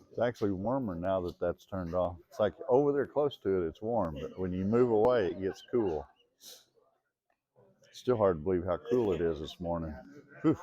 It's actually warmer now that that's turned off. It's like over there close to it, it's warm, but when you move away, it gets cool. Still hard to believe how cool it is this morning. Whew.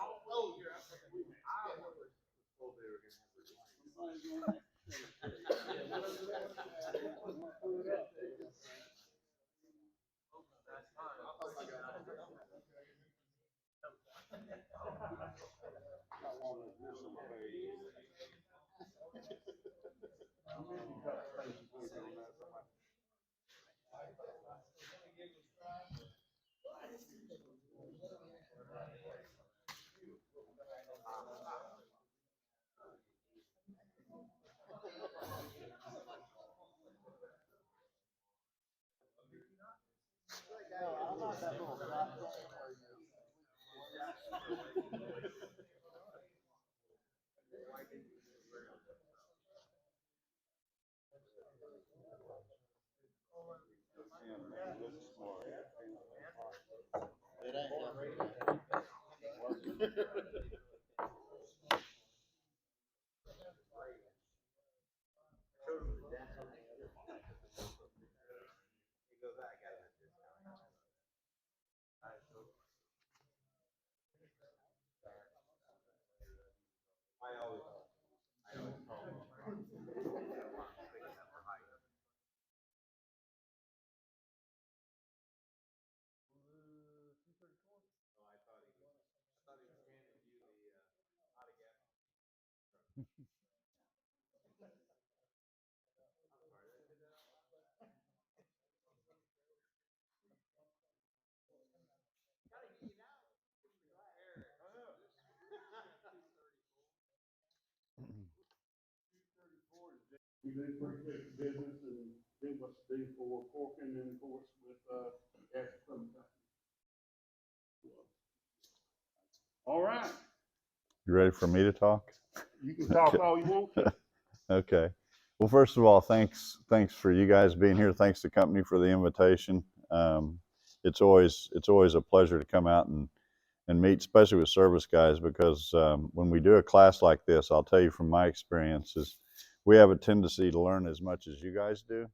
We do appreciate the business and do what you do for Corken and of course with gas equipment company. All right, You ready for me to talk? you can talk all you want to. Okay. Well, first of all, thanks for you guys being here. Thanks to the company for the invitation. It's always a pleasure to come out and meet, especially with service guys, because when we do a class like this, I'll tell you from my experiences, we have a tendency to learn as much as you guys do.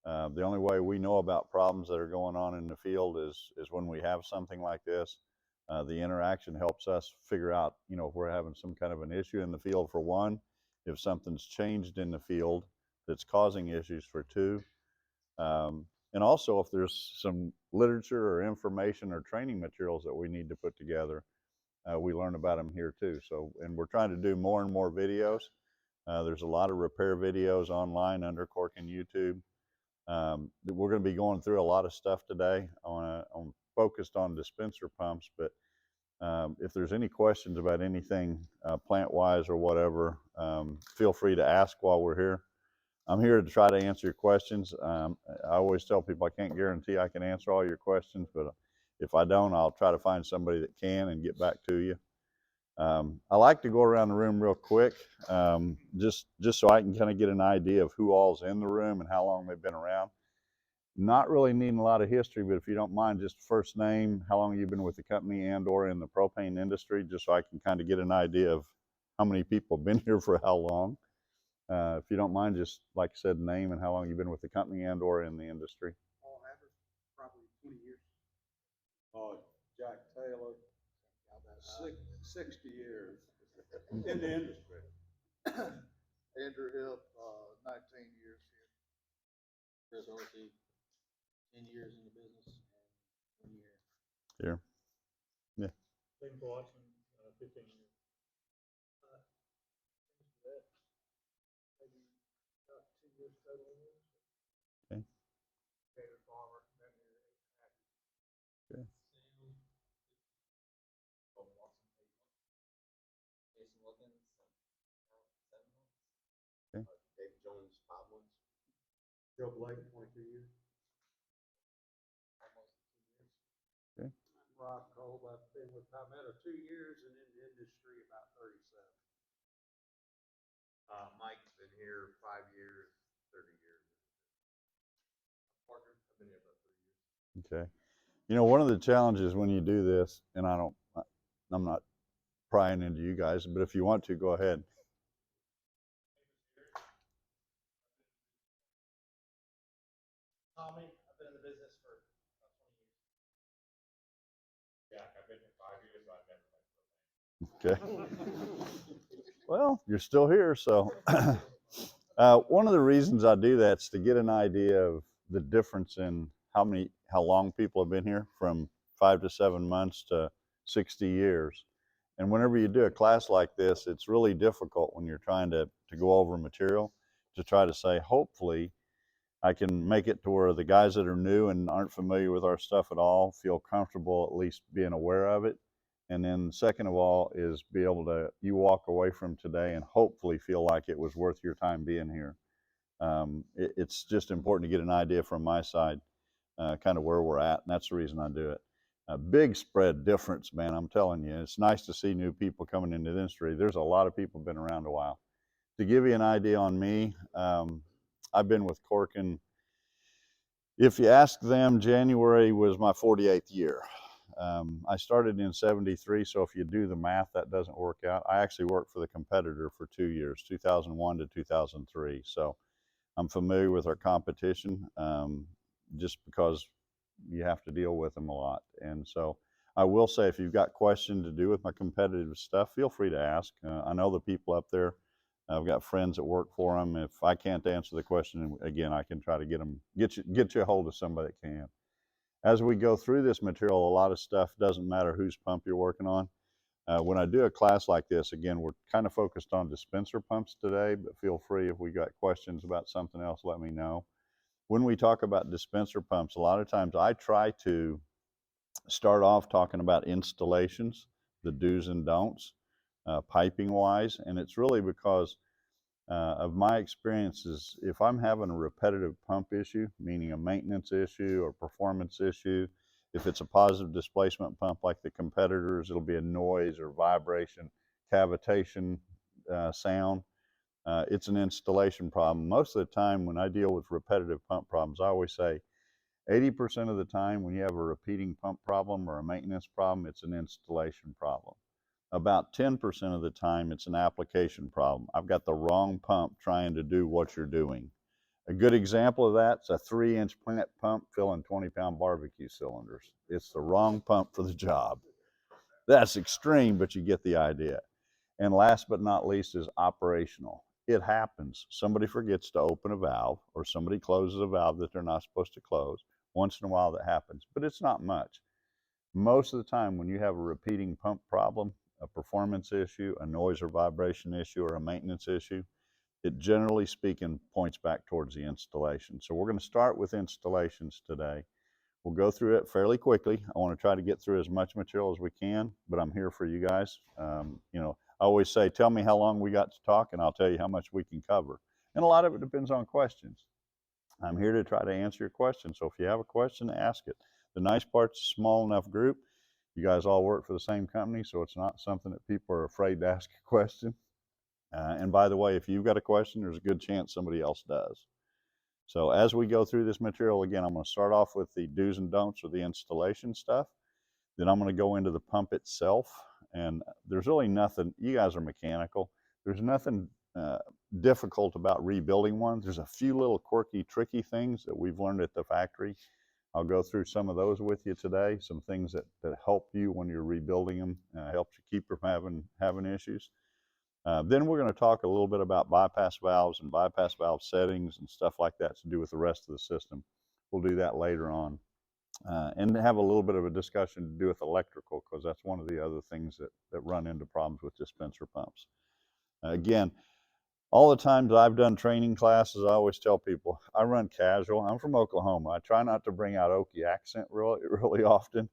The only way we know about problems that are going on in the field is when we have something like this. The interaction helps us figure out, if we're having some kind of an issue in the field for one, if something's changed in the field that's causing issues for two, and also if there's some literature or information or training materials that we need to put together, we learn about them here too. So, and we're trying to do more and more videos. There's a lot of repair videos online under Corken YouTube. We're going to be going through a lot of stuff today on focused on dispenser pumps, but if there's any questions about anything plant-wise or whatever, feel free to ask while we're here. I'm here to try to answer your questions. I always tell people I can't guarantee I can answer all your questions, but if I don't, I'll try to find somebody that can and get back to you. I like to go around the room real quick, just so I can kind of get an idea of who all's in the room and how long they've been around. Not really needing a lot of history, but if you don't mind, just first name, how long you've been with the company and or in the propane industry, just so I can kind of get an idea of how many people have been here for how long. If you don't mind, just like I said, name and how long you've been with the company and or in the industry. All average, probably 20 years. Jack Taylor, 60 years in the industry. Andrew Hill, 19 years here. Chris Horsey, 10 years in the business and 1 year. Here. Yeah. Been watching 15 years. Maybe about 2 years total. Okay. Favorite farmer, been here 8.5 years. Okay. Jason Wilkins, 7 months. Okay. Dave Jones, 5 months. Joe Blake, 22 years. Almost 2 years. Okay. Rob Cole. I've been with Palmetto 2 years and in the industry about 37. Mike's been here 5 years, 30 years. Corken, I've been here about 3 years. Okay. You know, one of the challenges when you do this, and I'm not prying into you guys, but if you want to, go ahead. Tommy, I've been in the business for about 20 years. Okay. Well, you're still here, so. One of the reasons I do that is to get an idea of the difference in how long people have been here, from 5 to 7 months to 60 years. And whenever you do a class like this, it's really difficult when you're trying to go over material to try to say, hopefully, I can make it to where the guys that are new and aren't familiar with our stuff at all feel comfortable at least being aware of it. And then second of all is be able to, you walk away from today and hopefully feel like it was worth your time being here. It's just important to get an idea from my side, kind of where we're at, and that's the reason I do it. A big spread difference, man, I'm telling you. It's nice to see new people coming into the industry. There's a lot of people been around a while. To give you an idea on me, I've been with Corken. If you ask them, January was my 48th year. I started in 73, so if you do the math, that doesn't work out. I actually worked for the competitor for 2 years, 2001 to 2003. So I'm familiar with our competition, just because you have to deal with them a lot. And so I will say, if you've got questions to do with my competitive stuff, feel free to ask. I know the people up there. I've got friends that work for them. If I can't answer the question, again, I can try to get you a hold of somebody that can. As we go through this material, a lot of stuff doesn't matter whose pump you're working on. When I do a class like this, again, we're kind of focused on dispenser pumps today, but feel free, if we got questions about something else, let me know. When we talk about dispenser pumps, a lot of times I try to start off talking about installations, the do's and don'ts, piping wise, and it's really because of my experiences. If I'm having a repetitive pump issue, meaning a maintenance issue or performance issue, if it's a positive displacement pump like the competitors, it'll be a noise or vibration, cavitation sound. It's an installation problem. Most of the time when I deal with repetitive pump problems, I always say 80% of the time when you have a repeating pump problem or a maintenance problem, it's an installation problem. About 10% of the time, it's an application problem. I've got the wrong pump trying to do what you're doing. A good example of that is a 3-inch plant pump filling 20-pound barbecue cylinders. It's the wrong pump for the job. That's extreme, but you get the idea. And last but not least is operational. It happens. Somebody forgets to open a valve, or somebody closes a valve that they're not supposed to close. Once in a while that happens, but it's not much. Most of the time when you have a repeating pump problem, a performance issue, a noise or vibration issue, or a maintenance issue, it generally speaking points back towards the installation. So we're going to start with installations today. We'll go through it fairly quickly. I want to try to get through as much material as we can, but I'm here for you guys. You know, I always say, tell me how long we got to talk and I'll tell you how much we can cover. And a lot of it depends on questions. I'm here to try to answer your questions. So if you have a question, ask it. The nice part's a small enough group. You guys all work for the same company, so it's not something that people are afraid to ask a question. And by the way, if you've got a question, there's a good chance somebody else does. So as we go through this material, again, I'm going to start off with the do's and don'ts or the installation stuff. Then I'm going to go into the pump itself. And there's really nothing, you guys are mechanical, there's nothing difficult about rebuilding one. There's a few little quirky, tricky things that we've learned at the factory. I'll go through some of those with you today, some things that help you when you're rebuilding them, helps you keep from having issues. Then we're going to talk a little bit about bypass valves and bypass valve settings and stuff like that to do with the rest of the system. We'll do that later on. And have a little bit of a discussion to do with electrical, because that's one of the other things that run into problems with dispenser pumps. Again, all the times I've done training classes, I always tell people, I run casual. I'm from Oklahoma. I try not to bring out Okie accent really often,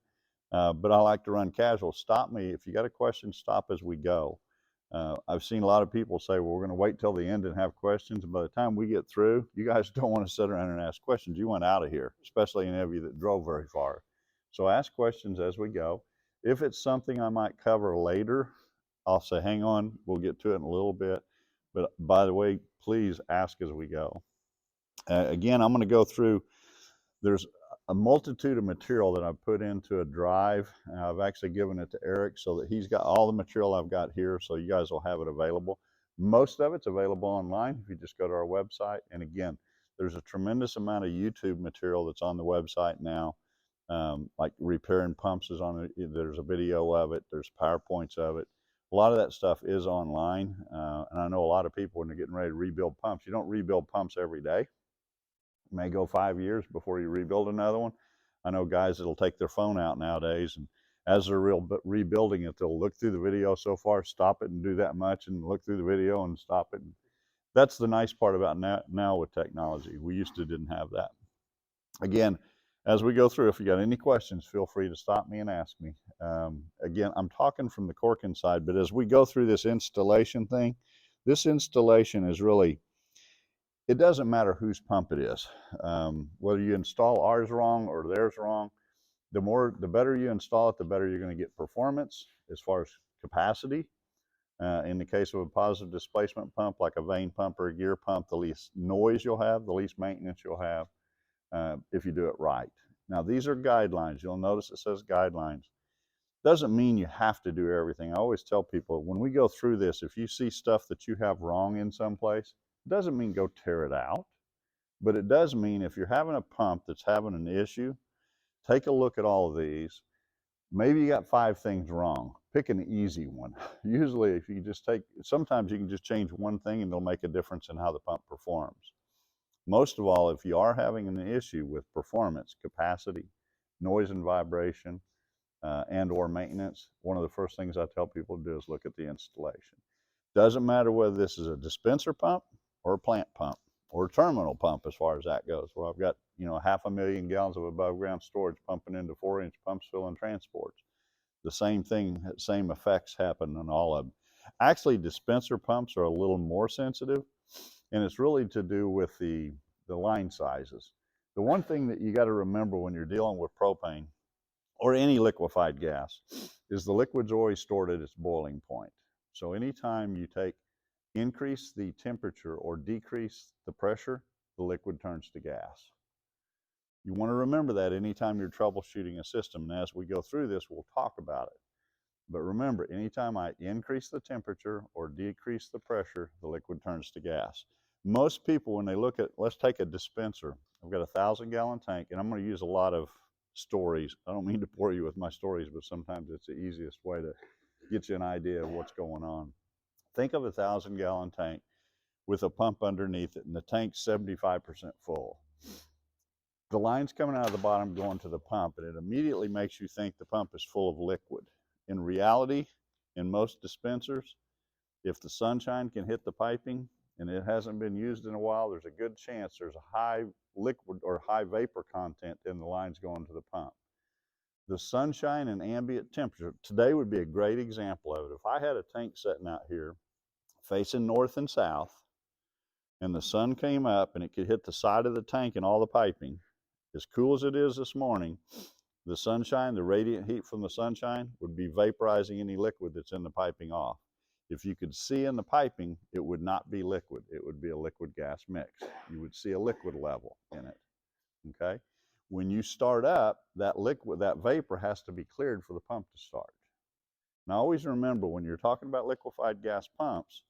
but I like to run casual. Stop me. If you got a question, stop as we go. I've seen a lot of people say, well, we're going to wait till the end and have questions. And by the time we get through, you guys don't want to sit around and ask questions. You want out of here, especially any of you that drove very far. So ask questions as we go. If it's something I might cover later, I'll say, hang on, we'll get to it in a little bit. But by the way, please ask as we go. Again, I'm going to go through, there's a multitude of material that I've put into a drive. I've actually given it to Eric so that he's got all the material I've got here, so you guys will have it available. Most of it's available online if you just go to our website. And again, there's a tremendous amount of YouTube material that's on the website now. Like repairing pumps is on it. There's a video of it. There's PowerPoints of it. A lot of that stuff is online. And I know a lot of people, when they're getting ready to rebuild pumps, you don't rebuild pumps every day. It may go 5 years before you rebuild another one. I know guys that'll take their phone out nowadays, and as they're rebuilding it, they'll look through the video so far, stop it and do that much, and look through the video and stop it. That's the nice part about now with technology. We used to didn't have that. Again, as we go through, if you got any questions, feel free to stop me and ask me. Again, I'm talking from the Corken side, but as we go through this installation thing, this installation is really, it doesn't matter whose pump it is. Whether you install ours wrong or theirs wrong, the better you install it, the better you're going to get performance as far as capacity. In the case of a positive displacement pump, like a vane pump or a gear pump, the least noise you'll have, the least maintenance you'll have if you do it right. Now, these are guidelines. You'll notice it says guidelines. Doesn't mean you have to do everything. I always tell people, when we go through this, if you see stuff that you have wrong in some place, it doesn't mean go tear it out. But it does mean if you're having a pump that's having an issue, take a look at all of these. Maybe you got 5 things wrong. Pick an easy one. Usually, if you just sometimes you can just change one thing and it'll make a difference in how the pump performs. Most of all, if you are having an issue with performance, capacity, noise and vibration, and or maintenance, one of the first things I tell people to do is look at the installation. Doesn't matter whether this is a dispenser pump or a plant pump or a terminal pump as far as that goes, where I've got 500,000 gallons of above ground storage pumping into 4-inch pumps filling transports. The same thing, same effects happen on all of them. Actually, dispenser pumps are a little more sensitive, and it's really to do with the line sizes. The one thing that you got to remember when you're dealing with propane or any liquefied gas is the liquid's always stored at its boiling point. So anytime you increase the temperature or decrease the pressure, the liquid turns to gas. You want to remember that anytime you're troubleshooting a system. And as we go through this, we'll talk about it. But remember, anytime I increase the temperature or decrease the pressure, the liquid turns to gas. Most people, when they look at, let's take a dispenser. I've got a 1,000-gallon tank, and I'm going to use a lot of stories. I don't mean to bore you with my stories, but sometimes it's the easiest way to get you an idea of what's going on. Think of a 1,000-gallon tank with a pump underneath it, and the tank's 75% full. The line's coming out of the bottom going to the pump, and it immediately makes you think the pump is full of liquid. In reality, in most dispensers, if the sunshine can hit the piping and it hasn't been used in a while, there's a good chance there's a high liquid or high vapor content in the lines going to the pump. The sunshine and ambient temperature, today would be a great example of it. If I had a tank sitting out here facing north and south, and the sun came up and it could hit the side of the tank and all the piping, as cool as it is this morning, the sunshine, the radiant heat from the sunshine would be vaporizing any liquid that's in the piping off. If you could see in the piping, it would not be liquid. It would be a liquid gas mix. You would see a liquid level in it, okay? When you start up, that vapor has to be cleared for the pump to start. Now always remember, when you're talking about liquefied gas pumps,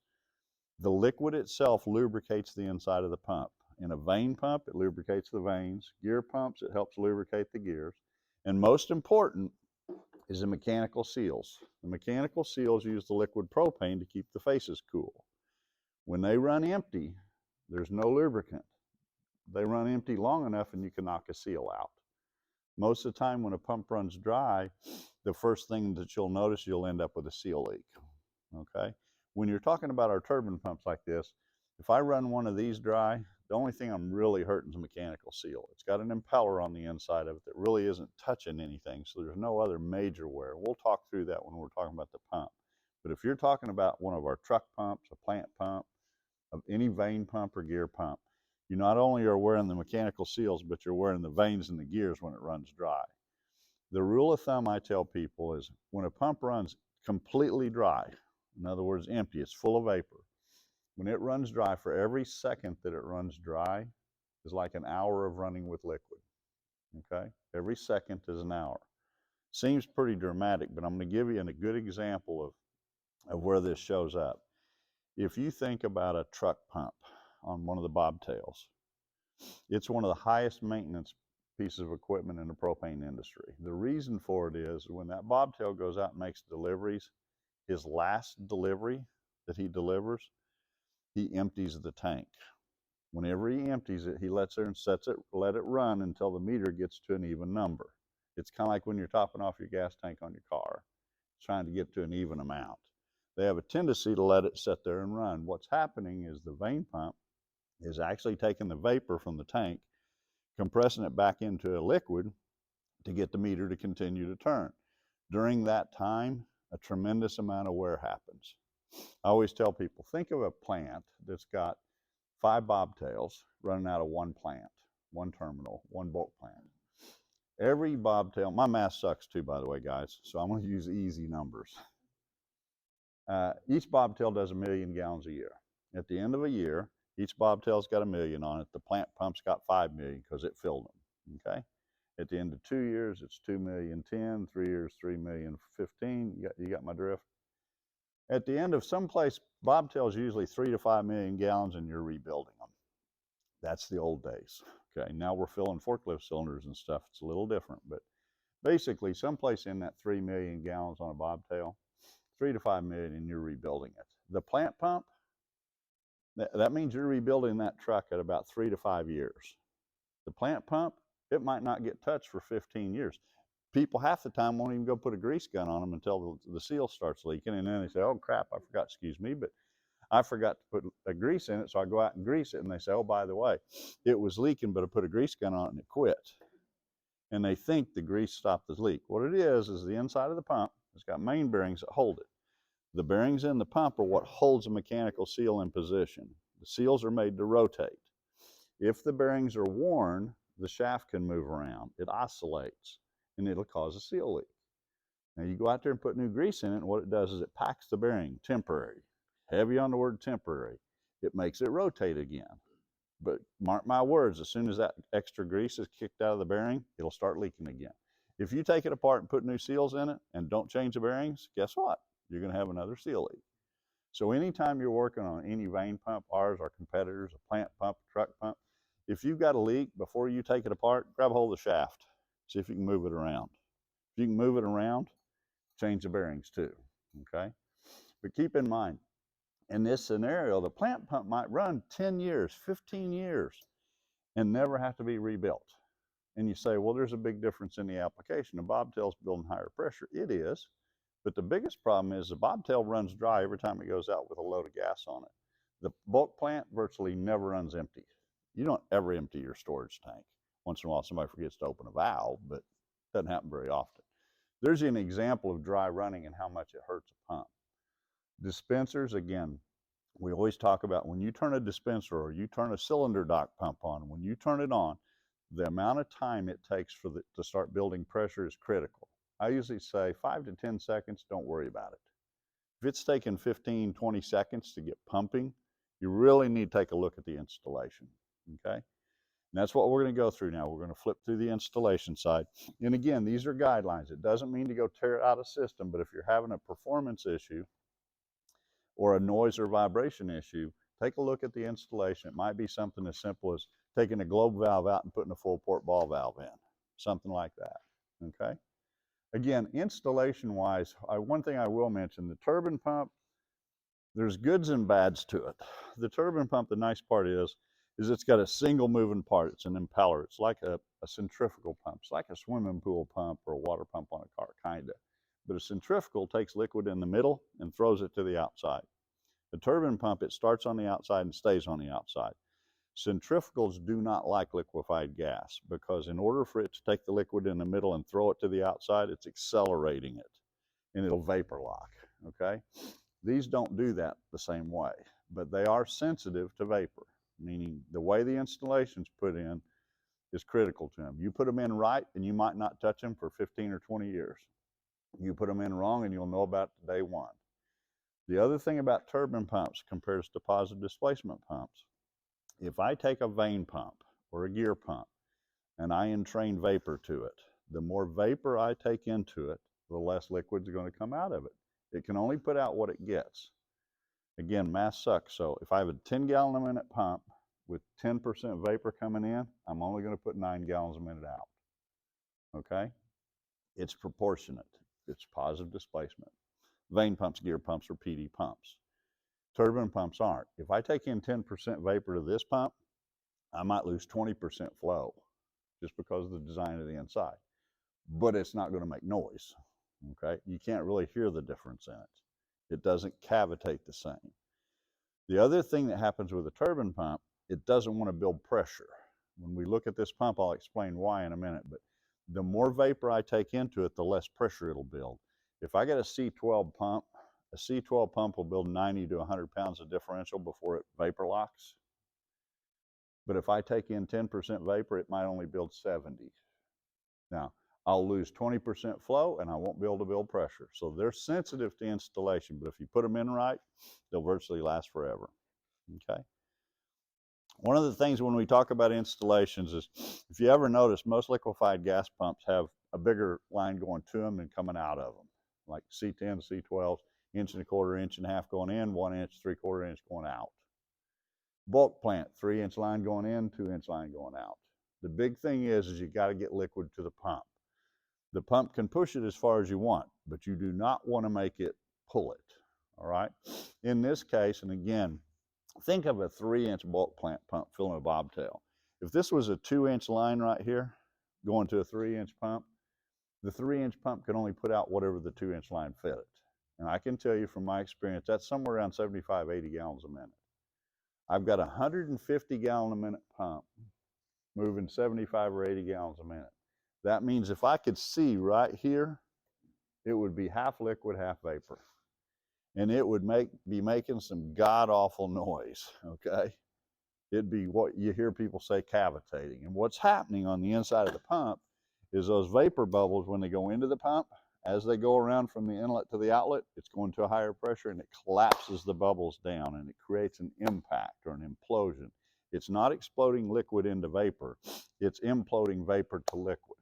the liquid itself lubricates the inside of the pump. In a vane pump, it lubricates the vanes. Gear pumps, it helps lubricate the gears. And most important is the mechanical seals. The mechanical seals use the liquid propane to keep the faces cool. When they run empty, there's no lubricant. They run empty long enough and you can knock a seal out. Most of the time when a pump runs dry, the first thing that you'll notice, you'll end up with a seal leak, okay? When you're talking about our turbine pumps like this, if I run one of these dry, the only thing I'm really hurting is a mechanical seal. It's got an impeller on the inside of it that really isn't touching anything, so there's no other major wear. We'll talk through that when we're talking about the pump. But if you're talking about one of our truck pumps, a plant pump, of any vane pump or gear pump, you not only are wearing the mechanical seals, but you're wearing the vanes and the gears when it runs dry. The rule of thumb I tell people is when a pump runs completely dry, in other words, empty, it's full of vapor. When it runs dry, for every second that it runs dry is like an hour of running with liquid, okay? Every second is an hour. Seems pretty dramatic, but I'm going to give you a good example of where this shows up. If you think about a truck pump on one of the bobtails, it's one of the highest maintenance pieces of equipment in the propane industry. The reason for it is when that bobtail goes out and makes deliveries, his last delivery that he delivers, he empties the tank. Whenever he empties it, he lets it and let it run until the meter gets to an even number. It's kind of like when you're topping off your gas tank on your car, trying to get to an even amount. They have a tendency to let it sit there and run. What's happening is the vane pump is actually taking the vapor from the tank, compressing it back into a liquid to get the meter to continue to turn. During that time, a tremendous amount of wear happens. I always tell people, think of a plant that's got 5 bobtails running out of one plant, one terminal, one bulk plant. Every bobtail, my math sucks too, by the way, guys, so I'm going to use easy numbers. Each bobtail does 1 million gallons a year. At the end of a year, each bobtail's got 1 million on it. The plant pump's got 5 million because it filled them, okay? At the end of 2 years, it's 2 million 10, 3 years, 3 million 15. You got my drift? At the end of someplace, bobtails usually 3 to 5 million gallons and you're rebuilding them. That's the old days, okay? Now we're filling forklift cylinders and stuff. It's a little different, but basically someplace in that 3 million gallons on a bobtail, 3 to 5 million and you're rebuilding it. The plant pump, that means you're rebuilding that truck at about 3 to 5 years. The plant pump, it might not get touched for 15 years. People half the time won't even go put a grease gun on them until the seal starts leaking, and then they say, oh crap, I forgot, excuse me, but I forgot to put a grease in it, so I go out and grease it, and they say, oh, by the way, it was leaking, but I put a grease gun on it and it quit. And they think the grease stopped the leak. What it is the inside of the pump, it's got main bearings that hold it. The bearings in the pump are what holds a mechanical seal in position. The seals are made to rotate. If the bearings are worn, the shaft can move around. It oscillates, and it'll cause a seal leak. Now, you go out there and put new grease in it, and what it does is it packs the bearing, temporary. Heavy on the word temporary. It makes it rotate again. But mark my words, as soon as that extra grease is kicked out of the bearing, it'll start leaking again. If you take it apart and put new seals in it and don't change the bearings, guess what? You're going to have another seal leak. So anytime you're working on any vane pump, ours, our competitors, a plant pump, a truck pump, if you've got a leak, before you take it apart, grab a hold of the shaft. See if you can move it around. If you can move it around, change the bearings too, okay? But keep in mind, in this scenario, the plant pump might run 10 years, 15 years, and never have to be rebuilt. And you say, well, there's a big difference in the application. The bobtail's building higher pressure. It is. But the biggest problem is the bobtail runs dry every time it goes out with a load of gas on it. The bulk plant virtually never runs empty. You don't ever empty your storage tank. Once in a while, somebody forgets to open a valve, but it doesn't happen very often. There's an example of dry running and how much it hurts a pump. Dispensers, again, we always talk about when you turn a dispenser or you turn a cylinder dock pump on, when you turn it on, the amount of time it takes to start building pressure is critical. I usually say 5 to 10 seconds, don't worry about it. If it's taking 15, 20 seconds to get pumping, you really need to take a look at the installation, okay? And that's what we're going to go through now. We're going to flip through the installation side. And again, these are guidelines. It doesn't mean to go tear out a system, but if you're having a performance issue or a noise or vibration issue, take a look at the installation. It might be something as simple as taking a globe valve out and putting a full port ball valve in, something like that, okay? Again, installation-wise, one thing I will mention, the turbine pump, there's goods and bads to it. The turbine pump, the nice part is it's got a single moving part. It's an impeller. It's like a centrifugal pump. It's like a swimming pool pump or a water pump on a car, kind of. But a centrifugal takes liquid in the middle and throws it to the outside. The turbine pump, it starts on the outside and stays on the outside. Centrifugals do not like liquefied gas because in order for it to take the liquid in the middle and throw it to the outside, it's accelerating it and it'll vapor lock, okay? These don't do that the same way, but they are sensitive to vapor, meaning the way the installation's put in, is critical to them. You put them in right, and you might not touch them for 15 or 20 years. You put them in wrong, and you'll know about it day one. The other thing about turbine pumps compares to positive displacement pumps. If I take a vane pump or a gear pump and I entrain vapor to it, the more vapor I take into it, the less liquid is going to come out of it. It can only put out what it gets. Again, math sucks. So if I have a 10-gallon a minute pump with 10% vapor coming in, I'm only going to put 9 gallons a minute out. Okay? It's proportionate. It's positive displacement. Vane pumps, gear pumps, or PD pumps. Turbine pumps aren't. If I take in 10% vapor to this pump, I might lose 20% flow just because of the design of the inside. But it's not going to make noise. Okay? You can't really hear the difference in it. It doesn't cavitate the same. The other thing that happens with a turbine pump, it doesn't want to build pressure. When we look at this pump, I'll explain why in a minute, but the more vapor I take into it, the less pressure it'll build. If I get a C12 pump, a C12 pump will build 90 to 100 pounds of differential before it vapor locks. But if I take in 10% vapor, it might only build 70. Now, I'll lose 20% flow and I won't be able to build pressure. So they're sensitive to installation, but if you put them in right, they'll virtually last forever. Okay? One of the things when we talk about installations is, if you ever notice, most liquefied gas pumps have a bigger line going to them than coming out of them. Like C10, C12s, inch and a quarter, inch and a half going in, 1 inch, 3/4 inch going out. Bulk plant, 3-inch line going in, 2-inch line going out. The big thing is you got to get liquid to the pump. The pump can push it as far as you want, but you do not want to make it pull it. All right? In this case, and again, think of a 3-inch bulk plant pump filling a bobtail. If this was a 2-inch line right here going to a 3-inch pump, the 3-inch pump can only put out whatever the 2-inch line fit it. And I can tell you from my experience, that's somewhere around 75, 80 gallons a minute. I've got a 150 gallon a minute pump moving 75 or 80 gallons a minute. That means if I could see right here, it would be half liquid, half vapor. And it would be making some god-awful noise, okay? It'd be what you hear people say, cavitating. And what's happening on the inside of the pump is those vapor bubbles, when they go into the pump, as they go around from the inlet to the outlet, it's going to a higher pressure and it collapses the bubbles down and it creates an impact or an implosion. It's not exploding liquid into vapor, it's imploding vapor to liquid.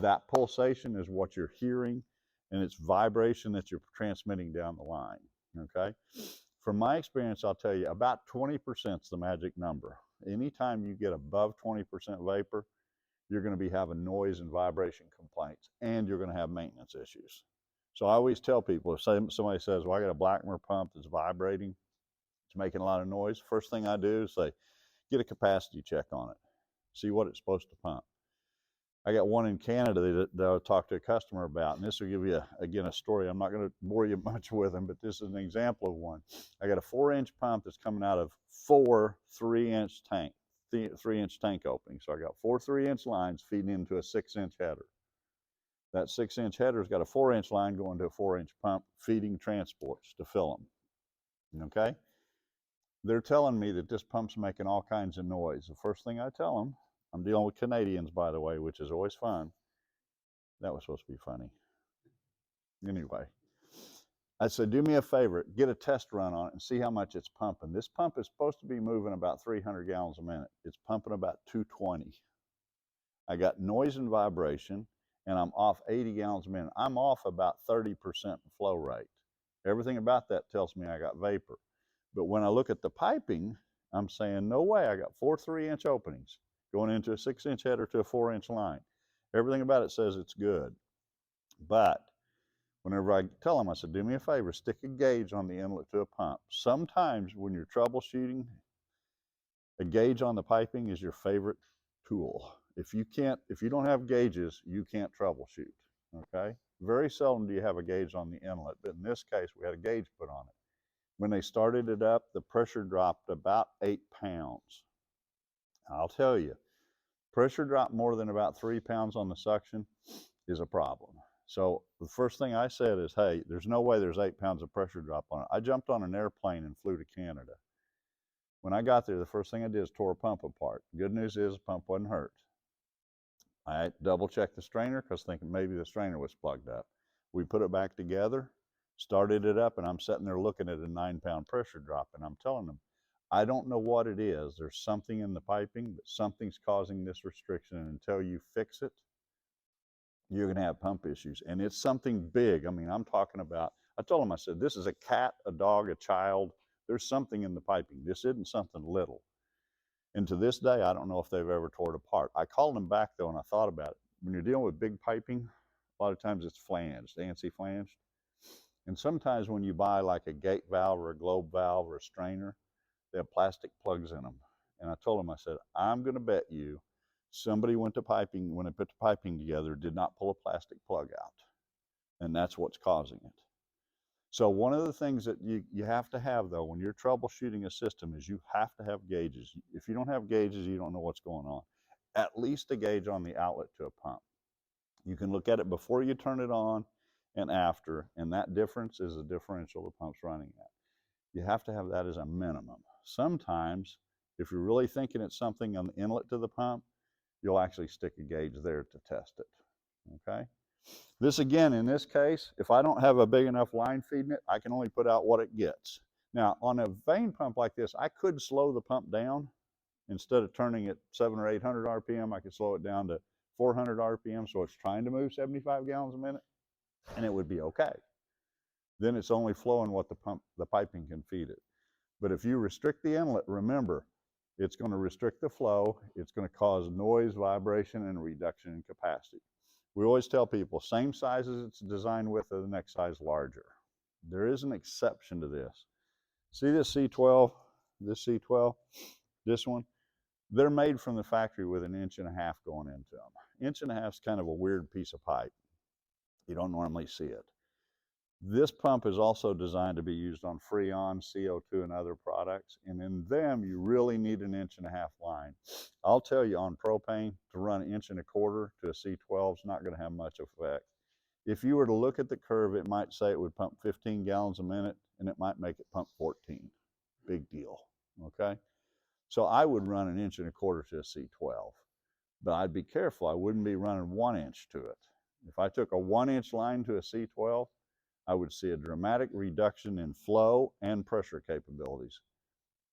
That pulsation is what you're hearing, and it's vibration that you're transmitting down the line, okay? From my experience, I'll tell you, about 20% is the magic number. Anytime you get above 20% vapor, you're going to be having noise and vibration complaints, and you're going to have maintenance issues. So I always tell people, if somebody says, well, I got a Blackmer pump that's vibrating, it's making a lot of noise, first thing I do is say, get a capacity check on it, see what it's supposed to pump. I got one in Canada that I'll talk to a customer about, and this will give you, again, a story. I'm not going to bore you much with them, but this is an example of one. I got a 4-inch pump that's coming out of 4 3-inch tank, 3-inch tank openings. So I got 4 3-inch lines feeding into a 6-inch header. That 6-inch header's got a 4-inch line going to a 4-inch pump feeding transports to fill them. Okay? They're telling me that this pump's making all kinds of noise. The first thing I tell them, I'm dealing with Canadians, by the way, which is always fun. That was supposed to be funny. Anyway, I said, do me a favor, get a test run on it and see how much it's pumping. This pump is supposed to be moving about 300 gallons a minute. It's pumping about 220. I got noise and vibration, and I'm off 80 gallons a minute. I'm off about 30% flow rate. Everything about that tells me I got vapor. But when I look at the piping, I'm saying, no way, I got 4 3-inch openings going into a 6-inch header to a 4-inch line. Everything about it says it's good. But whenever I tell them, I said, do me a favor, stick a gauge on the inlet to a pump. Sometimes when you're troubleshooting, a gauge on the piping is your favorite tool. If you don't have gauges, you can't troubleshoot, okay? Very seldom do you have a gauge on the inlet, but in this case, we had a gauge put on it. When they started it up, the pressure dropped about 8 pounds. I'll tell you, pressure drop more than about 3 pounds on the suction is a problem. So the first thing I said is, hey, there's no way there's 8 pounds of pressure drop on it. I jumped on an airplane and flew to Canada. When I got there, the first thing I did is tore a pump apart. Good news is the pump wasn't hurt. I double checked the strainer because thinking maybe the strainer was plugged up. We put it back together, started it up, and I'm sitting there looking at a 9-pound pressure drop, and I'm telling them, I don't know what it is. There's something in the piping, but something's causing this restriction, and until you fix it, you're going to have pump issues. And it's something big. I mean, I'm talking about, I told them, I said, this is a cat, a dog, a child. There's something in the piping. This isn't something little. And to this day, I don't know if they've ever tore it apart. I called them back, though, and I thought about it. When you're dealing with big piping, a lot of times it's flanged, ANSI flanged. And sometimes when you buy like a gate valve or a globe valve or a strainer, they have plastic plugs in them. And I told them, I said, I'm going to bet you somebody went to piping, when they put the piping together, did not pull a plastic plug out. And that's what's causing it. So one of the things that you have to have, though, when you're troubleshooting a system is you have to have gauges. If you don't have gauges, you don't know what's going on. At least a gauge on the outlet to a pump. You can look at it before you turn it on and after, and that difference is the differential the pump's running at. You have to have that as a minimum. Sometimes, if you're really thinking it's something on the inlet to the pump, you'll actually stick a gauge there to test it, okay? This again, in this case, if I don't have a big enough line feeding it, I can only put out what it gets. Now, on a vane pump like this, I could slow the pump down. Instead of turning at 700 or 800 RPM, I could slow it down to 400 RPM, so it's trying to move 75 gallons a minute, and it would be okay. Then it's only flowing what the piping can feed it. But if you restrict the inlet, remember, it's going to restrict the flow, it's going to cause noise, vibration, and a reduction in capacity. We always tell people, same size as it's designed with, or the next size larger. There is an exception to this. See this C12, this C12, this one? They're made from the factory with 1.5 inches going into them. 1.5 inches is kind of a weird piece of pipe. You don't normally see it. This pump is also designed to be used on Freon, CO2, and other products. And in them, you really need 1.5 inches line. I'll tell you, on propane, to run 1.25 inches to a C12 is not going to have much effect. If you were to look at the curve, it might say it would pump 15 gallons a minute, and it might make it pump 14. Big deal, okay? So I would run 1.25 inches to a C12. But I'd be careful. I wouldn't be running 1 inch to it. If I took a 1-inch line to a C12, I would see a dramatic reduction in flow and pressure capabilities.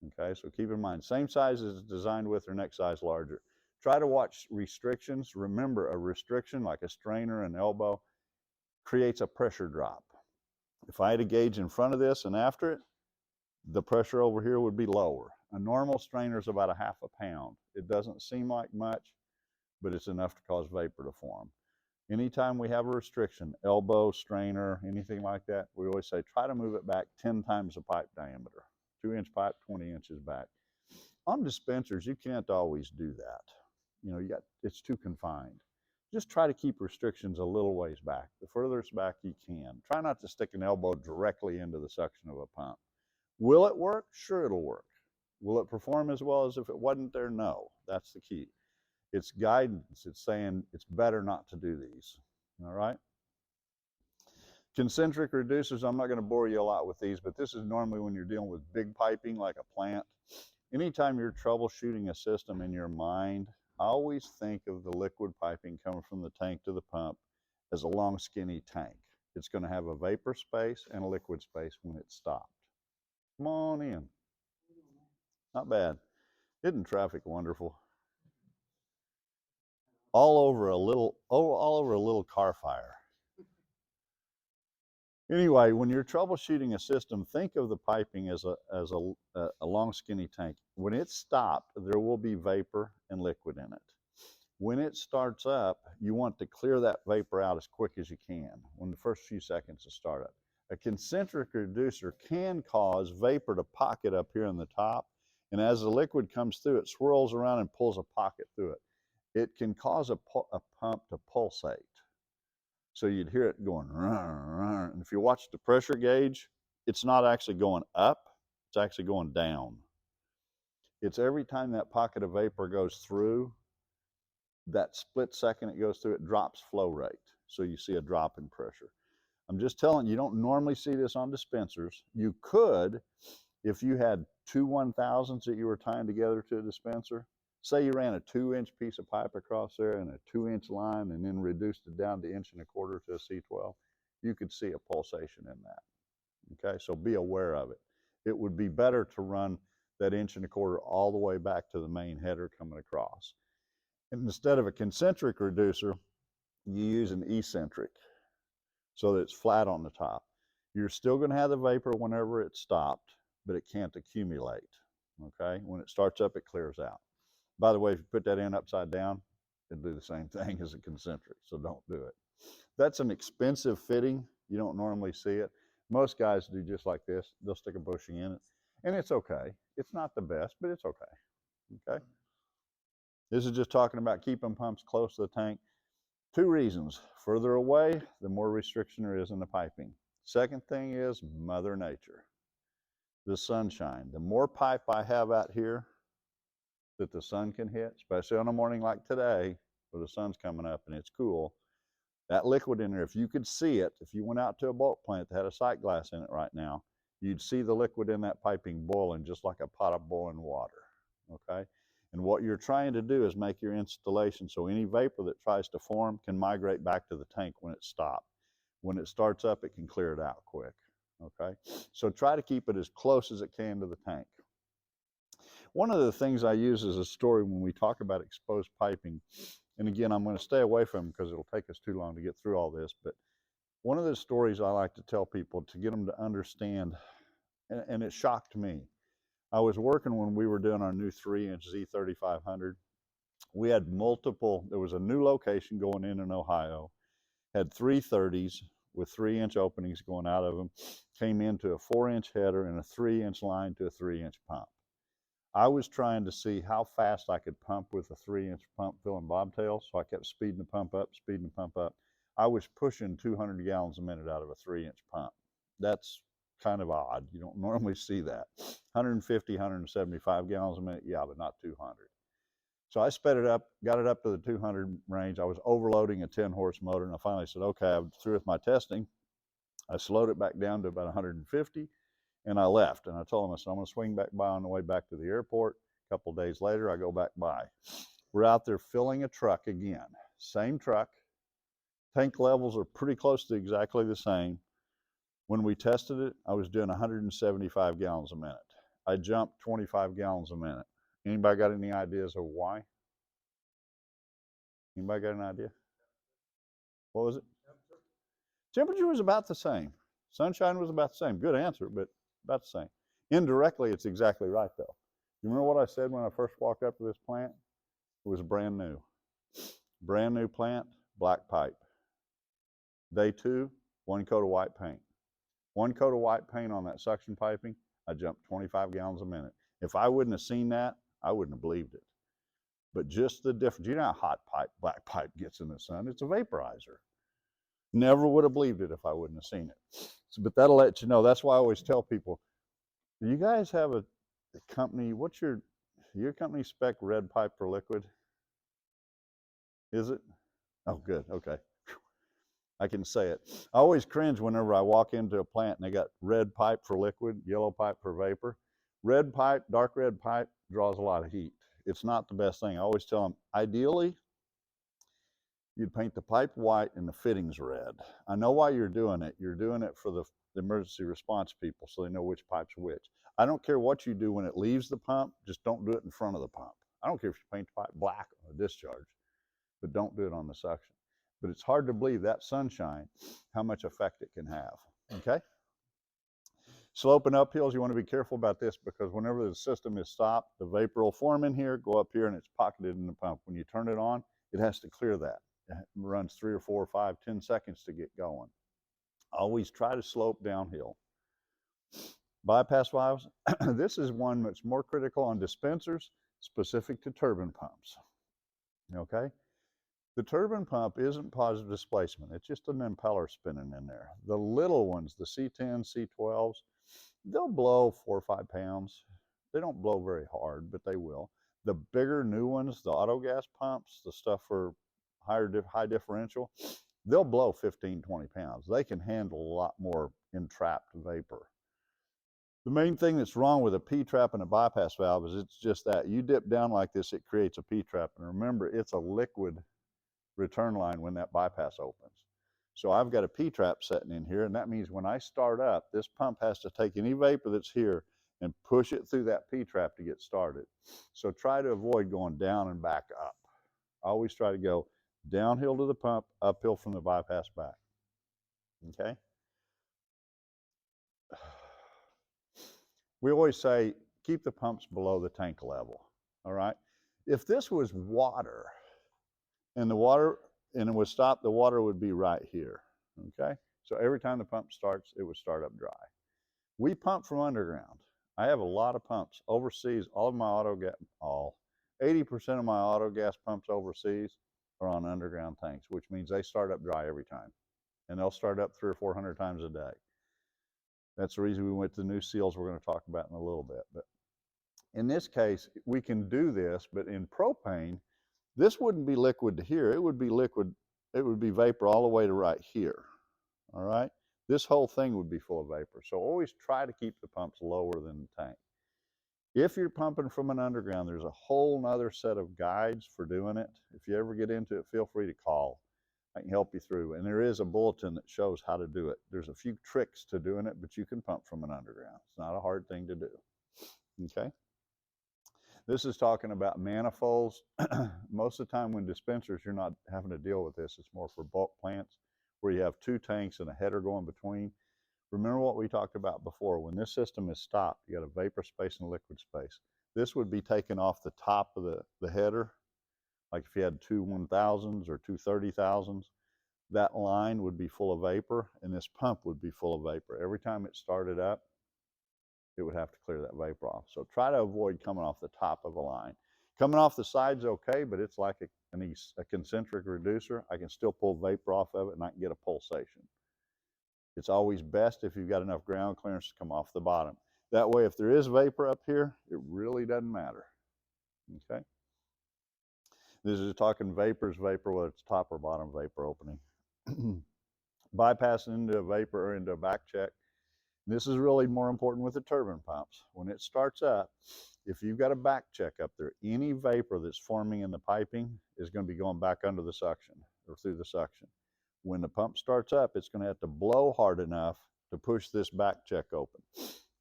Okay, so keep in mind, same size as it's designed with or next size larger. Try to watch restrictions. Remember, a restriction like a strainer and elbow creates a pressure drop. If I had a gauge in front of this and after it, the pressure over here would be lower. A normal strainer is about 1/2 pound. It doesn't seem like much, but it's enough to cause vapor to form. Anytime we have a restriction, elbow, strainer, anything like that, we always say try to move it back 10 times the pipe diameter. 2-inch pipe, 20 inches back. On dispensers, you can't always do that. You know, it's too confined. Just try to keep restrictions a little ways back. The furthest back you can. Try not to stick an elbow directly into the suction of a pump. Will it work? Sure, it'll work. Will it perform as well as if it wasn't there? No. That's the key. It's guidance. It's saying it's better not to do these. All right? Concentric reducers, I'm not going to bore you a lot with these, but this is normally when you're dealing with big piping like a plant. Anytime you're troubleshooting a system in your mind, always think of the liquid piping coming from the tank to the pump as a long, skinny tank. It's going to have a vapor space and a liquid space when it's stopped. Come on in. Not bad. Isn't traffic wonderful? All over a little car fire. Anyway, when you're troubleshooting a system, think of the piping as a long, skinny tank. When it's stopped, there will be vapor and liquid in it. When it starts up, you want to clear that vapor out as quick as you can when the first few seconds of startup. A concentric reducer can cause vapor to pocket up here in the top, and as the liquid comes through, it swirls around and pulls a pocket through it. It can cause a pump to pulsate. So you'd hear it going, and if you watch the pressure gauge, it's not actually going up, it's actually going down. It's every time that pocket of vapor goes through, that split second it goes through, it drops flow rate. So you see a drop in pressure. I'm just telling you, you don't normally see this on dispensers. You could, if you had two 1000s that you were tying together to a dispenser, say you ran a 2-inch piece of pipe across there and a 2-inch line and then reduced it down to 1.25 inches to a C12, you could see a pulsation in that. Okay, so be aware of it. It would be better to run that 1.25 inches all the way back to the main header coming across. And instead of a concentric reducer, you use an eccentric so that it's flat on the top. You're still going to have the vapor whenever it's stopped, but it can't accumulate. Okay, when it starts up, it clears out. By the way, if you put that in upside down, it'll do the same thing as a concentric, so don't do it. That's an expensive fitting. You don't normally see it. Most guys do just like this. They'll stick a bushing in it, and it's okay. It's not the best, but it's okay. Okay. This is just talking about keeping pumps close to the tank. 2 reasons. Further away, the more restriction there is in the piping. Second thing is Mother Nature, the sunshine. The more pipe I have out here that the sun can hit, especially on a morning like today where the sun's coming up and it's cool, that liquid in there, if you could see it, if you went out to a bulk plant that had a sight glass in it right now, you'd see the liquid in that piping boiling just like a pot of boiling water. Okay? And what you're trying to do is make your installation so any vapor that tries to form can migrate back to the tank when it's stopped. When it starts up, it can clear it out quick. Okay? So try to keep it as close as it can to the tank. One of the things I use as a story when we talk about exposed piping, and again, I'm going to stay away from it because it'll take us too long to get through all this, but one of the stories I like to tell people to get them to understand, and it shocked me. I was working when we were doing our new 3-inch Z3500. We had multiple, there was a new location going in Ohio, had 330s with 3-inch openings going out of them, came into a 4-inch header and a 3-inch line to a 3-inch pump. I was trying to see how fast I could pump with a 3-inch pump filling bobtail, so I kept speeding the pump up, speeding the pump up. I was pushing 200 gallons a minute out of a 3-inch pump. That's kind of odd. You don't normally see that. 150, 175 gallons a minute, yeah, but not 200. So I sped it up, got it up to the 200 range. I was overloading a 10-horse motor, and I finally said, okay, I'm through with my testing. I slowed it back down to about 150. And I left, and I told him, I said, I'm going to swing back by on the way back to the airport. A couple of days later, I go back by. We're out there filling a truck again. Same truck. Tank levels are pretty close to exactly the same. When we tested it, I was doing 175 gallons a minute. I jumped 25 gallons a minute. Anybody got any ideas of why? Anybody got an idea? What was it? Temperature was about the same. Sunshine was about the same. Good answer, but about the same. Indirectly, it's exactly right, though. You remember what I said when I first walked up to this plant? It was brand new. Brand new plant, black pipe. Day 2, 1 coat of white paint. 1 coat of white paint on that suction piping, I jumped 25 gallons a minute. If I wouldn't have seen that, I wouldn't have believed it. But just the difference, you know how hot pipe, black pipe gets in the sun? It's a vaporizer. Never would have believed it if I wouldn't have seen it. So, but that'll let you know. That's why I always tell people, do you guys have a company, what's your company spec red pipe for liquid? Is it? Oh, good, okay. I can say it. I always cringe whenever I walk into a plant and they got red pipe for liquid, yellow pipe for vapor. Red pipe, dark red pipe draws a lot of heat. It's not the best thing. I always tell them, ideally, you'd paint the pipe white and the fittings red. I know why you're doing it. You're doing it for the emergency response people so they know which pipe's which. I don't care what you do when it leaves the pump, just don't do it in front of the pump. I don't care if you paint the pipe black on the discharge, but don't do it on the suction. But it's hard to believe that sunshine, how much effect it can have, okay? Slope and uphills, you want to be careful about this because whenever the system is stopped, the vapor will form in here, go up here, and it's pocketed in the pump. When you turn it on, it has to clear that. It runs 3 or 4 or 5, 10 seconds to get going. Always try to slope downhill. Bypass valves, this is one that's more critical on dispensers, specific to turbine pumps, okay? The turbine pump isn't positive displacement. It's just an impeller spinning in there. The little ones, the C10s, C12s, they'll blow 4 or 5 pounds. They don't blow very hard, but they will. The bigger new ones, the auto gas pumps, the stuff for high differential, they'll blow 15, 20 pounds. They can handle a lot more entrapped vapor. The main thing that's wrong with a P-trap and a bypass valve is it's just that. You dip down like this, it creates a P-trap. And remember, it's a liquid return line when that bypass opens. So I've got a P-trap setting in here, and that means when I start up, this pump has to take any vapor that's here and push it through that P-trap to get started. So try to avoid going down and back up. I always try to go downhill to the pump, uphill from the bypass back. Okay? We always say keep the pumps below the tank level. All right? If this was water, and it would stop, the water would be right here. Okay? So every time the pump starts, it would start up dry. We pump from underground. I have a lot of pumps overseas. All of my 80% of my auto gas pumps overseas are on underground tanks, which means they start up dry every time. And they'll start up 300 or 400 times a day. That's the reason we went to the new seals we're going to talk about in a little bit. But in this case, we can do this, but in propane, this wouldn't be liquid to here. It would be liquid, it would be vapor all the way to right here. All right? This whole thing would be full of vapor. So always try to keep the pumps lower than the tank. If you're pumping from an underground, there's a whole nother set of guides for doing it. If you ever get into it, feel free to call. I can help you through. And there is a bulletin that shows how to do it. There's a few tricks to doing it, but you can pump from an underground. It's not a hard thing to do. Okay? This is talking about manifolds. Most of the time when dispensers, you're not having to deal with this. It's more for bulk plants where you have two tanks and a header going between. Remember what we talked about before. When this system is stopped, you got a vapor space and a liquid space. This would be taken off the top of the header. Like if you had two 1000s or two 30,000s, that line would be full of vapor and this pump would be full of vapor. Every time it started up, it would have to clear that vapor off. So try to avoid coming off the top of a line. Coming off the side's okay, but it's like a concentric reducer. I can still pull vapor off of it and I can get a pulsation. It's always best if you've got enough ground clearance to come off the bottom. That way, if there is vapor up here, it really doesn't matter. Okay? This is talking vapor, whether it's top or bottom vapor opening. Bypassing into a vapor or into a back check. This is really more important with the turbine pumps. When it starts up, if you've got a back check up there, any vapor that's forming in the piping is going to be going back under the suction or through the suction. When the pump starts up, it's going to have to blow hard enough to push this back check open.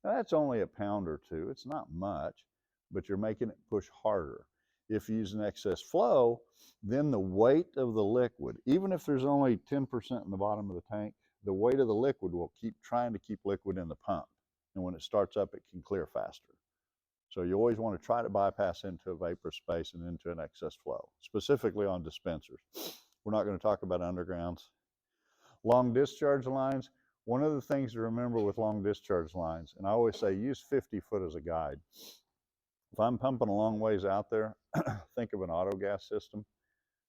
Now, that's only a pound or two. It's not much, but you're making it push harder. If you use an excess flow, then the weight of the liquid, even if there's only 10% in the bottom of the tank, the weight of the liquid will keep trying to keep liquid in the pump. And when it starts up, it can clear faster. So you always want to try to bypass into a vapor space and into an excess flow, specifically on dispensers. We're not going to talk about undergrounds. Long discharge lines, one of the things to remember with long discharge lines, and I always say use 50 foot as a guide. If I'm pumping a long ways out there, think of an auto gas system.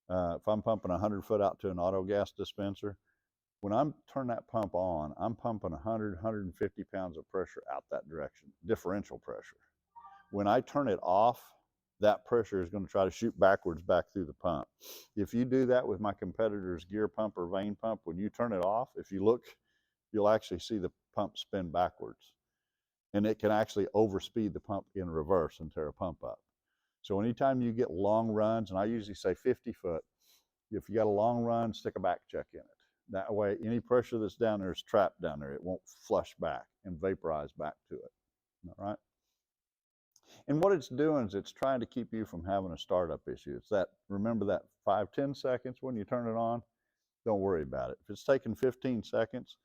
If I'm pumping 100 foot out to an auto gas dispenser, when I'm turning that pump on, I'm pumping 100, 150 pounds of pressure out that direction, differential pressure. When I turn it off, that pressure is going to try to shoot backwards back through the pump. If you do that with my competitor's gear pump or vane pump, when you turn it off, if you look, you'll actually see the pump spin backwards. And it can actually overspeed the pump in reverse and tear a pump up. So anytime you get long runs, and I usually say 50 foot, if you got a long run, stick a back check in it. That way, any pressure that's down there is trapped down there. It won't flush back and vaporize back to it. All right? And what it's doing is it's trying to keep you from having a startup issue. It's that, remember that 5-10 seconds when you turn it on? Don't worry about it. If it's taking 15 seconds,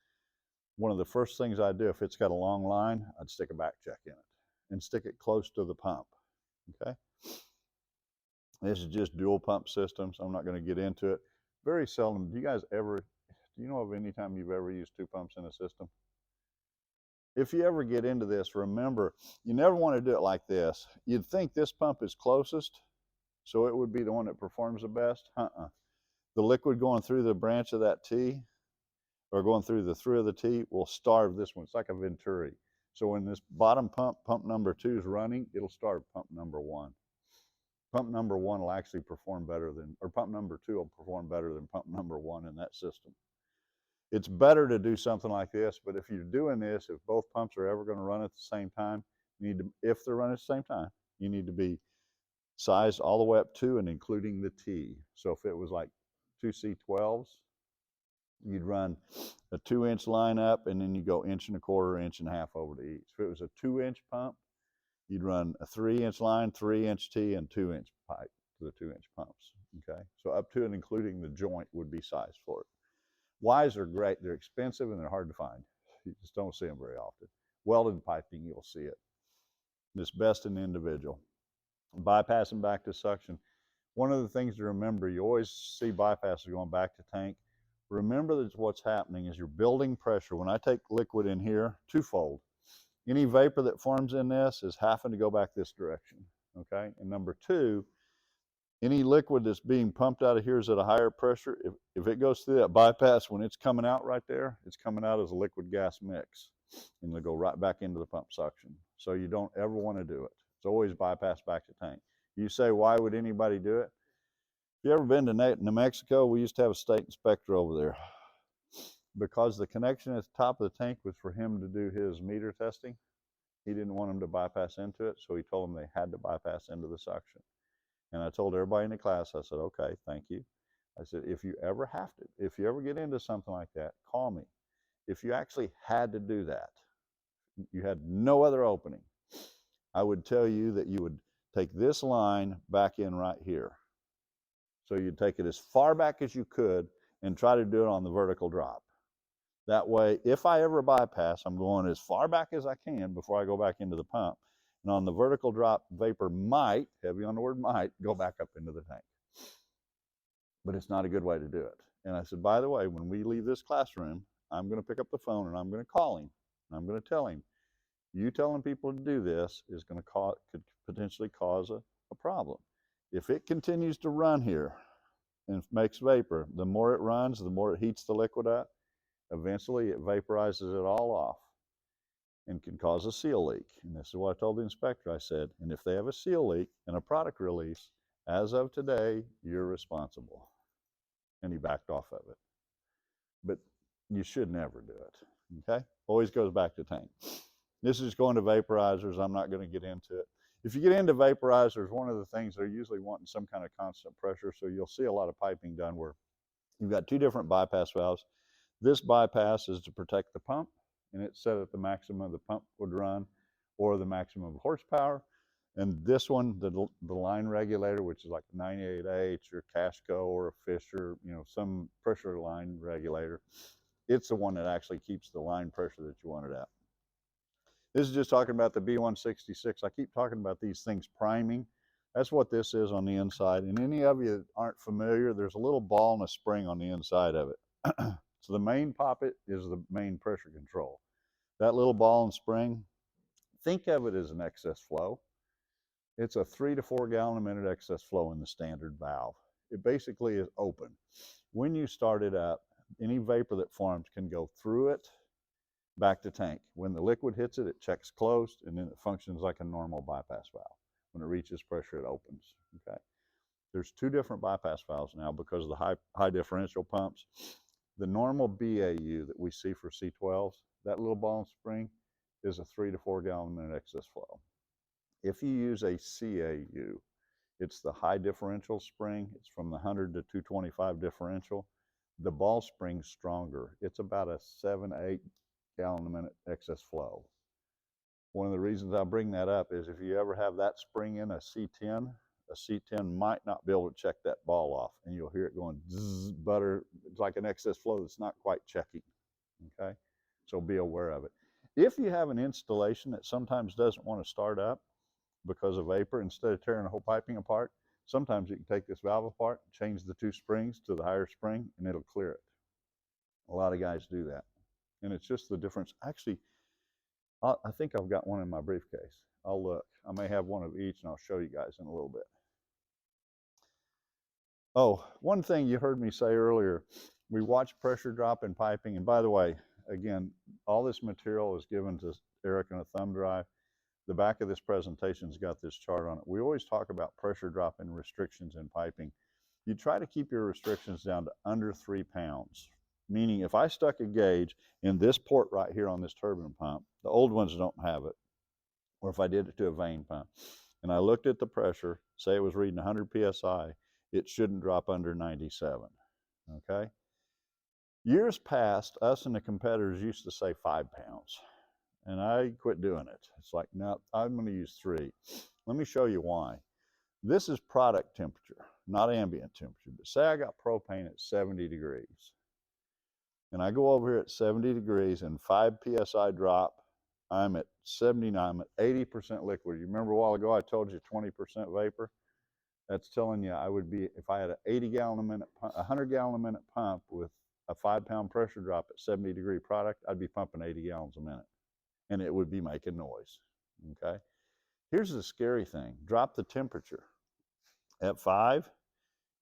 one of the first things I do, if it's got a long line, I'd stick a back check in it and stick it close to the pump. Okay? This is just dual pump systems. I'm not going to get into it. Very seldom. Do you know of any time you've ever used two pumps in a system? If you ever get into this, remember, you never want to do it like this. You'd think this pump is closest, so it would be the one that performs the best. The liquid going through the branch of that T, or going through the through of the T, will starve this one. It's like a Venturi. So when this bottom pump, pump number 2 is running, it'll starve pump number 1. Pump number 1 will actually perform better than, or pump number 2 will perform better than pump number 1 in that system. It's better to do something like this, but if you're doing this, if both pumps are ever going to run at the same time, you need to, if they're running at the same time, you need to be sized all the way up to and including the T. So if it was like two C12s, you'd run a 2-inch line up and then you go 1 1/4 inch, 1.5 over to each. If it was a 2-inch pump, you'd run a 3-inch line, 3-inch T, and 2-inch pipe to the 2-inch pumps. Okay, so up to and including the joint would be sized for it. Ys are great. They're expensive and they're hard to find. You just don't see them very often. Welded piping, you'll see it. It's best in the individual. Bypassing back to suction. One of the things to remember, you always see bypasses going back to tank. Remember that what's happening is you're building pressure. When I take liquid in here, twofold. Any vapor that forms in this is having to go back this direction. Okay, and number two, any liquid that's being pumped out of here is at a higher pressure. If it goes through that bypass, when it's coming out right there, it's coming out as a liquid gas mix. And it'll go right back into the pump suction. So you don't ever want to do it. It's always bypass back to tank. You say, why would anybody do it? If you ever been to New Mexico, we used to have a state inspector over there. Because the connection at the top of the tank was for him to do his meter testing, he didn't want them to bypass into it, so he told them they had to bypass into the suction. And I told everybody in the class, I said, okay, thank you. I said, if you ever have to, if you ever get into something like that, call me. If you actually had to do that, you had no other opening, I would tell you that you would take this line back in right here. So you'd take it as far back as you could and try to do it on the vertical drop. That way, if I ever bypass, I'm going as far back as I can before I go back into the pump. And on the vertical drop, vapor might, heavy on the word might, go back up into the tank. But it's not a good way to do it. And I said, by the way, when we leave this classroom, I'm going to pick up the phone and I'm going to call him. And I'm going to tell him, you telling people to do this is going to could potentially cause a problem. If it continues to run here and makes vapor, the more it runs, the more it heats the liquid up. Eventually, it vaporizes it all off and can cause a seal leak. And this is what I told the inspector. I said, and if they have a seal leak and a product release, as of today, you're responsible. And he backed off of it. But you should never do it. Okay? Always goes back to tank. This is going to vaporizers. I'm not going to get into it. If you get into vaporizers, one of the things they're usually wanting some kind of constant pressure. So you'll see a lot of piping done where you've got two different bypass valves. This bypass is to protect the pump, and it's set at the maximum the pump would run or the maximum horsepower. And this one, the line regulator, which is like a 98H or Casco or a Fisher, you know, some pressure line regulator, it's the one that actually keeps the line pressure that you want it at. This is just talking about the B166. I keep talking about these things priming. That's what this is on the inside. And any of you that aren't familiar, there's a little ball and a spring on the inside of it. So the main poppet is the main pressure control. That little ball and spring, think of it as an excess flow. It's a 3 to 4 gallon a minute excess flow in the standard valve. It basically is open. When you start it up, any vapor that forms can go through it back to tank. When the liquid hits it, it checks closed, and then it functions like a normal bypass valve. When it reaches pressure, it opens. Okay. There's two different bypass valves now because of the high differential pumps. The normal BAU that we see for C12s, that little ball and spring, is a 3 to 4 gallon a minute excess flow. If you use a CAU, it's the high differential spring. It's from the 100 to 225 differential. The ball spring's stronger. It's about a 7, 8 gallon a minute excess flow. One of the reasons I bring that up is if you ever have that spring in a C10 might not be able to check that ball off, and you'll hear it going zzz, butter. It's like an excess flow that's not quite checking. Okay, so be aware of it. If you have an installation that sometimes doesn't want to start up because of vapor, instead of tearing the whole piping apart, sometimes you can take this valve apart, change the two springs to the higher spring, and it'll clear it. A lot of guys do that, and it's just the difference. Actually, I think I've got one in my briefcase. I'll look. I may have one of each, and I'll show you guys in a little bit. Oh, one thing you heard me say earlier, we watch pressure drop in piping. And by the way, again, all this material is given to Eric in a thumb drive. The back of this presentation's got this chart on it. We always talk about pressure drop and restrictions in piping. You try to keep your restrictions down to under 3 pounds. meaning if I stuck a gauge in this port right here on this turbine pump, the old ones don't have it, or if I did it to a vane pump, and I looked at the pressure, say it was reading 100 psi, it shouldn't drop under 97, okay? Years past, us and the competitors used to say 5 pounds, and I quit doing it. It's like, no, I'm going to use 3. Let me show you why. This is product temperature, not ambient temperature. But say I got propane at 70 degrees, and I go over here at 70 degrees and 5 psi drop. I'm at 79, I'm at 80% liquid. You remember a while ago I told you 20% vapor? That's telling you I would be, if I had an 80 gallon a minute, 100 gallon a minute pump with a 5 pound pressure drop at 70 degree product, I'd be pumping 80 gallons a minute, and it would be making noise, okay? Here's the scary thing, drop the temperature. At 5,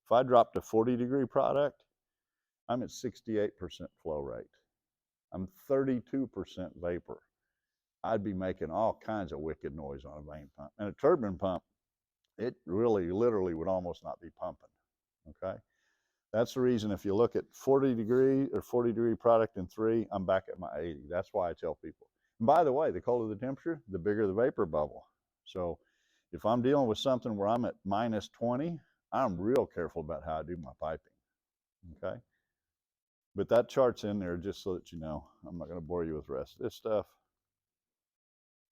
if I drop to 40 degree product, I'm at 68% flow rate. I'm 32% vapor. I'd be making all kinds of wicked noise on a vane pump. And a turbine pump, it really literally would almost not be pumping, okay? That's the reason if you look at 40 degree or 40 degree product in 3, I'm back at my 80. That's why I tell people. And by the way, the colder the temperature, the bigger the vapor bubble. So if I'm dealing with something where I'm at minus 20, I'm real careful about how I do my piping, okay? But that chart's in there just so that you know. I'm not going to bore you with the rest of this stuff.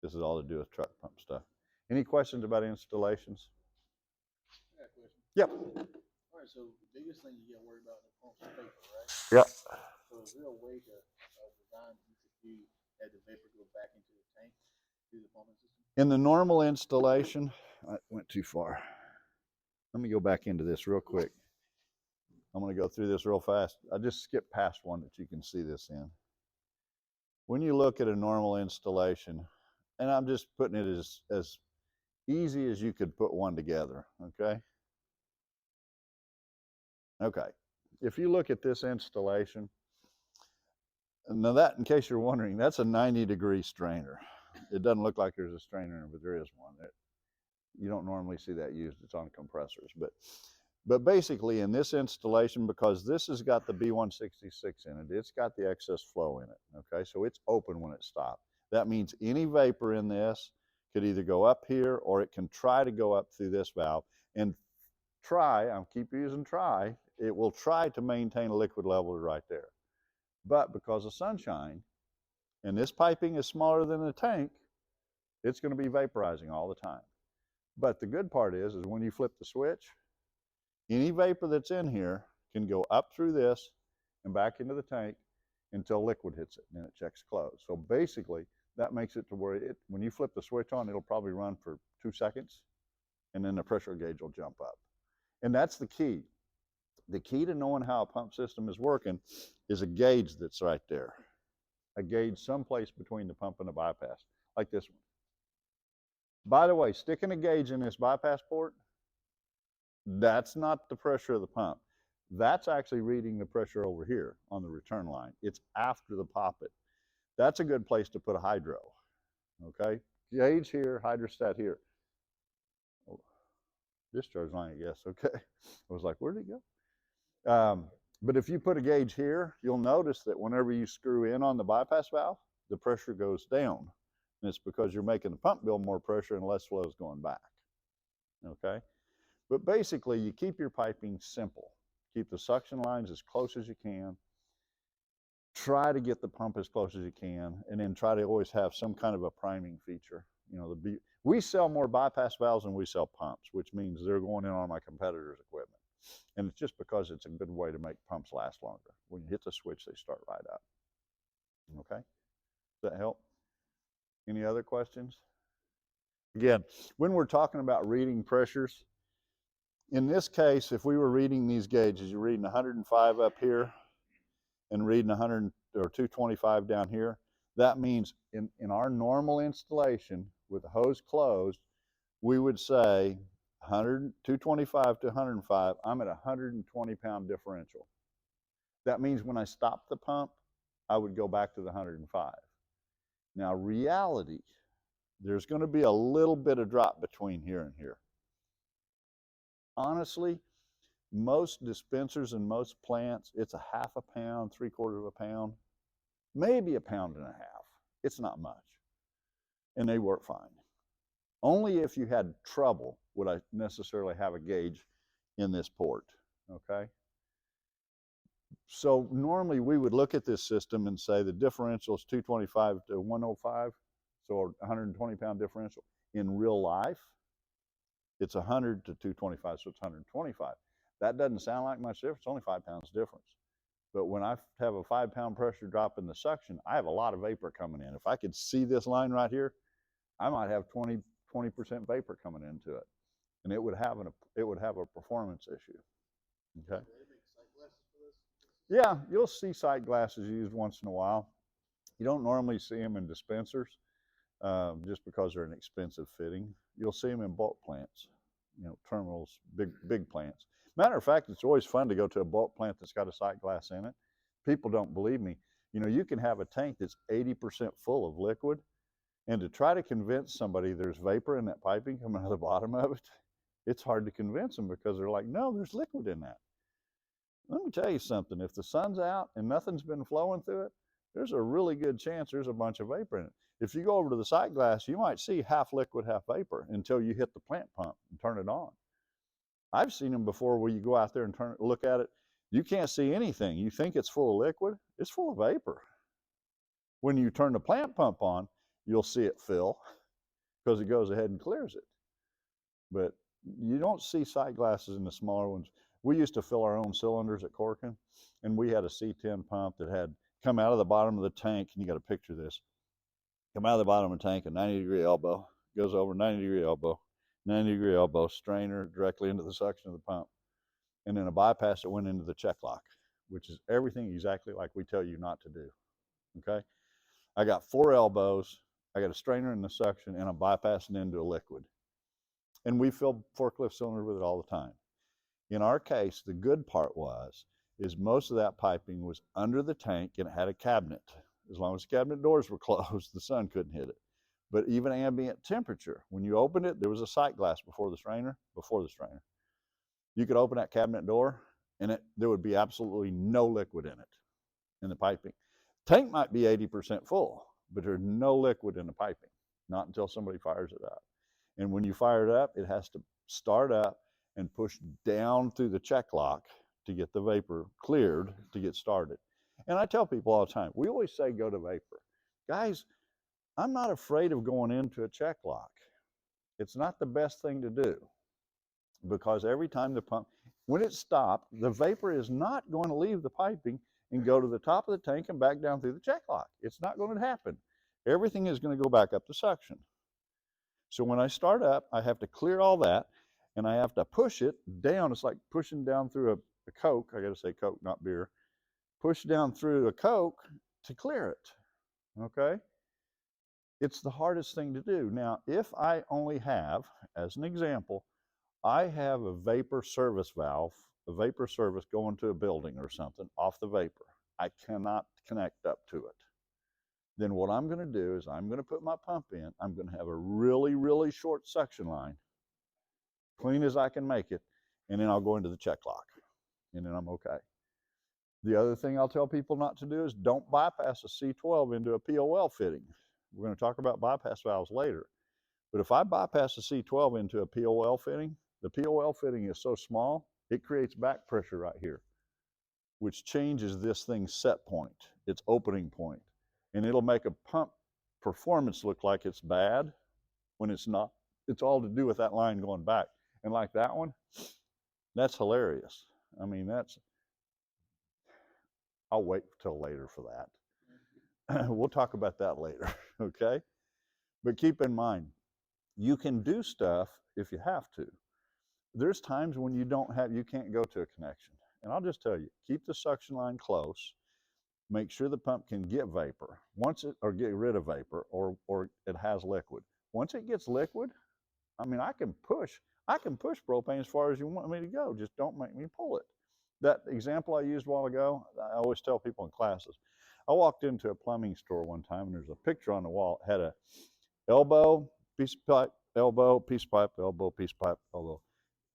This is all to do with truck pump stuff. Any questions about installations? I got a question. Yep. All right, so the biggest thing you get worried about in the pump is vapor, right? Yep. So is there a way to design ECQ that the vapor goes back into the tank through the pumping system? In the normal installation, I went too far. Let me go back into this real quick. I'm going to go through this real fast. I just skipped past one that you can see this in. When you look at a normal installation, and I'm just putting it as easy as you could put one together, okay? Okay. If you look at this installation, now that, in case you're wondering, that's a 90-degree strainer. It doesn't look like there's a strainer, but there is one. You don't normally see that used. It's on compressors. But basically in this installation, because this has got the B166 in it, it's got the excess flow in it, okay? So it's open when it stops. That means any vapor in this could either go up here or it can try to go up through this valve and try, I'll keep using try, it will try to maintain a liquid level right there. But because of sunshine, and this piping is smaller than the tank, it's going to be vaporizing all the time. But the good part is when you flip the switch, any vapor that's in here can go up through this and back into the tank until liquid hits it, and then it checks close. So basically, that makes it to where when you flip the switch on, it'll probably run for 2 seconds, and then the pressure gauge will jump up. And that's the key. The key to knowing how a pump system is working is a gauge that's right there. A gauge someplace between the pump and the bypass, like this one. By the way, sticking a gauge in this bypass port, that's not the pressure of the pump. That's actually reading the pressure over here on the return line. It's after the poppet. That's a good place to put a hydro, okay? Gauge here, hydrostat here. Oh, discharge line, I guess, okay. I was like, where'd it go? But if you put a gauge here, you'll notice that whenever you screw in on the bypass valve, the pressure goes down. And it's because you're making the pump build more pressure and less flow is going back, okay? But basically, you keep your piping simple. Keep the suction lines as close as you can. Try to get the pump as close as you can, and then try to always have some kind of a priming feature. You know, we sell more bypass valves than we sell pumps, which means they're going in on my competitors' equipment. And it's just because it's a good way to make pumps last longer. When you hit the switch, they start right up. Okay? Does that help? Any other questions? Again, when we're talking about reading pressures, in this case, if we were reading these gauges, you're reading 105 up here and reading 100 or 225 down here. That means in our normal installation with the hose closed, we would say 225 to 105, I'm at 120 pound differential. That means when I stop the pump, I would go back to the 105. Now reality, there's going to be a little bit of drop between here and here. Honestly, Most dispensers and most plants, it's a half a pound, 3/4 of a pound, maybe a pound and a half. It's not much. And they work fine. Only if you had trouble would I necessarily have a gauge in this port, okay? So normally we would look at this system and say the differential is 225 to 105, so a 120-pound differential. In real life, it's 100 to 225, so it's 125. That doesn't sound like much difference, only 5 pounds difference. But when I have a 5-pound pressure drop in the suction, I have a lot of vapor coming in. If I could see this line right here, I might have 20% vapor coming into it, and it would have a performance issue. Okay. Yeah, you'll see sight glasses used once in a while. You don't normally see them in dispensers just because they're an expensive fitting. You'll see them in bulk plants, terminals, big plants. Matter of fact, it's always fun to go to a bulk plant that's got a sight glass in it. People don't believe me. You can have a tank that's 80% full of liquid, and to try to convince somebody there's vapor in that piping coming out of the bottom of it, it's hard to convince them because they're like, no, there's liquid in that. Let me tell you something. If the sun's out and nothing's been flowing through it, there's a really good chance there's a bunch of vapor in it. If you go over to the sight glass, you might see half liquid, half vapor until you hit the plant pump and turn it on. I've seen them before where you go out there and look at it. You can't see anything. You think it's full of liquid. It's full of vapor. When you turn the plant pump on, you'll see it fill because it goes ahead and clears it. But you don't see sight glasses in the smaller ones. We used to fill our own cylinders at Corken, and we had a C10 pump that had come out of the bottom of the tank, and you got to picture this. Come out of the bottom of the tank, a 90-degree elbow, goes over 90-degree elbow, 90-degree elbow, strainer directly into the suction of the pump, and then a bypass that went into the check lock, which is everything exactly like we tell you not to do, okay? I got 4 elbows, I got a strainer in the suction, and I'm bypassing into a liquid. And we fill forklift cylinders with it all the time. In our case, the good part is most of that piping was under the tank and it had a cabinet. As long as the cabinet doors were closed, the sun couldn't hit it. But even ambient temperature, when you opened it, there was a sight glass before the strainer. You could open that cabinet door and there would be absolutely no liquid in it, in the piping. Tank might be 80% full, but there's no liquid in the piping, not until somebody fires it up. And when you fire it up, it has to start up and push down through the check lock to get the vapor cleared to get started. And I tell people all the time, we always say go to vapor. Guys, I'm not afraid of going into a check lock. It's not the best thing to do because every time the pump, when it stopped, the vapor is not going to leave the piping and go to the top of the tank and back down through the check lock. It's not going to happen. Everything is going to go back up the suction. So when I start up, I have to clear all that, and I have to push it down. It's like pushing down through a Coke. I got to say Coke, not beer. Push down through a Coke to clear it, okay? It's the hardest thing to do. Now, if I only have, as an example, I have a vapor service valve, a vapor service going to a building or something off the vapor. I cannot connect up to it. Then what I'm going to do is I'm going to put my pump in. I'm going to have a really, really short suction line, clean as I can make it, and then I'll go into the check lock, and then I'm okay. The other thing I'll tell people not to do is don't bypass a C12 into a POL fitting. We're going to talk about bypass valves later. But if I bypass a C12 into a POL fitting, the POL fitting is so small, it creates back pressure right here, which changes this thing's set point, its opening point. And it'll make a pump performance look like it's bad when it's not. It's all to do with that line going back. And like that one, that's hilarious. I mean, I'll wait till later for that. We'll talk about that later, okay? But keep in mind, you can do stuff if you have to. There's times when you can't go to a connection. And I'll just tell you, keep the suction line close. Make sure the pump can get vapor or get rid of vapor, or it has liquid. Once it gets liquid, I mean, I can push propane as far as you want me to go. Just don't make me pull it. That example I used a while ago, I always tell people in classes. I walked into a plumbing store one time, and there's a picture on the wall. It had a elbow, piece of pipe, elbow, piece of pipe, elbow, piece of pipe, elbow.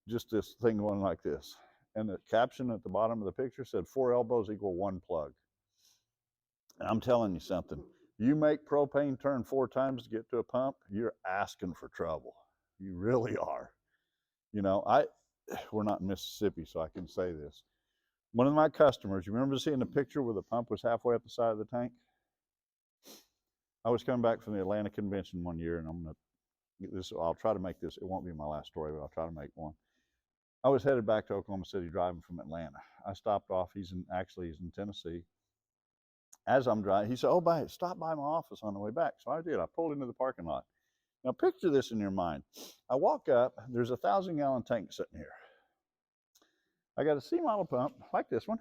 Just this thing going like this. and the caption at the bottom of the picture said 4 elbows equal 1 plug. And I'm telling you something, you make propane turn 4 times to get to a pump, you're asking for trouble. You really are. You know, we're not in Mississippi, so I can say this. One of my customers, you remember seeing the picture where the pump was halfway up the side of the tank? I was coming back from the Atlanta convention one year, and I'll try to make this, it won't be my last story, but I'll try to make one. I was headed back to Oklahoma City driving from Atlanta. I stopped off, he's in Tennessee. As I'm driving, he said, oh, stop by my office on the way back. So I did, I pulled into the parking lot. Now picture this in your mind. I walk up, there's a 1,000-gallon tank sitting here. I got a C model pump, like this one,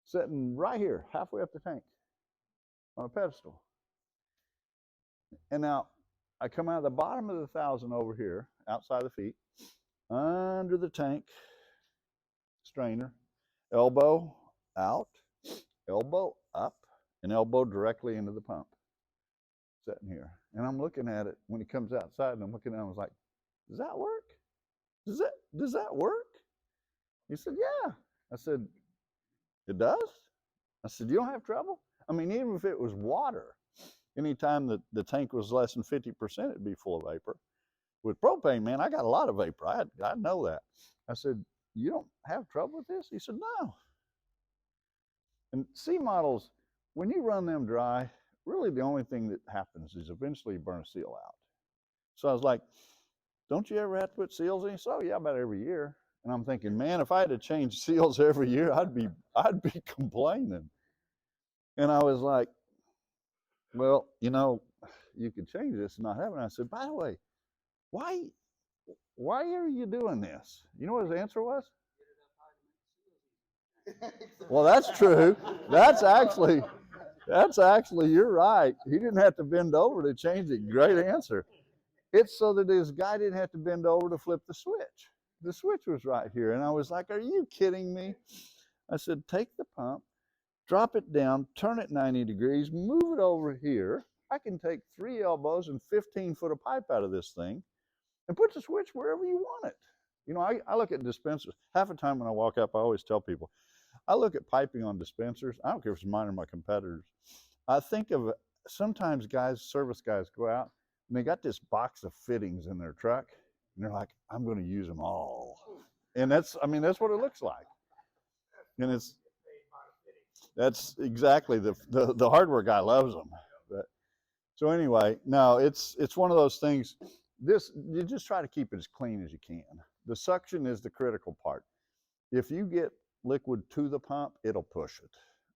sitting right here, halfway up the tank, on a pedestal. and now I come out of the bottom of the 1,000 over here, outside the feet, under the tank, strainer, elbow out, elbow up, and elbow directly into the pump, sitting here. And I'm looking at it when he comes outside, and I'm looking at him, I was like, does that work? Does that work? He said, yeah. I said, it does? I said, you don't have trouble? I mean, even if it was water, anytime that the tank was less than 50%, it'd be full of vapor. With propane, man, I got a lot of vapor. I know that. I said, you don't have trouble with this? He said, no. And C models, when you run them dry, really the only thing that happens is eventually you burn a seal out. So I was like, don't you ever have to put seals in? So yeah, about every year. And I'm thinking, man, if I had to change seals every year, I'd be complaining. And I was like, well, you know, you could change this and not have it. And I said, by the way, why are you doing this? You know what his answer was? Well, that's true. That's actually, you're right. He didn't have to bend over to change it. Great answer. It's so that this guy didn't have to bend over to flip the switch. The switch was right here. And I was like, are you kidding me? I said, take the pump, drop it down, turn it 90 degrees, move it over here. I can take 3 elbows and 15 foot of pipe out of this thing and put the switch wherever you want it. You know, I look at dispensers. Half the time when I walk up, I always tell people, I look at piping on dispensers. I don't care if it's mine or my competitors. I think of sometimes service guys go out and they got this box of fittings in their truck and they're like, I'm going to use them all. And that's what it looks like. And that's exactly the hardware guy loves them. But, so anyway, no, it's one of those things. You just try to keep it as clean as you can. The suction is the critical part. If you get liquid to the pump, it'll push it.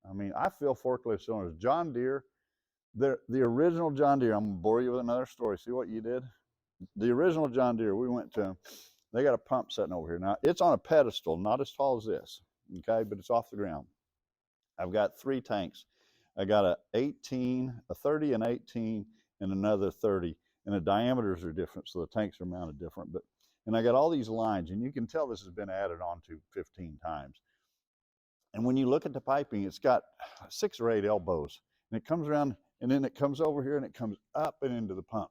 I mean, I fill forklift cylinders. John Deere, the original John Deere, I'm gonna bore you with another story. See what you did? The original John Deere, we went to, they got a pump sitting over here. Now, it's on a pedestal, not as tall as this, okay, but it's off the ground. I've got 3 tanks. I got a 18, a 30 and 18, and another 30. And the diameters are different, so the tanks are mounted different. And I got all these lines, and you can tell this has been added on to 15 times. And when you look at the piping, it's got 6 or 8 elbows. And it comes around, and then it comes over here, and it comes up and into the pump.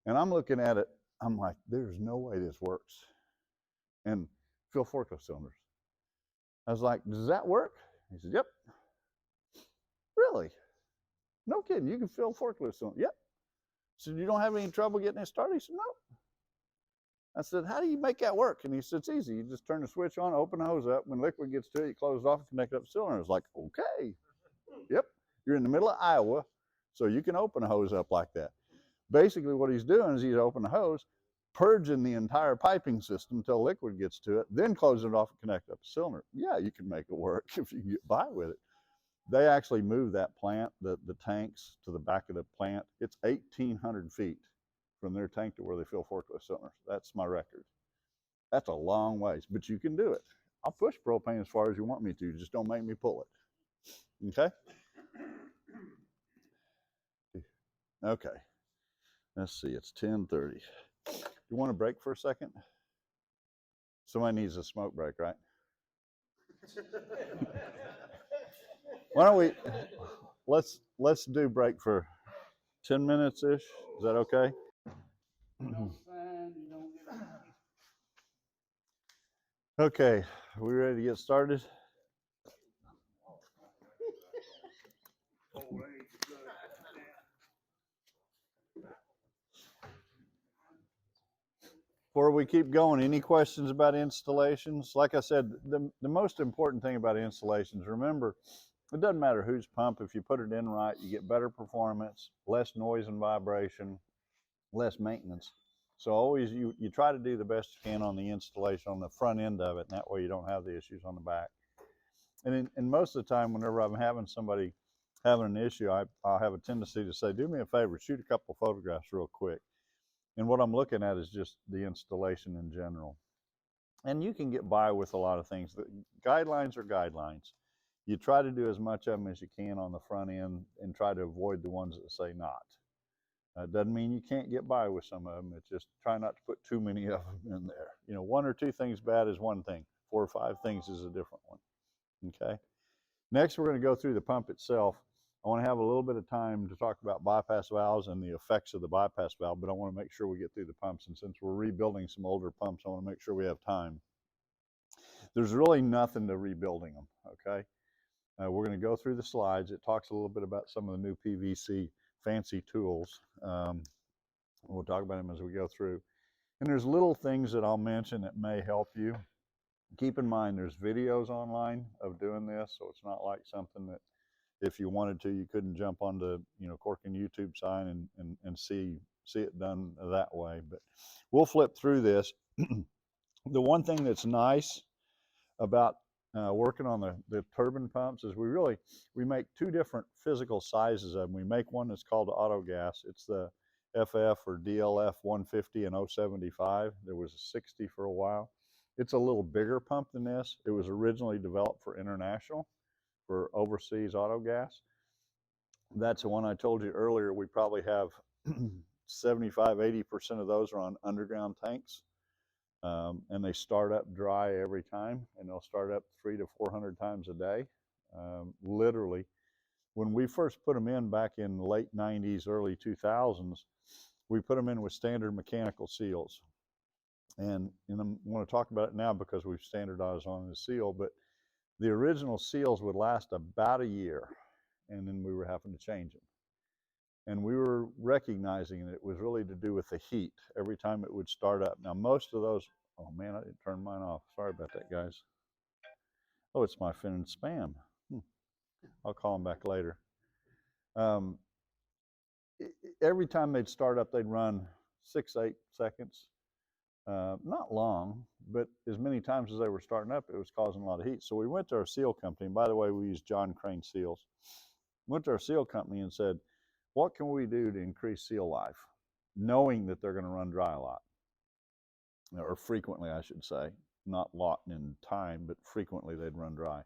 And I'm looking at it, I'm like, there's no way this works. And fill forklift cylinders. I was like, does that work? He said, yep. Really? No kidding, you can fill forklift cylinders. Yep. I said, you don't have any trouble getting it started? He said, no. I said, how do you make that work? And he said, it's easy. You just turn the switch on, open the hose up. When liquid gets to it, you close it off and connect up the cylinder. I was like, okay. Yep. You're in the middle of Iowa, so you can open a hose up like that. Basically, what he's doing is he's opening the hose, purging the entire piping system until liquid gets to it, then closing it off and connect up the cylinder. Yeah, you can make it work if you get by with it. They actually moved that plant, the tanks, to the back of the plant. It's 1,800 feet from their tank to where they fill forklift cylinders. That's my record. That's a long ways, but you can do it. I'll push propane as far as you want me to, just don't make me pull it. Okay? Okay. Let's see, it's 10:30. You want to break for a second? Somebody needs a smoke break, right? Why don't we, let's do break for 10 minutes-ish. Is that okay? You don't sign, you don't get Okay, we ready to get started? Old age is good. Before we keep going, any questions about installations? Like I said, the most important thing about installations, remember, it doesn't matter whose pump. If you put it in right, you get better performance, less noise and vibration, less maintenance. So always you try to do the best you can on the installation on the front end of it, and that way you don't have the issues on the back. And most of the time, whenever I'm having somebody having an issue, I'll have a tendency to say, do me a favor, shoot a couple photographs real quick. And what I'm looking at is just the installation in general. And you can get by with a lot of things. The guidelines are guidelines. You try to do as much of them as you can on the front end and try to avoid the ones that say not. It doesn't mean you can't get by with some of them. It's just try not to put too many of them in there. You know, one or two things bad is one thing. 4 or 5 things is a different one. Okay. Next, we're going to go through the pump itself. I want to have a little bit of time to talk about bypass valves and the effects of the bypass valve, but I want to make sure we get through the pumps. And since we're rebuilding some older pumps, I want to make sure we have time. There's really nothing to rebuilding them, okay? We're going to go through the slides. It talks a little bit about some of the new PVC fancy tools. We'll talk about them as we go through. And there's little things that I'll mention that may help you. Keep in mind there's videos online of doing this, so it's not like something that if you wanted to, you couldn't jump onto, you know, Corken YouTube site and see it done that way. But we'll flip through this. The one thing that's nice about working on the turbine pumps is we make 2 different physical sizes of them. We make one that's called auto gas. It's the FF or DLF 150 and 075. There was a 60 for a while. It's a little bigger pump than this. It was originally developed for international, for overseas auto gas. That's the one I told you earlier. We probably have 75–80% of those are on underground tanks. And they start up dry every time, and they'll start up 300 to 400 times a day. Literally, when we first put them in back in the late 90s, early 2000s, we put them in with standard mechanical seals. And I want to talk about it now because we've standardized on the seal, but the original seals would last about a year, and then we were having to change them. And we were recognizing that it was really to do with the heat every time it would start up. Now, most of those, oh man, I didn't turn mine off. Sorry about that, guys. Oh, it's my fin and spam. I'll call them back later. Every time they'd start up, they'd run 6–8 seconds. Not long, but as many times as they were starting up, it was causing a lot of heat. So we went to our seal company. And by the way, we use John Crane seals. Went to our seal company and said, what can we do to increase seal life, knowing that they're going to run dry a lot, or frequently, I should say, not a lot in time, but frequently they'd run dry.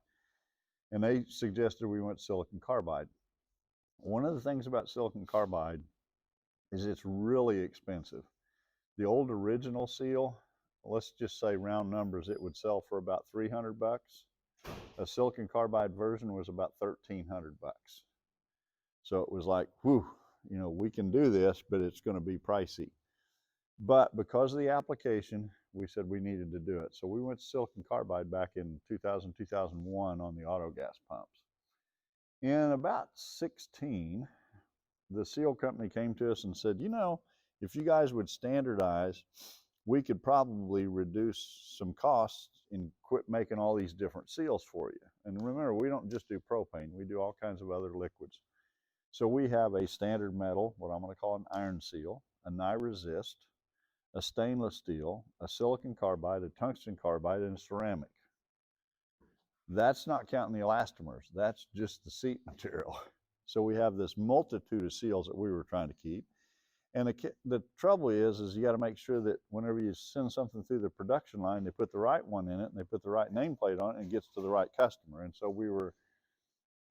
And they suggested we went silicon carbide. One of the things about silicon carbide is it's really expensive. The old original seal, let's just say round numbers, it would sell for about $300. A silicon carbide version was about $1,300. So it was like, whew, you know, we can do this, but it's going to be pricey. But because of the application, we said we needed to do it. So we went to silicon carbide back in 2000, 2001 on the auto gas pumps. In about 16, the seal company came to us and said, you know, if you guys would standardize, we could probably reduce some costs and quit making all these different seals for you. And remember, we don't just do propane, we do all kinds of other liquids. So we have a standard metal, what I'm going to call an iron seal, a Ni-resist, a stainless steel, a silicon carbide, a tungsten carbide, and a ceramic. That's not counting the elastomers. That's just the seat material. So we have this multitude of seals that we were trying to keep. And the trouble is you got to make sure that whenever you send something through the production line, they put the right one in it, and they put the right nameplate on it, and it gets to the right customer. And so we were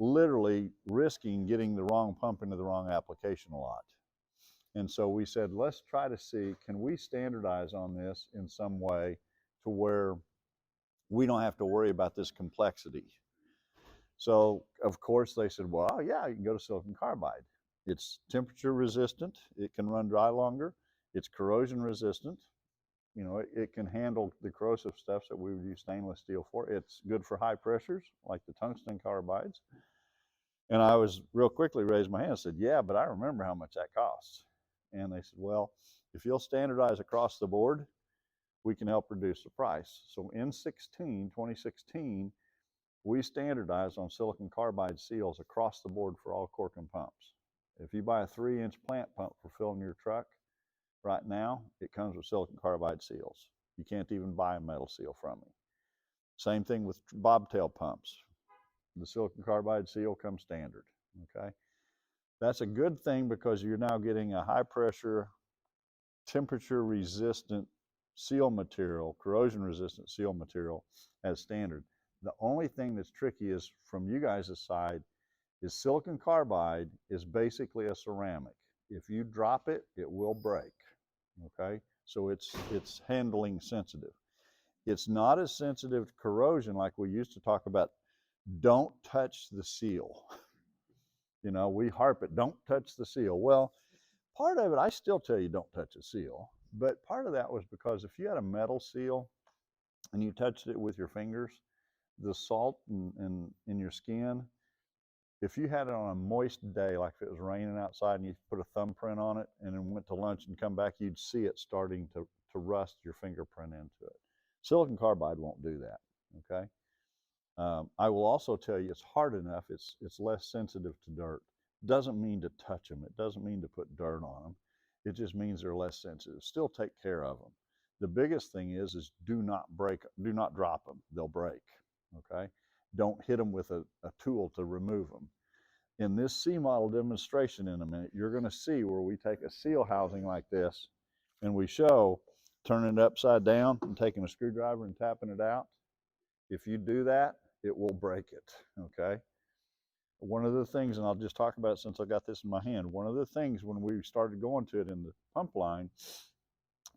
literally risking getting the wrong pump into the wrong application a lot. And so we said, let's try to see, can we standardize on this in some way to where we don't have to worry about this complexity. So of course they said, well, yeah, you can go to silicon carbide. It's temperature resistant, it can run dry longer, it's corrosion resistant, You know, it can handle the corrosive stuff that we would use stainless steel for. It's good for high pressures, like the tungsten carbides. And I was real quickly raised my hand and said, yeah, but I remember how much that costs. And they said, well, if you'll standardize across the board, we can help reduce the price. So in 2016, we standardized on silicon carbide seals across the board for all Corken pumps. If you buy a 3-inch plant pump for filling your truck, right now, it comes with silicon carbide seals. You can't even buy a metal seal from me. Same thing with bobtail pumps. The silicon carbide seal comes standard, okay? That's a good thing because you're now getting a high pressure, temperature resistant seal material, corrosion resistant seal material as standard. The only thing that's tricky is from you guys' side is silicon carbide is basically a ceramic. If you drop it, it will break, okay? So it's handling sensitive. It's not as sensitive to corrosion like we used to talk about. Don't touch the seal. You know, we harp it, don't touch the seal. Well, part of it, I still tell you don't touch the seal, but part of that was because if you had a metal seal and you touched it with your fingers, the salt in your skin, if you had it on a moist day, like if it was raining outside and you put a thumbprint on it and then went to lunch and come back, you'd see it starting to rust your fingerprint into it. Silicon carbide won't do that, okay? I will also tell you it's hard enough, it's less sensitive to dirt. Doesn't mean to touch them. It doesn't mean to put dirt on them. It just means they're less sensitive. Still take care of them. The biggest thing is do not drop them. They'll break, okay? Don't hit them with a tool to remove them. In this C model demonstration in a minute, you're gonna see where we take a seal housing like this and we show turning it upside down and taking a screwdriver and tapping it out. If you do that, it will break it, okay? One of the things, and I'll just talk about it since I got this in my hand, one of the things when we started going to it in the pump line,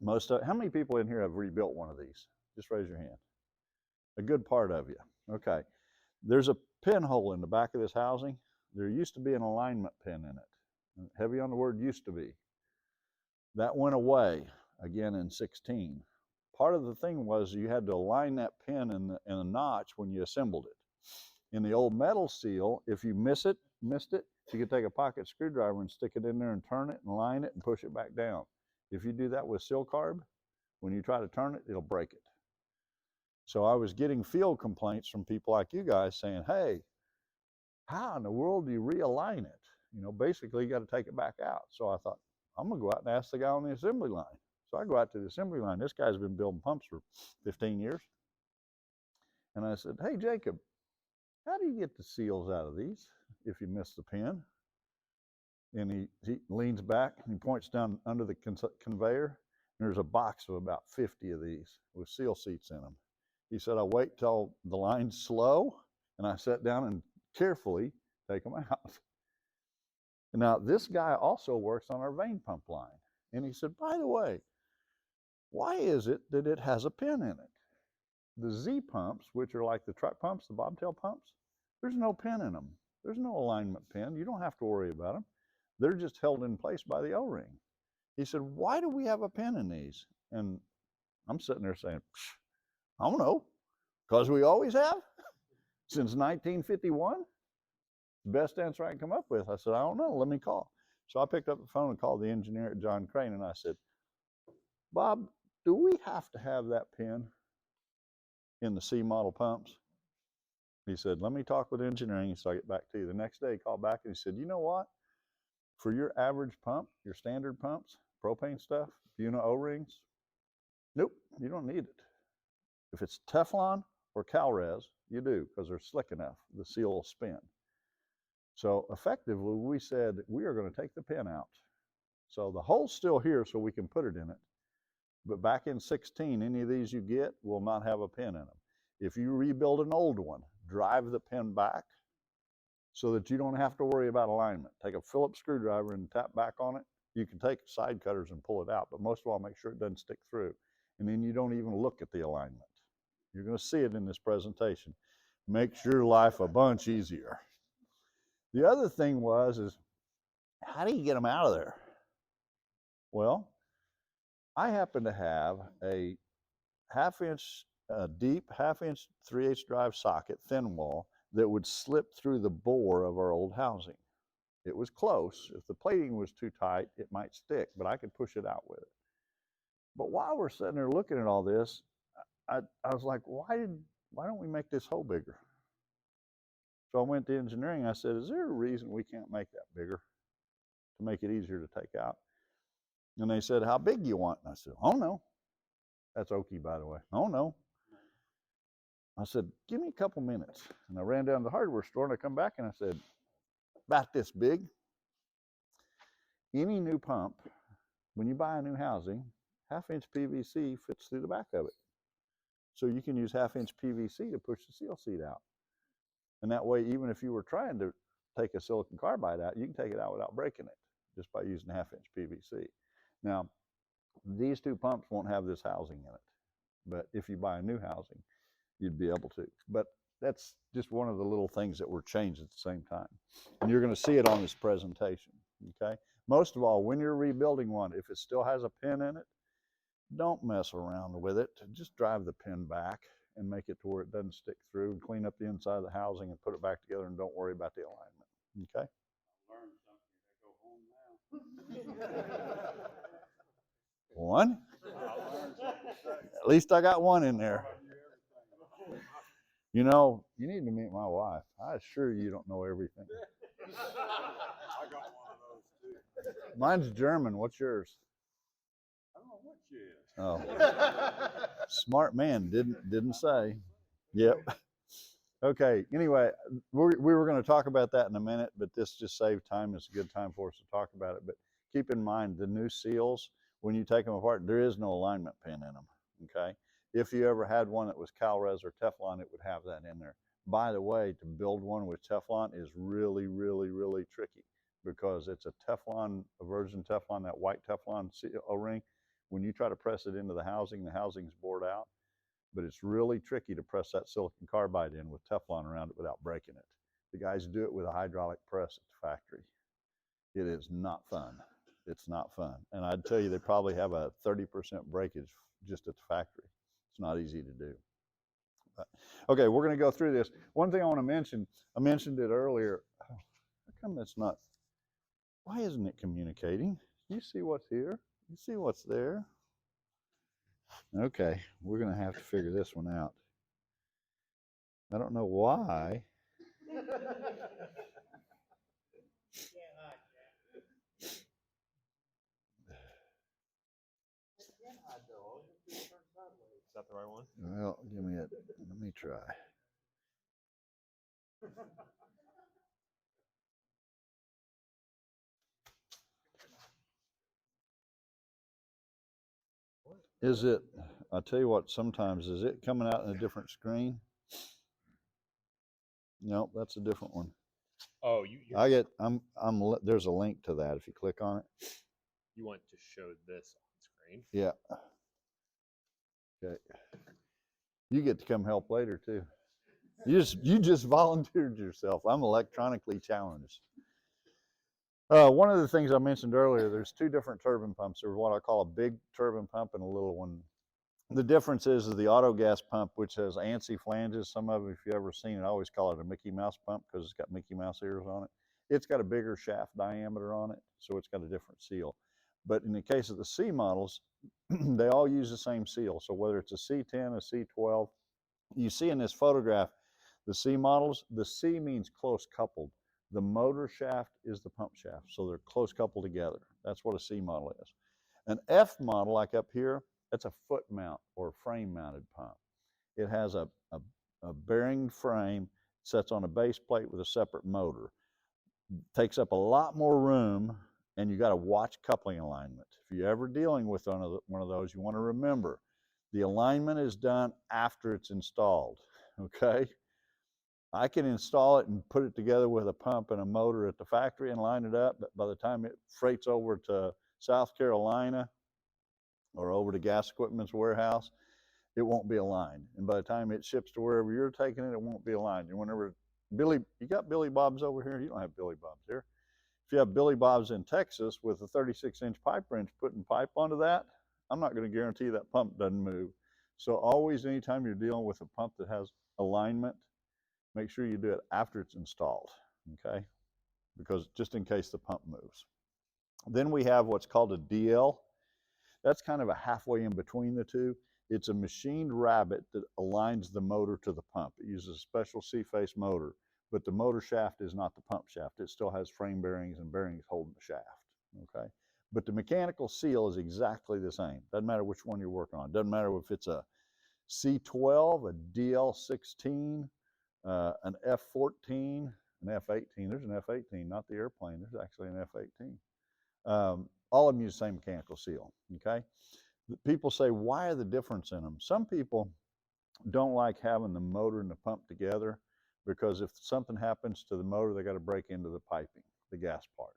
how many people in here have rebuilt one of these? Just raise your hand. A good part of you, okay. There's a pinhole in the back of this housing. There used to be an alignment pin in it. Heavy on the word used to be. That went away again in 16. Part of the thing was you had to align that pin in a notch when you assembled it. In the old metal seal, if you missed it, you could take a pocket screwdriver and stick it in there and turn it and line it and push it back down. If you do that with seal carb, when you try to turn it, it'll break it. So I was getting field complaints from people like you guys saying, hey, how in the world do you realign it? You know, basically you got to take it back out. So I thought, I'm gonna go out and ask the guy on the assembly line. So I go out to the assembly line. This guy's been building pumps for 15 years. And I said, hey, Jacob, how do you get the seals out of these if you miss the pin? And he leans back and he points down under the conveyor. And there's a box of about 50 of these with seal seats in them. He said, I wait till the line's slow and I sit down and carefully take them out. Now, this guy also works on our vane pump line. And he said, by the way, why is it that it has a pin in it? The Z pumps, which are like the truck pumps, the bobtail pumps, there's no pin in them. There's no alignment pin. You don't have to worry about them. They're just held in place by the O-ring. He said, why do we have a pin in these? And I'm sitting there saying, I don't know, because we always have since 1951. Best answer I can come up with. I said, I don't know, let me call. So I picked up the phone and called the engineer at John Crane and I said, Bob, do we have to have that pin in the C model pumps? He said, let me talk with engineering so I get back to you. The next day he called back and he said, you know what? For your average pump, your standard pumps, propane stuff, Buna O-rings, nope, you don't need it. If it's Teflon or Calres, you do, because they're slick enough. The seal will spin. So effectively, we said, we are going to take the pin out. So the hole's still here so we can put it in it. But back in 16, any of these you get will not have a pin in them. If you rebuild an old one, drive the pin back so that you don't have to worry about alignment. Take a Phillips screwdriver and tap back on it. You can take side cutters and pull it out, but most of all, make sure it doesn't stick through. And then you don't even look at the alignment. You're going to see it in this presentation. Makes your life a bunch easier. The other thing is how do you get them out of there? Well, I happen to have a half-inch deep, half-inch 3/8 drive socket, thin wall, that would slip through the bore of our old housing. It was close. If the plating was too tight, it might stick, but I could push it out with it. But while we're sitting there looking at all this, I was like, why don't we make this hole bigger? So I went to engineering. I said, is there a reason we can't make that bigger to make it easier to take out? And they said, how big do you want? And I said, oh no. That's Okie, by the way. Oh no. I said, give me a couple minutes. And I ran down to the hardware store and I come back and I said, about this big. Any new pump, when you buy a new housing, half-inch PVC fits through the back of it. So you can use half-inch PVC to push the seal seat out. And that way, even if you were trying to take a silicon carbide out, you can take it out without breaking it, just by using half-inch PVC. Now, these two pumps won't have this housing in it, but if you buy a new housing, you'd be able to. But that's just one of the little things that were changed at the same time. And you're going to see it on this presentation, okay? Most of all, when you're rebuilding one, if it still has a pin in it, don't mess around with it. Just drive the pin back and make it to where it doesn't stick through, and clean up the inside of the housing and put it back together, and don't worry about the alignment, okay? Learn something. I go home now. One? At least I got one in there. You know, you need to meet my wife. I assure you don't know everything. I got one of those too. Mine's German. What's yours? I don't know what you is. Oh, smart man. Didn't say. Yep. Okay. Anyway, we were going to talk about that in a minute, but this just saved time. It's a good time for us to talk about it. But keep in mind, the new seals, when you take them apart, there is no alignment pin in them. Okay. If you ever had one that was Calres or Teflon, it would have that in there. By the way, to build one with Teflon is really, really, really tricky, because it's a Teflon, a virgin Teflon, that white Teflon O-ring. When you try to press it into the housing's bored out. But it's really tricky to press that silicon carbide in with Teflon around it without breaking it. The guys do it with a hydraulic press at the factory. It is not fun. It's not fun. And I'd tell you, they probably have a 30% breakage just at the factory. It's not easy to do. But, okay, we're going to go through this. One thing I want to mention, I mentioned it earlier. How come that's not, why isn't it communicating? You see what's here? You see what's there? Okay, we're going to have to figure this one out. I don't know why. Is that the right one? Well, give me it. Let me try. Is it, I'll tell you what, sometimes, is it coming out in a different screen? No, that's a different one. Oh, There's a link to that if you click on it. you want to show this on screen? Yeah. Okay. You get to come help later too. You just volunteered yourself. I'm electronically challenged. One of the things I mentioned earlier, there's two different turbine pumps. There's what I call a big turbine pump and a little one. The difference is the auto gas pump, which has ANSI flanges. Some of it, if you've ever seen it, I always call it a Mickey Mouse pump because it's got Mickey Mouse ears on it. It's got a bigger shaft diameter on it, so it's got a different seal. But in the case of the C models, they all use the same seal. So whether it's a C10, a C12, you see in this photograph, the C models, the C means close coupled. The motor shaft is the pump shaft, so they're close coupled together. That's what a C model is. An F model, like up here, that's a foot mount or frame mounted pump. It has a bearing frame, sets on a base plate with a separate motor. Takes up a lot more room, and you got to watch coupling alignment. If you're ever dealing with one of those, you want to remember the alignment is done after it's installed, okay? I can install it and put it together with a pump and a motor at the factory and line it up, but by the time it freights over to South Carolina or over to Gas Equipment's warehouse, it won't be aligned. And by the time it ships to wherever you're taking it, it won't be aligned. And whenever you got Billy Bobs over here? You don't have Billy Bobs here. If you have Billy Bobs in Texas with a 36-inch pipe wrench putting pipe onto that, I'm not going to guarantee that pump doesn't move. So always, anytime you're dealing with a pump that has alignment, make sure you do it after it's installed, okay? Because just in case the pump moves. Then we have what's called a DL. That's kind of a halfway in between the two. It's a machined rabbet that aligns the motor to the pump. It uses a special C-face motor, but the motor shaft is not the pump shaft. It still has frame bearings and bearings holding the shaft, okay? But the mechanical seal is exactly the same. Doesn't matter which one you're working on. Doesn't matter if it's a C12, a DL16, an F14, an F18. There's an F18, not the airplane. There's actually an F18. All of them use the same mechanical seal, okay? People say, why are the difference in them? Some people don't like having the motor and the pump together because if something happens to the motor, they got to break into the piping, the gas part.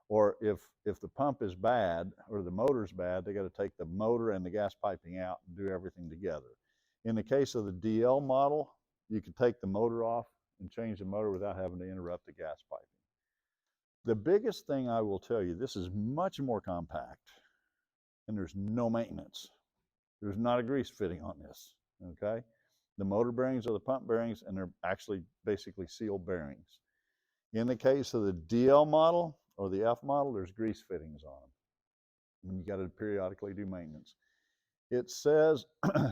Or if the pump is bad or the motor's bad, they got to take the motor and the gas piping out and do everything together. In the case of the DL model, you can take the motor off and change the motor without having to interrupt the gas piping. The biggest thing I will tell you, this is much more compact and there's no maintenance. There's not a grease fitting on this, okay? The motor bearings are the pump bearings and they're actually basically sealed bearings. In the case of the DL model or the F model, there's grease fittings on them. And you got to periodically do maintenance. It says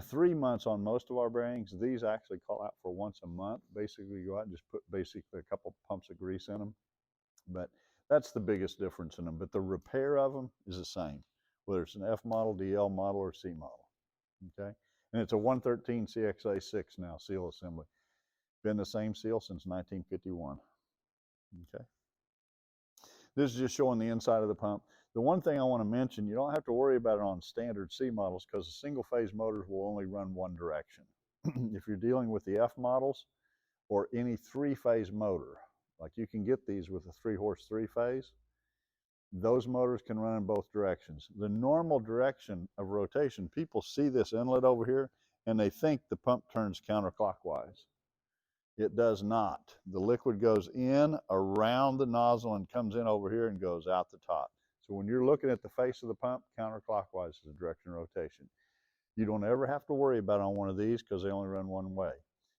3 months on most of our bearings. These actually call out for once a month. Basically, you go out and just put basically a couple pumps of grease in them. But that's the biggest difference in them. But the repair of them is the same, whether it's an F model, DL model, or C model, okay? And it's a 113 CXA6 now, seal assembly. Been the same seal since 1951, okay? This is just showing the inside of the pump. The one thing I want to mention, you don't have to worry about it on standard C models because the single phase motors will only run one direction. If you're dealing with the F models or any three-phase motor, like you can get these with a 3-horse 3-phase, those motors can run in both directions. The normal direction of rotation, people see this inlet over here and they think the pump turns counterclockwise. It does not. The liquid goes in around the nozzle and comes in over here and goes out the top. So when you're looking at the face of the pump, counterclockwise is the direction of rotation. You don't ever have to worry about it on one of these because they only run one way.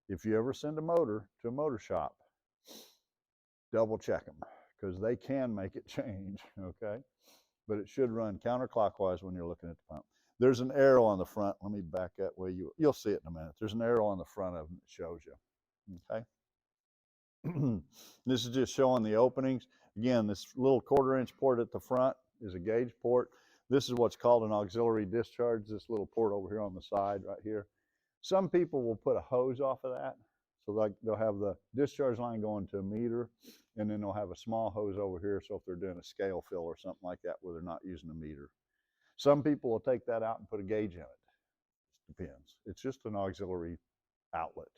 If you ever send a motor to a motor shop, double check them because they can make it change, okay? But it should run counterclockwise when you're looking at the pump. There's an arrow on the front. Let me back that way. You'll see it in a minute. There's an arrow on the front of them that shows you, okay? This is just showing the openings. Again, this little 1/4-inch port at the front is a gauge port. This is what's called an auxiliary discharge, this little port over here on the side right here. Some people will put a hose off of that. So like they'll have the discharge line going to a meter, and then they'll have a small hose over here. So if they're doing a scale fill or something like that where they're not using a meter. Some people will take that out and put a gauge in it. It depends. It's just an auxiliary outlet,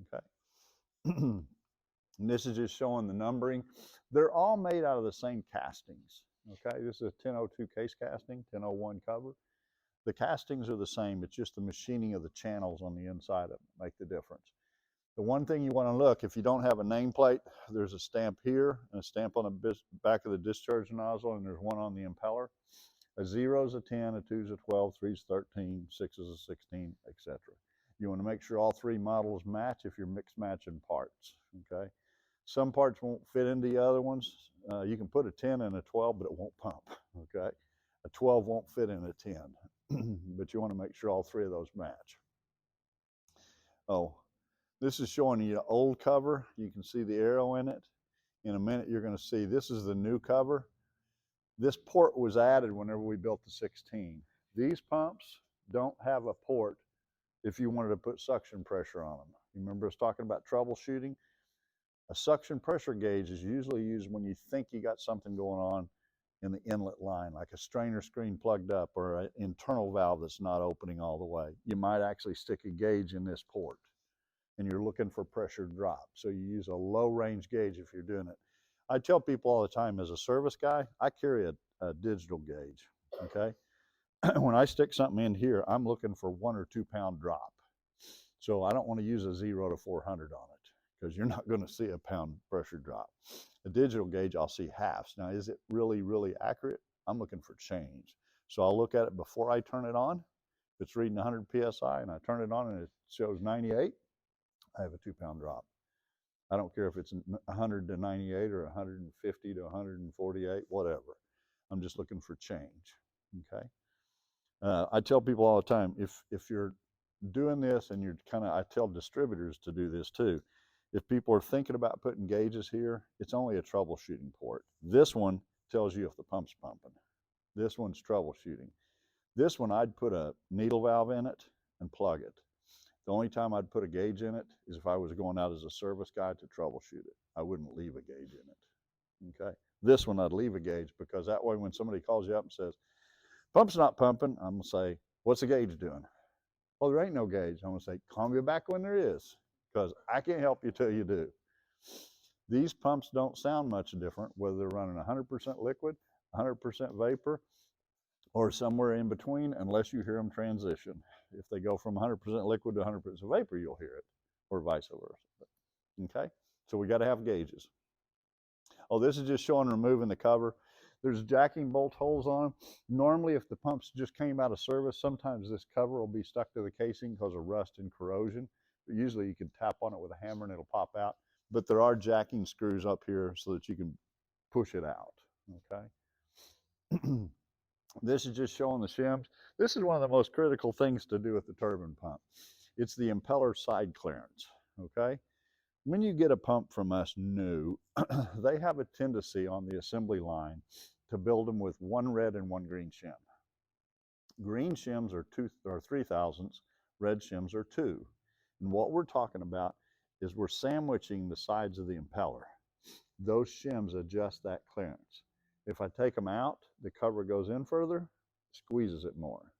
okay? And this is just showing the numbering. They're all made out of the same castings, okay? This is a 1002 case casting, 1001 cover. The castings are the same. It's just the machining of the channels on the inside of them make the difference. The one thing you want to look, if you don't have a nameplate, there's a stamp here and a stamp on the back of the discharge nozzle, and there's one on the impeller. A 0 is a 10, a 2 is a 12, 3 is 13, 6 is a 16, etc. You want to make sure all three models match if you're mix matching parts, okay? Some parts won't fit into the other ones. You can put a 10 in a 12, but it won't pump, okay? A 12 won't fit in a 10, but you want to make sure all three of those match. Oh, this is showing you the old cover. You can see the arrow in it. In a minute, you're going to see this is the new cover. This port was added whenever we built the 16. These pumps don't have a port if you wanted to put suction pressure on them. You remember us talking about troubleshooting? A suction pressure gauge is usually used when you think you got something going on in the inlet line, like a strainer screen plugged up or an internal valve that's not opening all the way. You might actually stick a gauge in this port and you're looking for pressure drop. So you use a low range gauge if you're doing it. I tell people all the time, as a service guy, I carry a digital gauge, okay? When I stick something in here, I'm looking for 1 or 2 pound drop. So I don't want to use a 0 to 400 on it because you're not going to see a pound pressure drop. A digital gauge, I'll see halves. Now, is it really, really accurate? I'm looking for change. So I'll look at it before I turn it on. If it's reading 100 PSI and I turn it on and it shows 98, I have a 2-pound drop. I don't care if it's 100 to 98 or 150 to 148, whatever. I'm just looking for change, okay? I tell people all the time, if you're doing this and you're I tell distributors to do this too. If people are thinking about putting gauges here, it's only a troubleshooting port. This one tells you if the pump's pumping. This one's troubleshooting. This one, I'd put a needle valve in it and plug it. The only time I'd put a gauge in it is if I was going out as a service guy to troubleshoot it. I wouldn't leave a gauge in it, okay? This one, I'd leave a gauge because that way when somebody calls you up and says, pump's not pumping, I'm gonna say, what's the gauge doing? Well, there ain't no gauge. I'm gonna say, call me back when there is, because I can't help you till you do. These pumps don't sound much different, whether they're running 100% liquid, 100% vapor, or somewhere in between, unless you hear them transition. If they go from 100% liquid to 100% vapor, you'll hear it, or vice versa. Okay, so we got to have gauges. Oh, this is just showing removing the cover. There's jacking bolt holes on them. Normally, if the pumps just came out of service, sometimes this cover will be stuck to the casing because of rust and corrosion. But usually you can tap on it with a hammer and it'll pop out. But there are jacking screws up here so that you can push it out, okay? This is just showing the shims. This is one of the most critical things to do with the turbine pump. It's the impeller side clearance, okay? When you get a pump from us new, they have a tendency on the assembly line to build them with one red and one green shim. Green shims are 3/1000s, red shims are 2. And what we're talking about is we're sandwiching the sides of the impeller. Those shims adjust that clearance. If I take them out, the cover goes in further, squeezes it more.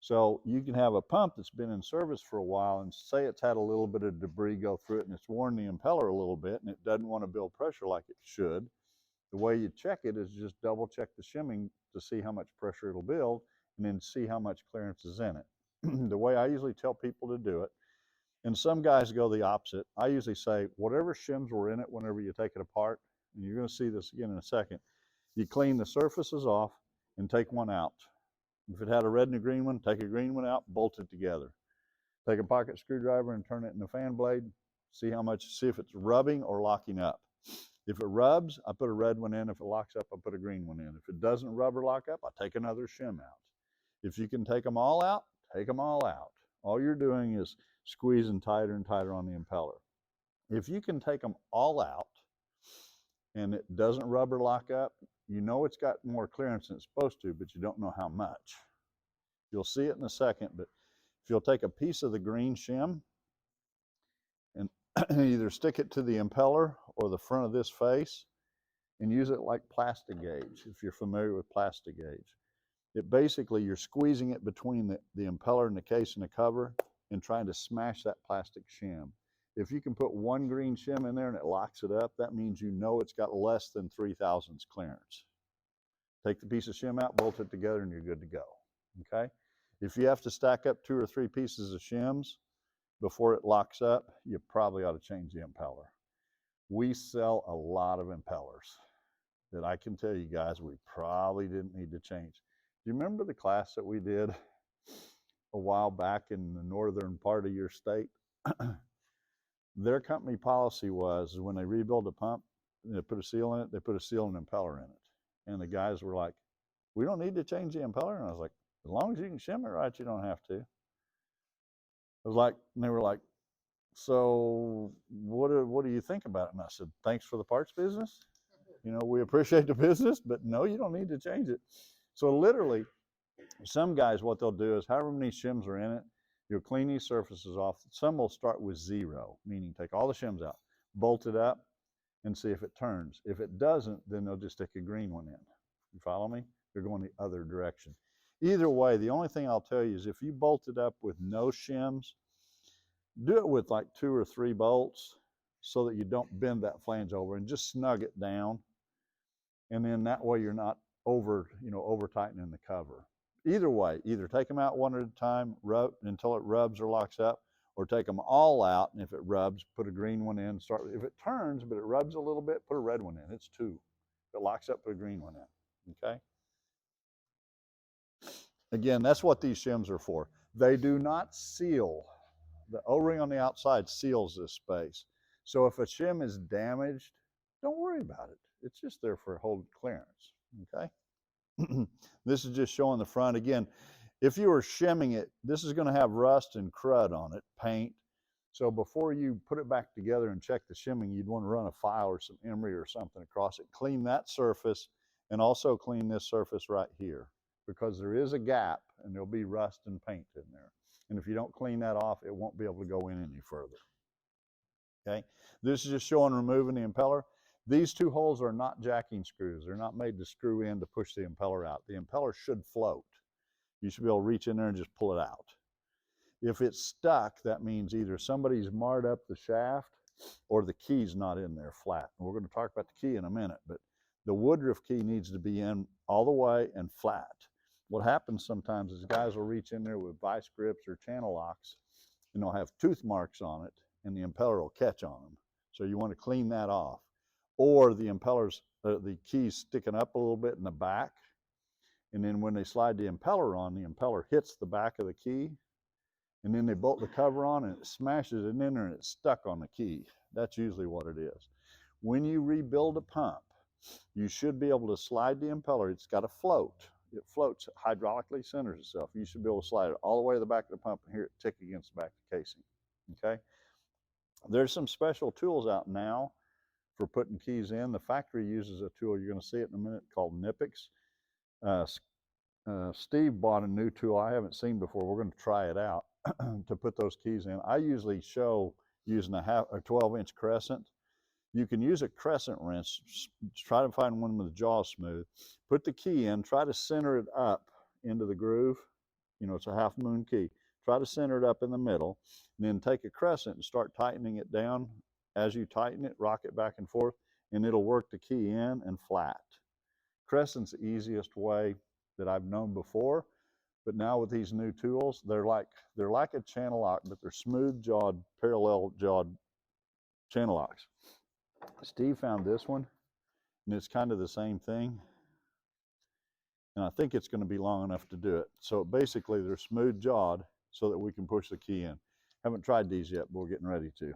So you can have a pump that's been in service for a while and say it's had a little bit of debris go through it and it's worn the impeller a little bit and it doesn't want to build pressure like it should. The way you check it is just double check the shimming to see how much pressure it'll build and then see how much clearance is in it. The way I usually tell people to do it, and some guys go the opposite, I usually say whatever shims were in it whenever you take it apart, and you're going to see this again in a second, you clean the surfaces off and take one out. If it had a red and a green one, take a green one out, bolt it together. Take a pocket screwdriver and turn it in a fan blade, see if it's rubbing or locking up. If it rubs, I put a red one in. If it locks up, I put a green one in. If it doesn't rub or lock up, I take another shim out. If you can take them all out, take them all out. All you're doing is squeezing tighter and tighter on the impeller. If you can take them all out and it doesn't rub or lock up, you know it's got more clearance than it's supposed to, but you don't know how much. You'll see it in a second, but if you'll take a piece of the green shim and either stick it to the impeller or the front of this face and use it like plastic gauge, if you're familiar with plastic gauge. It basically, you're squeezing it between the impeller and the case and the cover and trying to smash that plastic shim. If you can put one green shim in there and it locks it up, that means you know it's got less than 3/1000s clearance. Take the piece of shim out, bolt it together, and you're good to go, okay? If you have to stack up 2 or 3 pieces of shims before it locks up, you probably ought to change the impeller. We sell a lot of impellers that I can tell you guys we probably didn't need to change. Do you remember the class that we did a while back in the northern part of your state? Their company policy was when they rebuild a pump, they put a seal in it, they put a seal and impeller in it. And the guys were like, we don't need to change the impeller. And I was like, as long as you can shim it right, you don't have to. I was like, and they were like, so what do you think about it? And I said, thanks for the parts business. You know, we appreciate the business, but no, you don't need to change it. So literally, some guys, what they'll do is however many shims are in it, you'll clean these surfaces off. Some will start with 0, meaning take all the shims out, bolt it up, and see if it turns. If it doesn't, then they'll just stick a green one in. You follow me? They're going the other direction. Either way, the only thing I'll tell you is if you bolt it up with no shims, do it with like 2 or 3 bolts so that you don't bend that flange over and just snug it down. And then that way you're not over tightening the cover. Either way, either take them out one at a time, rub until it rubs or locks up, or take them all out, and if it rubs, put a green one in. If it turns, but it rubs a little bit, put a red one in. It's 2. If it locks up, put a green one in, okay? Again, that's what these shims are for. They do not seal. The O-ring on the outside seals this space. So if a shim is damaged, don't worry about it. It's just there for hold clearance, okay? This is just showing the front. Again, if you were shimming it, this is going to have rust and crud on it, paint. So before you put it back together and check the shimming, you'd want to run a file or some emery or something across it. Clean that surface and also clean this surface right here, because there is a gap and there'll be rust and paint in there. And if you don't clean that off, it won't be able to go in any further. Okay, this is just showing removing the impeller. These two holes are not jacking screws. They're not made to screw in to push the impeller out. The impeller should float. You should be able to reach in there and just pull it out. If it's stuck, that means either somebody's marred up the shaft or the key's not in there flat. And we're going to talk about the key in a minute, but the Woodruff key needs to be in all the way and flat. What happens sometimes is guys will reach in there with vice grips or channel locks and they'll have tooth marks on it and the impeller will catch on them. So you want to clean that off. Or the impellers, the key's sticking up a little bit in the back, and then when they slide the impeller on, the impeller hits the back of the key, and then they bolt the cover on and it smashes it in there and it's stuck on the key. That's usually what it is. When you rebuild a pump, you should be able to slide the impeller. It's got to float. It floats, hydraulically centers itself. You should be able to slide it all the way to the back of the pump and hear it tick against the back of the casing. Okay? There's some special tools out now for putting keys in. The factory uses a tool, you're going to see it in a minute, called NIPEX. Steve bought a new tool I haven't seen before. We're going to try it out to put those keys in. I usually show using a 12-inch crescent. You can use a crescent wrench. Try to find one with the jaw smooth. Put the key in. Try to center it up into the groove. You know, it's a half moon key. Try to center it up in the middle. And then take a crescent and start tightening it down. As you tighten it, rock it back and forth, and it'll work the key in and flat. Crescent's the easiest way that I've known before, but now with these new tools, they're like a channel lock, but they're smooth-jawed, parallel-jawed channel locks. Steve found this one, and it's kind of the same thing, and I think it's going to be long enough to do it. So basically, they're smooth-jawed so that we can push the key in. Haven't tried these yet, but we're getting ready to.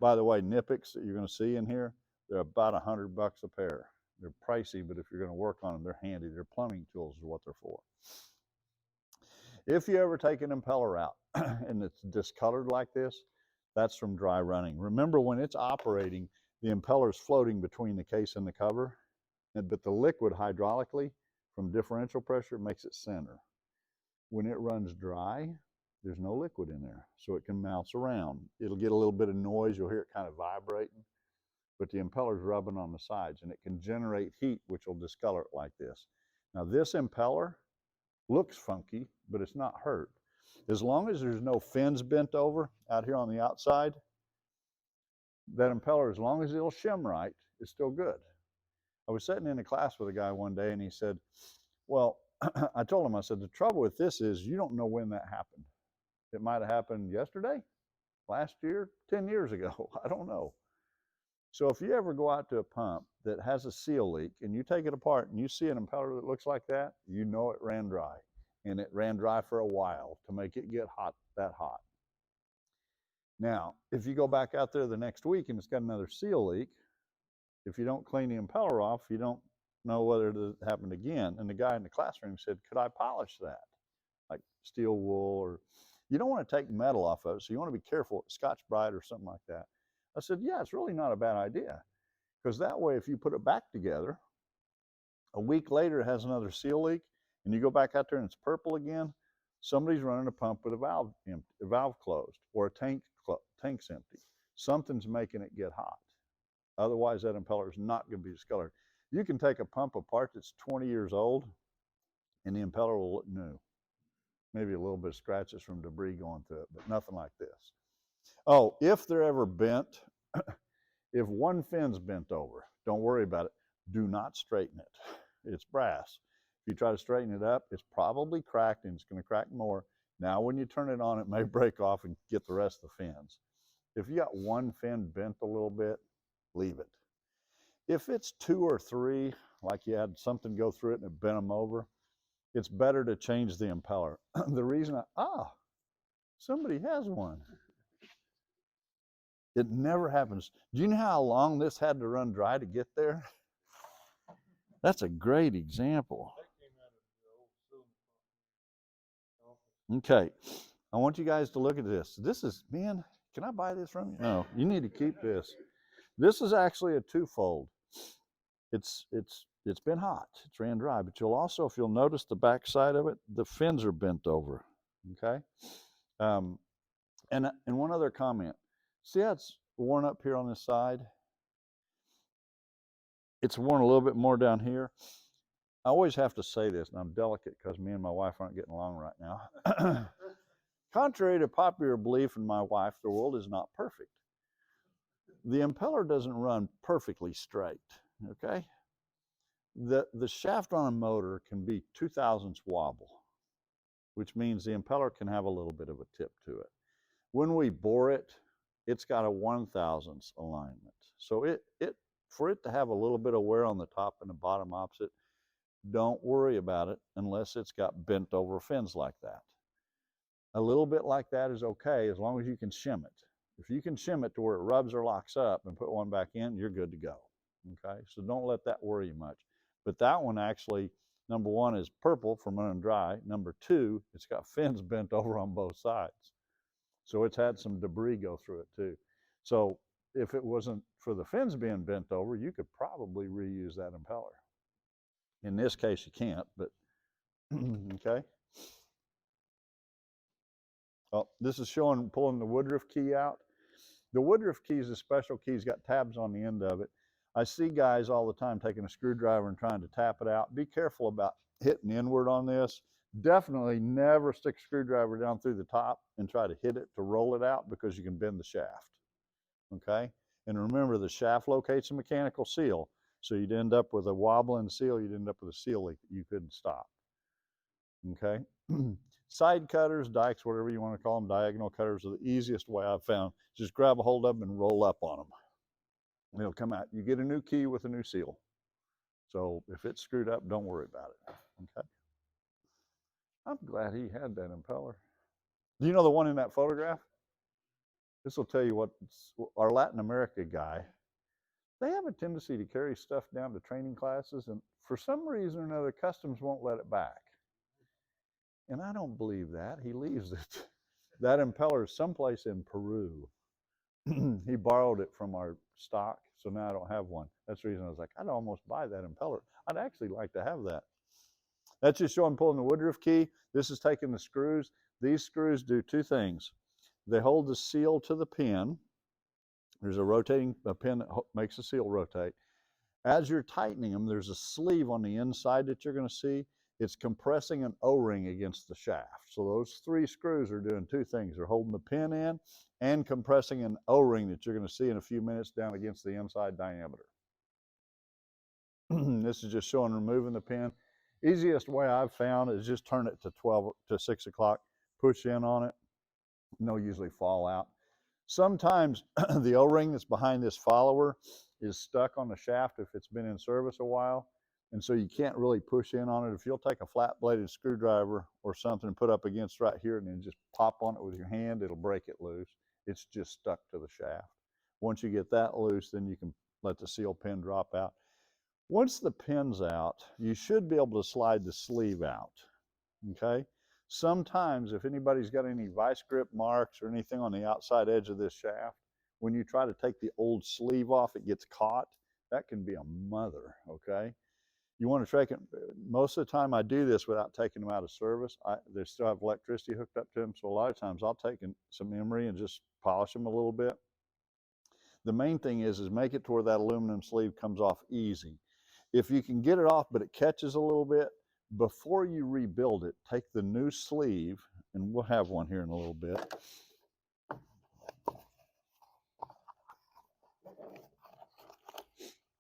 By the way, NIPEX that you're going to see in here, they're about $100 a pair. They're pricey, but if you're going to work on them, they're handy. They're plumbing tools is what they're for. If you ever take an impeller out and it's discolored like this, that's from dry running. Remember, when it's operating, the impeller's floating between the case and the cover, but the liquid hydraulically from differential pressure makes it center. When it runs dry, there's no liquid in there, so it can bounce around. It'll get a little bit of noise. You'll hear it kind of vibrating, but the impeller's rubbing on the sides, and it can generate heat, which will discolor it like this. Now, this impeller looks funky, but it's not hurt. As long as there's no fins bent over out here on the outside, that impeller, as long as it'll shim right, is still good. I was sitting in a class with a guy one day, and he said, well, I told him, I said, the trouble with this is you don't know when that happened. It might have happened yesterday, last year, 10 years ago. I don't know. So if you ever go out to a pump that has a seal leak and you take it apart and you see an impeller that looks like that, you know it ran dry. And it ran dry for a while to make it get hot, that hot. Now, if you go back out there the next week and it's got another seal leak, if you don't clean the impeller off, you don't know whether it happened again. And the guy in the classroom said, could I polish that? Like steel wool, or you don't want to take metal off of it, so you want to be careful, Scotch-Brite or something like that. I said, yeah, it's really not a bad idea, because that way if you put it back together, a week later it has another seal leak, and you go back out there and it's purple again, somebody's running a pump with a valve closed, or a tank's empty. Something's making it get hot. Otherwise, that impeller is not going to be discolored. You can take a pump apart that's 20 years old, and the impeller will look new. Maybe a little bit of scratches from debris going through it, but nothing like this. Oh, if they're ever bent, if one fin's bent over, don't worry about it. Do not straighten it. It's brass. If you try to straighten it up, it's probably cracked, and it's going to crack more. Now, when you turn it on, it may break off and get the rest of the fins. If you got one fin bent a little bit, leave it. If it's two or three, like you had something go through it and it bent them over, it's better to change the impeller. The reason somebody has one. It never happens. Do you know how long this had to run dry to get there? That's a great example. Okay, I want you guys to look at this. This is, man, can I buy this from you? No, you need to keep this. This is actually a twofold. It's been hot. It's ran dry, but you'll also, if you'll notice the back side of it, the fins are bent over. Okay, and one other comment. See how it's worn up here on this side? It's worn a little bit more down here. I always have to say this, and I'm delicate because me and my wife aren't getting along right now. Contrary to popular belief in my wife, the world is not perfect. The impeller doesn't run perfectly straight, okay? The shaft on a motor can be 2/1000 wobble, which means the impeller can have a little bit of a tip to it. When we bore it, it's got a 1/1000 alignment. So for it to have a little bit of wear on the top and the bottom opposite, don't worry about it unless it's got bent over fins like that. A little bit like that is okay as long as you can shim it. If you can shim it to where it rubs or locks up and put one back in, you're good to go. Okay, so don't let that worry you much. But that one actually, number one, is purple from running dry. Number two, it's got fins bent over on both sides. So it's had some debris go through it too. So if it wasn't for the fins being bent over, you could probably reuse that impeller. In this case, you can't, but okay. Well, this is showing pulling the Woodruff key out. The Woodruff key is a special key. It's got tabs on the end of it. I see guys all the time taking a screwdriver and trying to tap it out. Be careful about hitting inward on this. Definitely never stick a screwdriver down through the top and try to hit it to roll it out because you can bend the shaft. Okay? And remember, the shaft locates a mechanical seal. So you'd end up with a wobbling seal. You'd end up with a seal that you couldn't stop. Okay? Side cutters, dikes, whatever you want to call them, diagonal cutters are the easiest way I've found. Just grab a hold of them and roll up on them. They'll come out. You get a new key with a new seal. So if it's screwed up, don't worry about it. Okay? I'm glad he had that impeller. Do you know the one in that photograph? This will tell you what our Latin America guy, they have a tendency to carry stuff down to training classes, and for some reason or another, customs won't let it back. And I don't believe that. He leaves it. That impeller is someplace in Peru. He borrowed it from our stock, so now I don't have one. That's the reason I was like, I'd almost buy that impeller. I'd actually like to have that. That's just showing pulling the Woodruff key. This is taking the screws. These screws do two things. They hold the seal to the pin. There's a pin that makes the seal rotate. As you're tightening them, there's a sleeve on the inside that you're going to see. It's compressing an O-ring against the shaft. So those three screws are doing two things. They're holding the pin in and compressing an O-ring that you're going to see in a few minutes down against the inside diameter. This is just showing removing the pin. Easiest way I've found is just turn it to 6 o'clock, push in on it, and they'll usually fall out. Sometimes the O-ring that's behind this follower is stuck on the shaft if it's been in service a while, and so you can't really push in on it. If you'll take a flat-bladed screwdriver or something and put up against right here and then just pop on it with your hand, it'll break it loose. It's just stuck to the shaft. Once you get that loose, then you can let the seal pin drop out. Once the pin's out, you should be able to slide the sleeve out, okay? Sometimes, if anybody's got any vice grip marks or anything on the outside edge of this shaft, when you try to take the old sleeve off, it gets caught. That can be a mother, okay? You want to take it, most of the time I do this without taking them out of service. They still have electricity hooked up to them, so a lot of times I'll take some emery and just polish them a little bit. The main thing is make it to where that aluminum sleeve comes off easy. If you can get it off but it catches a little bit, before you rebuild it, take the new sleeve, and we'll have one here in a little bit.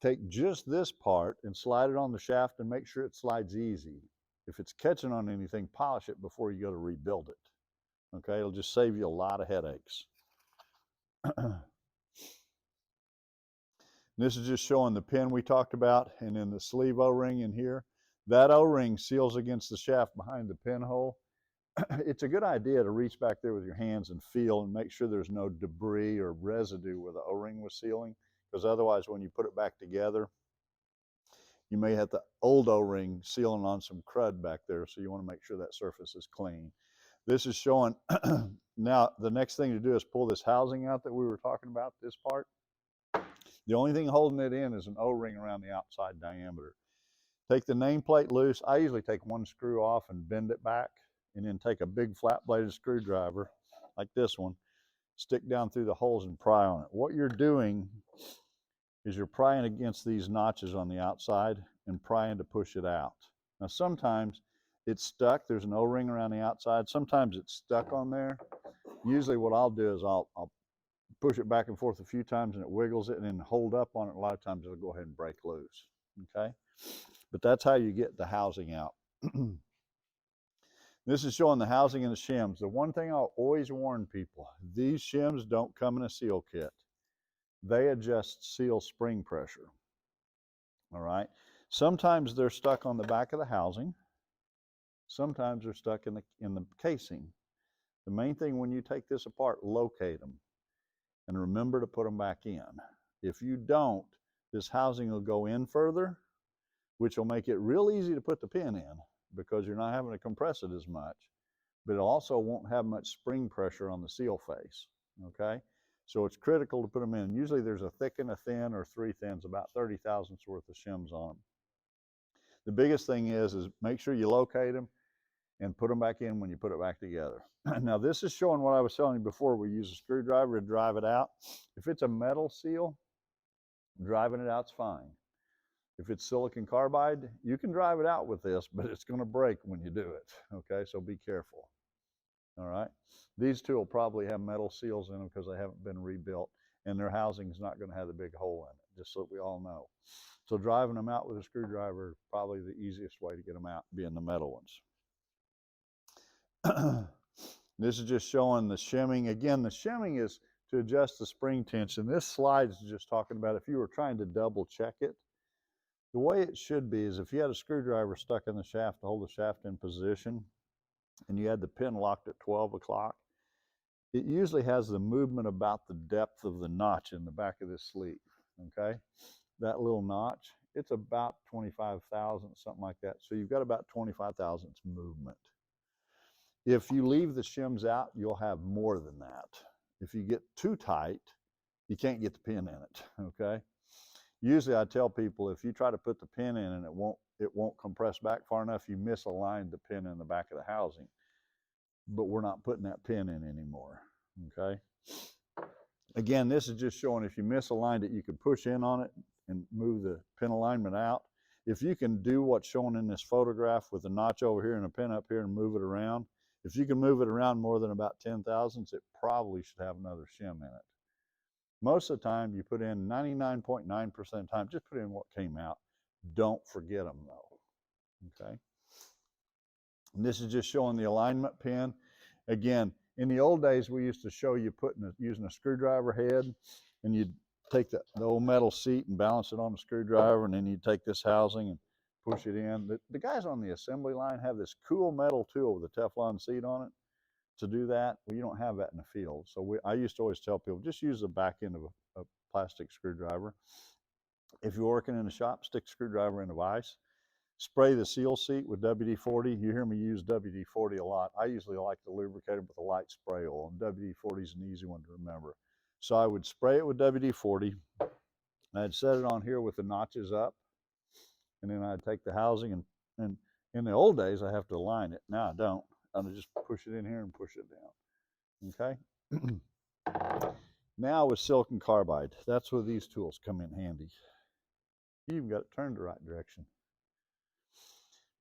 Take just this part and slide it on the shaft and make sure it slides easy. If it's catching on anything, polish it before you go to rebuild it. Okay, it'll just save you a lot of headaches. This is just showing the pin we talked about, and then the sleeve O-ring in here. That O-ring seals against the shaft behind the pinhole. It's a good idea to reach back there with your hands and feel and make sure there's no debris or residue where the O-ring was sealing, because otherwise when you put it back together, you may have the old O-ring sealing on some crud back there, so you want to make sure that surface is clean. This is showing, now the next thing to do is pull this housing out that we were talking about, this part. The only thing holding it in is an O-ring around the outside diameter. Take the nameplate loose. I usually take one screw off and bend it back, and then take a big flat bladed screwdriver like this one, stick down through the holes and pry on it. What you're doing is you're prying against these notches on the outside and prying to push it out. Now sometimes it's stuck, there's an O-ring around the outside, sometimes it's stuck on there. Usually what I'll do is I'll push it back and forth a few times and it wiggles it, and then hold up on it. A lot of times it'll go ahead and break loose, okay? But that's how you get the housing out. This is showing the housing and the shims. The one thing I'll always warn people, these shims don't come in a seal kit. They adjust seal spring pressure, all right? Sometimes they're stuck on the back of the housing. Sometimes they're stuck in the casing. The main thing when you take this apart, locate them and remember to put them back in. If you don't, this housing will go in further, which will make it real easy to put the pin in because you're not having to compress it as much, but it also won't have much spring pressure on the seal face, okay? So it's critical to put them in. Usually there's a thick and a thin, or 3 thins, about 30 thousandths worth of shims on them. The biggest thing is make sure you locate them and put them back in when you put it back together. Now this is showing what I was telling you before. We use a screwdriver to drive it out. If it's a metal seal, driving it out's fine. If it's silicon carbide, you can drive it out with this, but it's going to break when you do it, okay? So be careful, all right? These two will probably have metal seals in them because they haven't been rebuilt, and their housing is not going to have the big hole in it, just so we all know. So driving them out with a screwdriver is probably the easiest way to get them out, being the metal ones. This is just showing the shimming. Again, the shimming is to adjust the spring tension. This slide is just talking about if you were trying to double check it. The way it should be is if you had a screwdriver stuck in the shaft to hold the shaft in position, and you had the pin locked at 12 o'clock, it usually has the movement about the depth of the notch in the back of this sleeve, okay? That little notch, it's about 25 thousandths, something like that. So you've got about 25 thousandths movement. If you leave the shims out, you'll have more than that. If you get too tight, you can't get the pin in it, okay? Usually I tell people if you try to put the pin in and it won't compress back far enough, you misaligned the pin in the back of the housing. But we're not putting that pin in anymore, okay? Again, this is just showing if you misaligned it, you can push in on it and move the pin alignment out. If you can do what's shown in this photograph with a notch over here and a pin up here and move it around, if you can move it around more than about 10 thousandths, it probably should have another shim in it. Most of the time, you put in 99.9% of the time, just put in what came out. Don't forget them though, okay? And this is just showing the alignment pin. Again, in the old days, we used to show you using a screwdriver head, and you'd take the old metal seat and balance it on the screwdriver, and then you'd take this housing and push it in. The guys on the assembly line have this cool metal tool with a Teflon seat on it to do that. Well, you don't have that in the field. So I used to always tell people, just use the back end of a plastic screwdriver. If you're working in a shop, stick a screwdriver in a vise. Spray the seal seat with WD-40. You hear me use WD-40 a lot. I usually like to lubricate it with a light spray oil, and WD-40 is an easy one to remember. So I would spray it with WD-40. I'd set it on here with the notches up, and then I'd take the housing, and in the old days, I have to align it. Now I don't. I just push it in here and push it down, okay? Now with silicon carbide, that's where these tools come in handy. You even got it turned the right direction.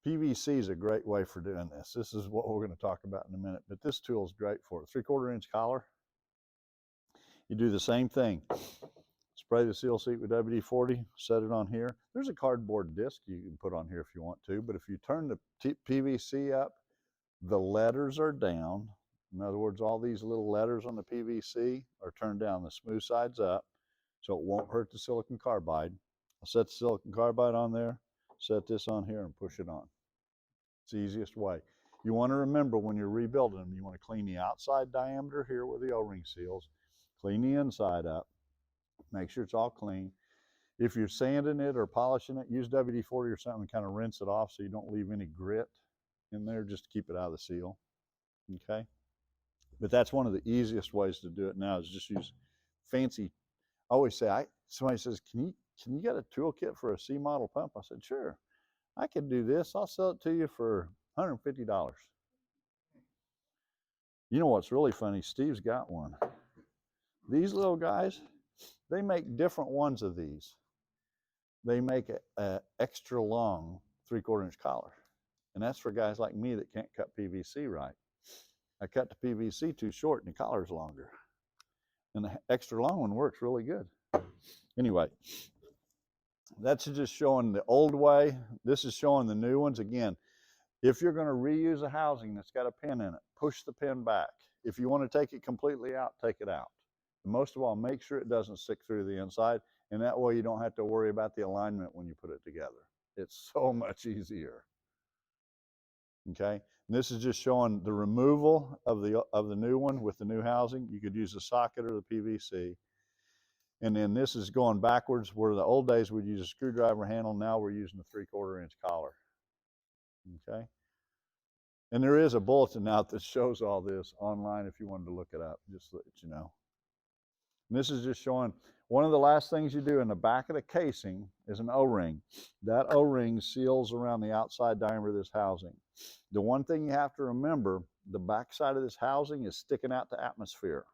PVC is a great way for doing this. This is what we're going to talk about in a minute, but this tool is great for it. 3/4 inch collar. You do the same thing. Spray the seal seat with WD-40, set it on here. There's a cardboard disc you can put on here if you want to, but if you turn the PVC up, the letters are down. In other words, all these little letters on the PVC are turned down, the smooth side's up, so it won't hurt the silicon carbide. I'll set the silicon carbide on there, set this on here and push it on. It's the easiest way. You want to remember when you're rebuilding them, you want to clean the outside diameter here where the O-ring seals, clean the inside up, make sure it's all clean. If you're sanding it or polishing it, use WD-40 or something and kind of rinse it off so you don't leave any grit in there, just to keep it out of the seal, okay? But that's one of the easiest ways to do it now, is just use fancy. I always say, somebody says, can you get a toolkit for a C model pump? I said, sure, I could do this. I'll sell it to you for $150. You know what's really funny? Steve's got one. These little guys, they make different ones of these. They make a extra long 3/4 inch collar. And that's for guys like me that can't cut PVC right. I cut the PVC too short and the collar's longer. And the extra long one works really good. Anyway, that's just showing the old way. This is showing the new ones. Again, if you're going to reuse a housing that's got a pin in it, push the pin back. If you want to take it completely out, take it out. And most of all, make sure it doesn't stick through the inside, and that way you don't have to worry about the alignment when you put it together. It's so much easier. Okay, and this is just showing the removal of the new one with the new housing. You could use the socket or the PVC. And then this is going backwards, where the old days we'd use a screwdriver handle. Now we're using a 3/4 inch collar. Okay. And there is a bulletin out that shows all this online if you wanted to look it up, just to let you know. And this is just showing one of the last things you do in the back of the casing is an O-ring. That O-ring seals around the outside diameter of this housing. The one thing you have to remember, the back side of this housing is sticking out to atmosphere.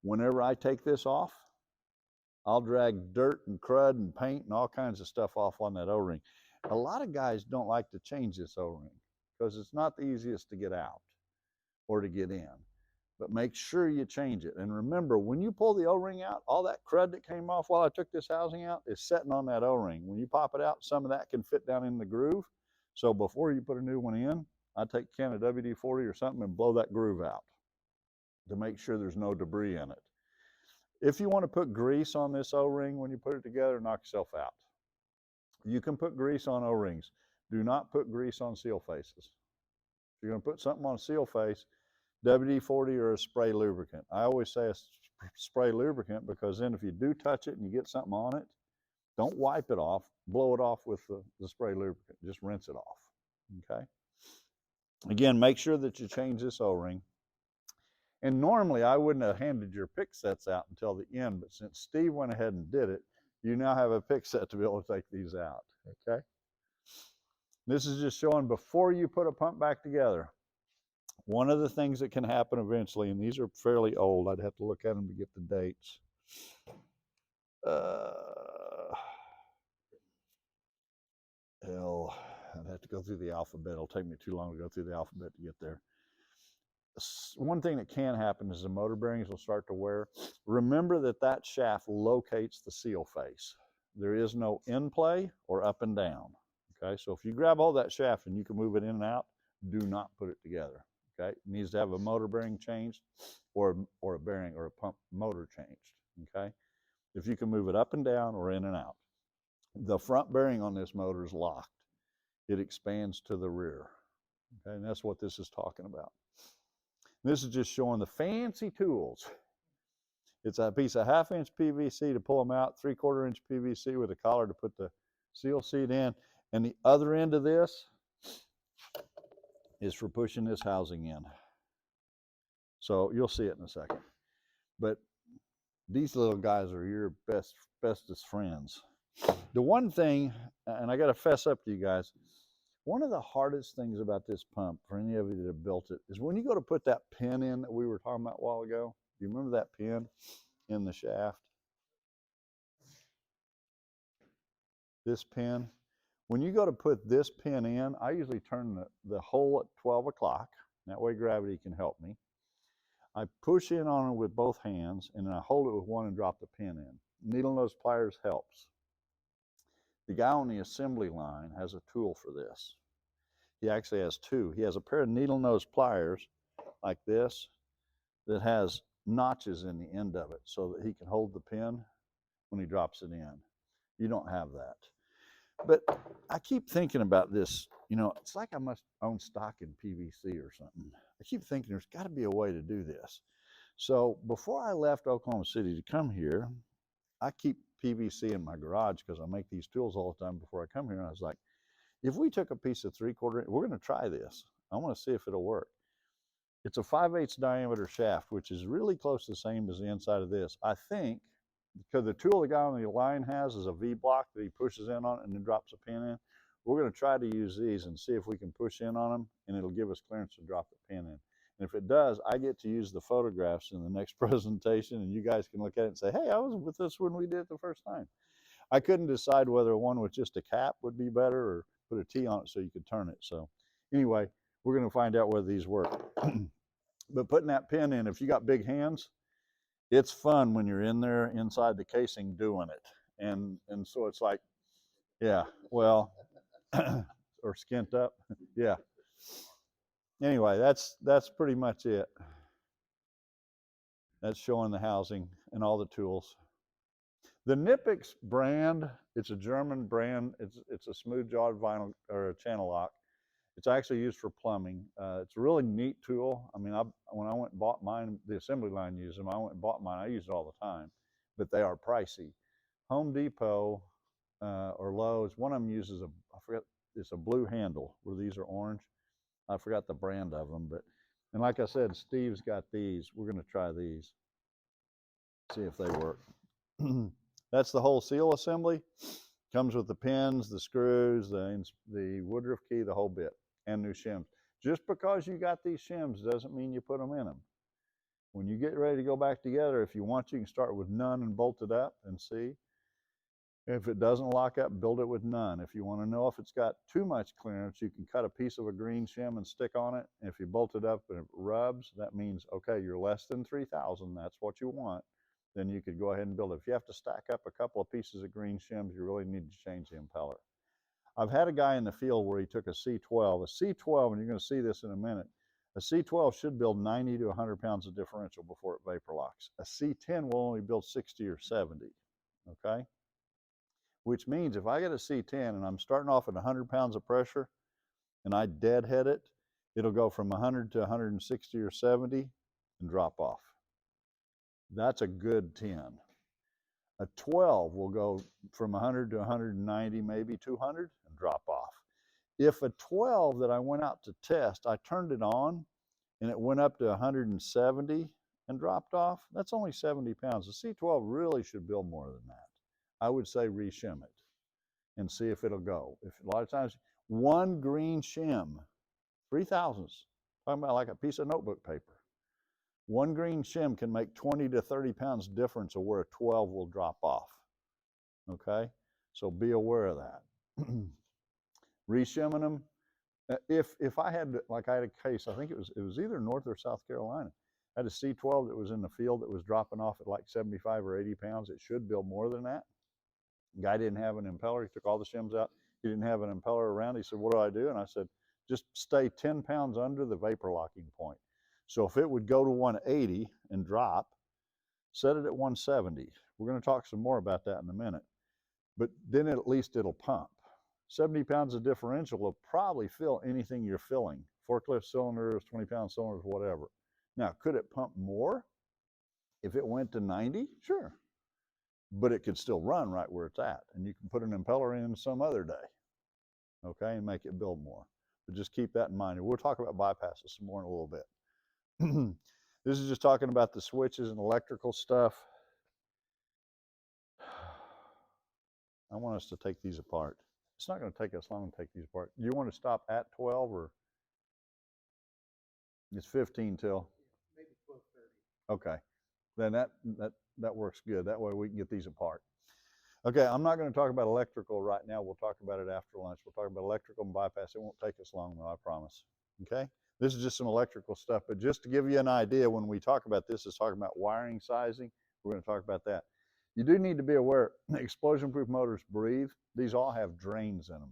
Whenever I take this off, I'll drag dirt and crud and paint and all kinds of stuff off on that O-ring. A lot of guys don't like to change this O-ring because it's not the easiest to get out or to get in. But make sure you change it. And remember, when you pull the O-ring out, all that crud that came off while I took this housing out is sitting on that O-ring. When you pop it out, some of that can fit down in the groove. So before you put a new one in, I take a can of WD-40 or something and blow that groove out to make sure there's no debris in it. If you want to put grease on this O-ring when you put it together, knock yourself out. You can put grease on O-rings. Do not put grease on seal faces. If you're going to put something on a seal face, WD-40 or a spray lubricant. I always say a spray lubricant because then if you do touch it and you get something on it, don't wipe it off, blow it off with the spray lubricant. Just rinse it off, okay? Again, make sure that you change this O-ring. And normally I wouldn't have handed your pick sets out until the end, but since Steve went ahead and did it, you now have a pick set to be able to take these out, okay? This is just showing before you put a pump back together. One of the things that can happen eventually, and these are fairly old, I'd have to look at them to get the dates. I'd have to go through the alphabet. It'll take me too long to go through the alphabet to get there. One thing that can happen is the motor bearings will start to wear. Remember that shaft locates the seal face. There is no in play or up and down. Okay, so if you grab all that shaft and you can move it in and out, do not put it together. Okay, it needs to have a motor bearing changed or a bearing or a pump motor changed. Okay, if you can move it up and down or in and out. The front bearing on this motor is locked. It expands to the rear. Okay, and that's what this is talking about. This is just showing the fancy tools. It's a piece of 1/2 inch PVC to pull them out, 3/4 inch PVC with a collar to put the seal seat in. And the other end of this is for pushing this housing in. So you'll see it in a second. But these little guys are your bestest friends. The one thing, and I got to fess up to you guys, one of the hardest things about this pump, for any of you that have built it, is when you go to put that pin in that we were talking about a while ago. Do you remember that pin in the shaft? This pin. When you go to put this pin in, I usually turn the hole at 12 o'clock. That way gravity can help me. I push in on it with both hands, and then I hold it with one and drop the pin in. Needle nose pliers helps. The guy on the assembly line has a tool for this. He actually has two. He has a pair of needle nose pliers like this that has notches in the end of it so that he can hold the pin when he drops it in. You don't have that. But I keep thinking about this, you know, it's like I must own stock in PVC or something. I keep thinking there's got to be a way to do this. So before I left Oklahoma City to come here, I keep PVC in my garage because I make these tools all the time before I come here. And I was like, if we took a piece of 3/4, we're going to try this. I want to see if it'll work. It's a 5/8 diameter shaft, which is really close to the same as the inside of this. I think because the tool the guy on the line has is a V block that he pushes in on it and then drops a pin in. We're going to try to use these and see if we can push in on them and it'll give us clearance to drop the pin in. And if it does, I get to use the photographs in the next presentation and you guys can look at it and say, hey, I was with this when we did it the first time. I couldn't decide whether one with just a cap would be better or put a T on it so you could turn it. So anyway, we're going to find out whether these work. But putting that pin in, if you got big hands, it's fun when you're in there inside the casing doing it. And so it's like, yeah, well, or skint up. Yeah. Anyway, that's pretty much it. That's showing the housing and all the tools. The Nipix brand, it's a German brand. It's a smooth jawed vinyl or a channel lock. It's actually used for plumbing. It's a really neat tool. I mean, when I went and bought mine, the assembly line used them. I went and bought mine. I use it all the time, but they are pricey. Home Depot or Lowe's, one of them uses I forget, it's a blue handle where these are orange. I forgot the brand of them, and like I said, Steve's got these. We're going to try these, see if they work. That's the whole seal assembly. Comes with the pins, the screws, the woodruff key, the whole bit, and new shims. Just because you got these shims doesn't mean you put them in them. When you get ready to go back together, if you want, you can start with none and bolt it up and see. If it doesn't lock up, build it with none. If you want to know if it's got too much clearance, you can cut a piece of a green shim and stick on it. And if you bolt it up and it rubs, that means, okay, you're less than 3,000. That's what you want. Then you could go ahead and build it. If you have to stack up a couple of pieces of green shims, you really need to change the impeller. I've had a guy in the field where he took a C12. A C12, and you're going to see this in a minute, a C12 should build 90 to 100 pounds of differential before it vapor locks. A C10 will only build 60 or 70, okay? Which means if I get a C10 and I'm starting off at 100 pounds of pressure and I deadhead it, it'll go from 100 to 160 or 70 and drop off. That's a good 10. A 12 will go from 100 to 190, maybe 200, and drop off. If a 12 that I went out to test, I turned it on and it went up to 170 and dropped off, that's only 70 pounds. The C12 really should build more than that. I would say re-shim it and see if it'll go. If a lot of times, one green shim, 3,000s, talking about like a piece of notebook paper. One green shim can make 20 to 30 pounds difference of where a 12 will drop off. Okay, so be aware of that. Re-shimming them. If I had, like I had a case, I think it was either North or South Carolina. I had a C12 that was in the field that was dropping off at like 75 or 80 pounds. It should build more than that. The guy didn't have an impeller. He took all the shims out. He didn't have an impeller around. He said, what do I do? And I said, just stay 10 pounds under the vapor locking point. So if it would go to 180 and drop, set it at 170. We're going to talk some more about that in a minute. But then at least it'll pump. 70 pounds of differential will probably fill anything you're filling. Forklift cylinders, 20-pound cylinders, whatever. Now, could it pump more if it went to 90? Sure. But it could still run right where it's at. And you can put an impeller in some other day, okay, and make it build more. But just keep that in mind. And we'll talk about bypasses some more in a little bit. This is just talking about the switches and electrical stuff. I want us to take these apart. It's not going to take us long to take these apart. Do you want to stop at 12 or it's 15 till? Maybe 12:30. Okay, then that works good. That way we can get these apart. Okay, I'm not going to talk about electrical right now. We'll talk about it after lunch. We'll talk about electrical and bypass. It won't take us long though, I promise. Okay, this is just some electrical stuff, but just to give you an idea, when we talk about this, it's talking about wiring sizing. We're going to talk about that. You do need to be aware, explosion-proof motors breathe. These all have drains in them.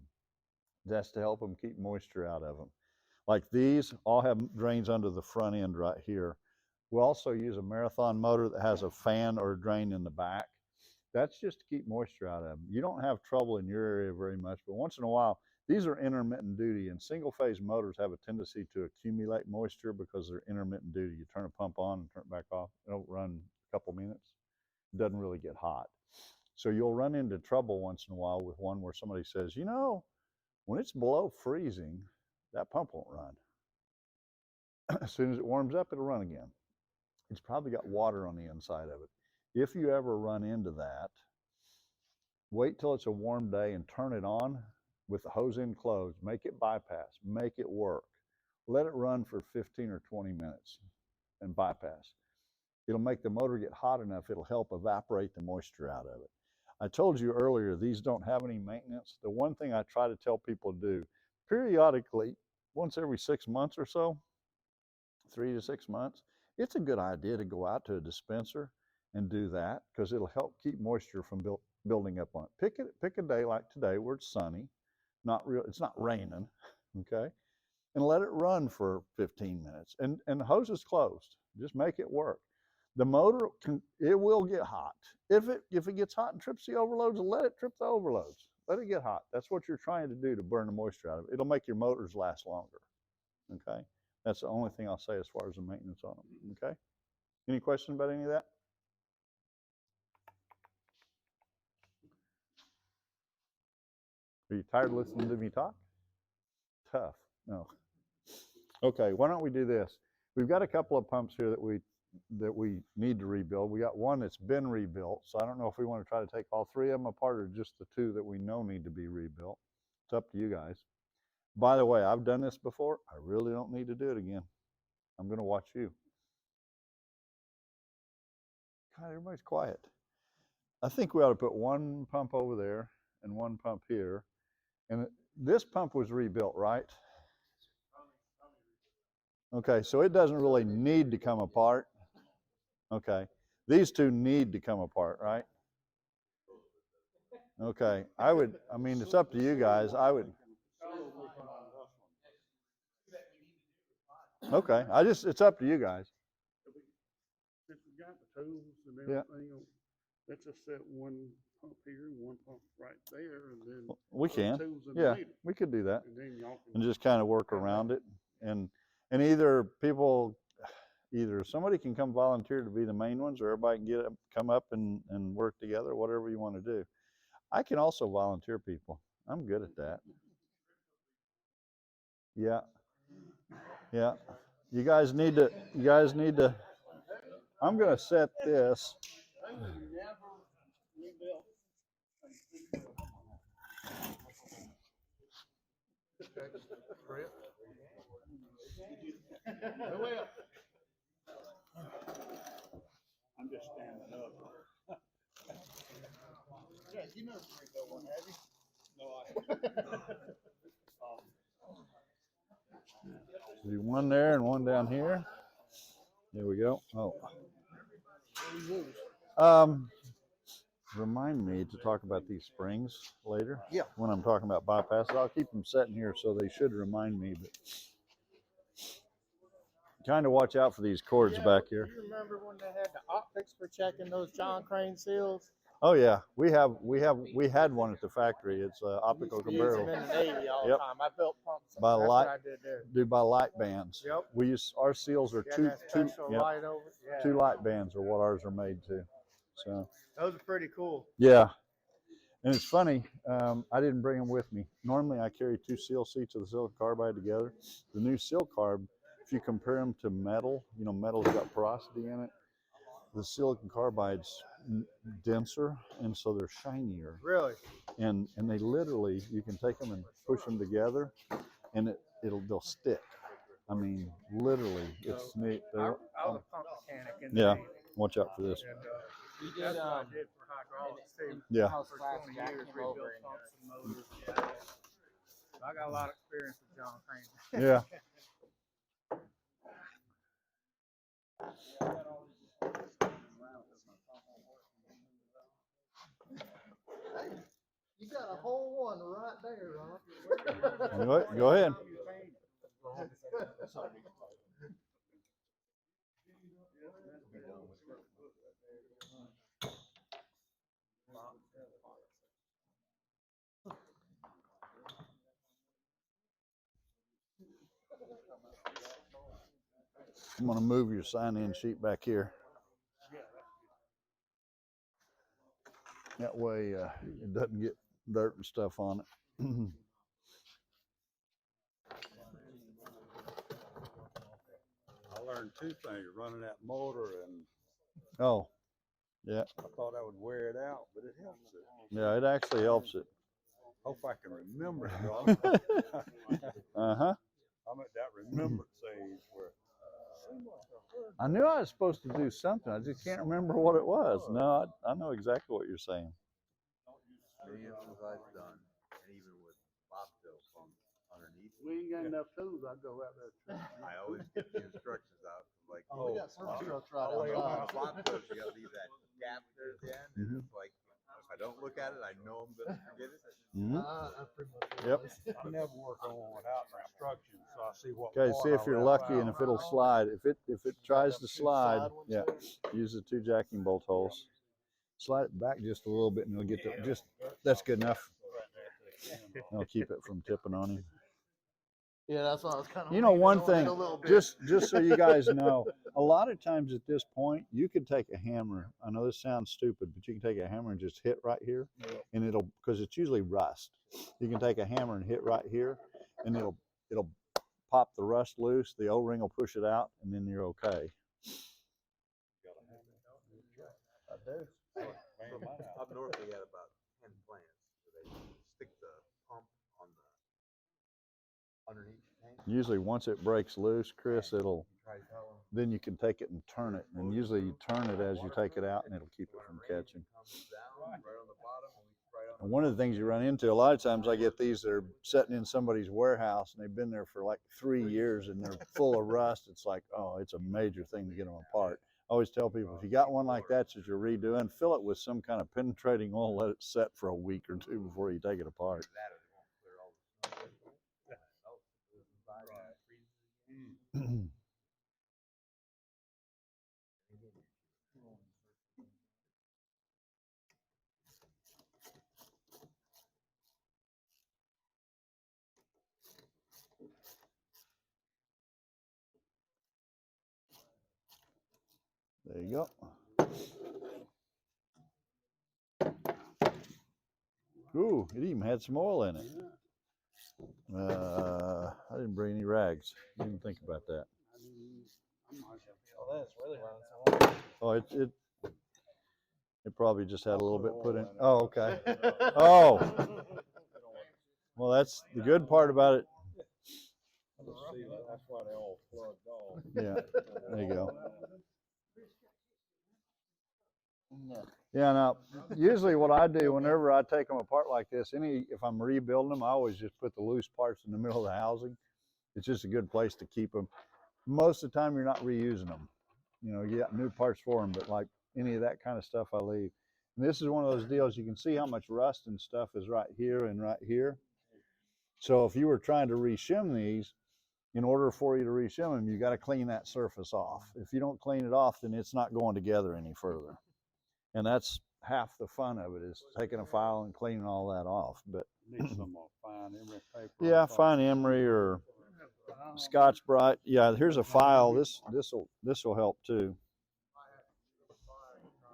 That's to help them keep moisture out of them. Like these all have drains under the front end right here. We'll also use a marathon motor that has a fan or a drain in the back. That's just to keep moisture out of them. You don't have trouble in your area very much, but once in a while, these are intermittent duty, and single-phase motors have a tendency to accumulate moisture because they're intermittent duty. You turn a pump on and turn it back off. It'll run a couple minutes. It doesn't really get hot. So you'll run into trouble once in a while with one where somebody says, you know, when it's below freezing, that pump won't run. As soon as it warms up, it'll run again. It's probably got water on the inside of it. If you ever run into that, wait till it's a warm day and turn it on with the hose end closed. Make it bypass. Make it work. Let it run for 15 or 20 minutes and bypass. It'll make the motor get hot enough. It'll help evaporate the moisture out of it. I told you earlier, these don't have any maintenance. The one thing I try to tell people to do, periodically, once every 6 months or so, 3 to 6 months, it's a good idea to go out to a dispenser and do that because it'll help keep moisture from building up on it. Pick a day like today where it's sunny, it's not raining, okay? And let it run for 15 minutes. And the hose is closed. Just make it work. The motor it will get hot. If it gets hot and trips the overloads, let it trip the overloads. Let it get hot. That's what you're trying to do to burn the moisture out of it. It'll make your motors last longer. Okay? That's the only thing I'll say as far as the maintenance on them. Okay? Any questions about any of that? Are you tired of listening to me talk? Tough. No. Okay, why don't we do this? We've got a couple of pumps here that we need to rebuild. We got one that's been rebuilt, so I don't know if we want to try to take all three of them apart or just the two that we know need to be rebuilt. It's up to you guys. By the way, I've done this before. I really don't need to do it again. I'm going to watch you. God, everybody's quiet. I think we ought to put one pump over there and one pump here. And this pump was rebuilt, right? Okay, so it doesn't really need to come apart. Okay, these two need to come apart, right? Okay, I mean, it's up to you guys. Okay, it's up to you guys. Since we got the tools and Yeah. everything, let's just set one pump here and one pump right there, and then We put the can. tools in the Yeah, middle, we could do that and then y'all can. and just kind of work around it. And either somebody can come volunteer to be the main ones, or everybody can come up and work together, whatever you want to do. I can also volunteer people. I'm good at that. Yeah. Yeah. You guys need to, I'm going to set this. I'm just standing up. Yeah, you know the rebuilt one, have you? Do one there and one down here. There we go. Oh. Remind me to talk about these springs later. Yeah. When I'm talking about bypasses, I'll keep them sitting here so they should remind me. But kind of watch out for these cords back here. Do you remember when they had the optics for checking those John Crane seals? Oh yeah, we had one at the factory. It's optical We used to use them converter. in the Navy all Yep. the time. I built pumps. By That's light- what I did there. Do by light bands. Yep. Our seals are Yeah, two that special yep, light over. Yeah. 2 light bands are what ours are made to. So Those are pretty cool. yeah, and it's funny. I didn't bring them with me. Normally I carry 2 seal seats of the silicon carbide together. The new seal carb, if you compare them to metal, metal's got porosity in it. The silicon carbide's denser, and so they're shinier. Really? And they literally, you can take them and push them together, and they'll stick. I mean, literally, it's neat. I was a pump mechanic in the Yeah, Navy. watch out for this. And, We that's did what I did for hydraulics too. Yeah. house For class 20 Jack years, came rebuilt over and pumps and motors. So I got a lot of experience with John Crane. Yeah. You got a whole one right there, Ron. Go ahead. I'm gonna move your sign-in sheet back here. That way it doesn't get dirt and stuff on it. I learned two things, running that motor, and Oh, yeah, I thought I would wear it out, but it helps it. yeah, it actually helps it. Hope I can remember it, though. Uh-huh. I'm at that remembrance age where I knew I was supposed to do something. I just can't remember what it was. No, I know exactly what you're saying. Many exercises done, and even with bobtail pump underneath, We ain't got enough tools, I go out there. I always get the instructions out, like, Oh, we got service trucks right on the outside. bobtails, you gotta leave that gap there at the end, and it's like, if I don't look at it, I know I'm gonna forget it. Mhm. I pretty much Yep. realized. I never work on one without instructions, so I see what. Okay, part see if I you're left lucky and out. if it'll slide. If it tries to Two slide, side ones yeah, there. use the 2 jacking bolt holes. Slide it back just a little bit and it'll get to just, that's good enough. It'll keep it from tipping on you. Yeah, that's what I was kind of. You know, one thing, just so you guys know, a lot of times at this point, you could take a hammer. I know this sounds stupid, but you can take a hammer and just hit right here, and it'll, because it's usually rust. You can take a hammer and hit right here, and it'll pop the rust loose. The O-ring will push it out, and then you're okay. I do. Up north, we had about 10 plants, so they stick the pump on the underneath the tank. Usually, once it breaks loose, Chris, it'll. Try to tell them. Then you can take it and turn it, and usually you turn it as you take it out, and it'll keep it from catching. Comes down right on the bottom, and we right on And one of the things you run into, a lot of times I get these that are sitting in somebody's warehouse and they've been there for like 3 years and they're full of rust. It's like, oh, it's a major thing to get them apart. I always tell people, if you got one like that you're redoing, fill it with some kind of penetrating oil, let it set for a week or 2 before you take it apart. There you go. Ooh, it even had some oil in it. I didn't bring any rags. Didn't think about that. Oh, that's really loud. Oh, it probably just had a little bit put in. Oh, okay. Oh, well, that's the good part about it. That's why they all plugged off. Yeah, there you go. Yeah. Yeah, now, usually what I do whenever I take them apart like this, if I'm rebuilding them, I always just put the loose parts in the middle of the housing. It's just a good place to keep them. Most of the time, you're not reusing them. You know, you got new parts for them, but like any of that kind of stuff I leave. And this is one of those deals, you can see how much rust and stuff is right here and right here. So if you were trying to reshim these, in order for you to reshim them, you got to clean that surface off. If you don't clean it off, then it's not going together any further. And that's half the fun of it, is taking a file and cleaning all that off. But Need some fine emery paper. yeah, fine emery or Scotch Brite. Yeah, here's a file. This will help too.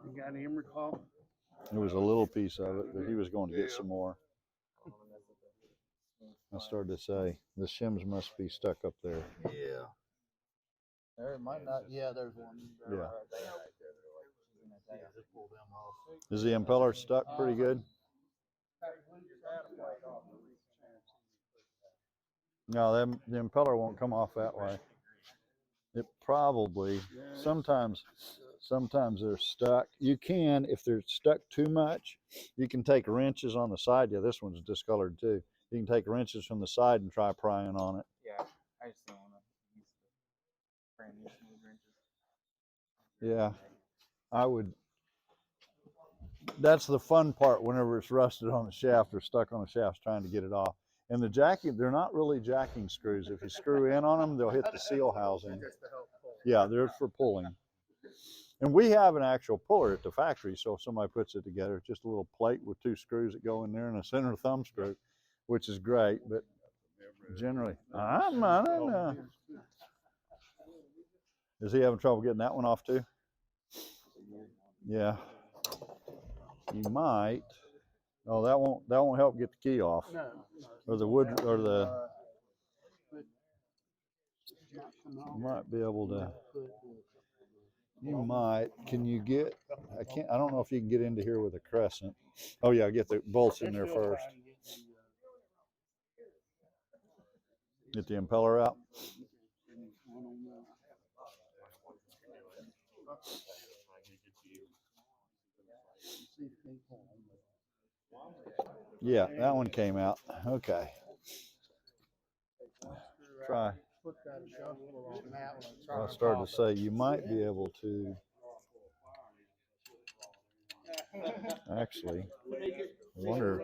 You got any emery cloth? It was a little piece of it, but he was going to get some more. I started to say the shims must be stuck up there. Yeah. There might not. Yeah, there's one. Yeah. Right there. Just pull them off. Is the impeller stuck pretty good? No, the impeller won't come off that way. It probably, sometimes they're stuck. You can, if they're stuck too much, you can take wrenches on the side. Yeah, this one's discolored too. You can take wrenches from the side and try prying on it. Yeah, I just don't want to use the brand new smooth wrenches. Yeah, I would. That's the fun part whenever it's rusted on the shaft or stuck on the shaft, trying to get it off. And the jacking, they're not really jacking screws. If you screw in on them, they'll hit the seal housing. Yeah, they're for pulling. And we have an actual puller at the factory, so if somebody puts it together, it's just a little plate with 2 screws that go in there and a center thumb screw, which is great. But generally, I don't know. Is he having trouble getting that one off too? Yeah. You might. Oh, that won't help get the key off. No. Or the wood, or the. Not come on. You might be able to. You might. Can you get? I can't. I don't know if you can get into here with a crescent. Oh yeah, get the bolts in there first. Get the impeller out. Yeah, that one came out. Okay. Try. Put that shuffle on that one. I started to say you might be able to. Actually, I wonder.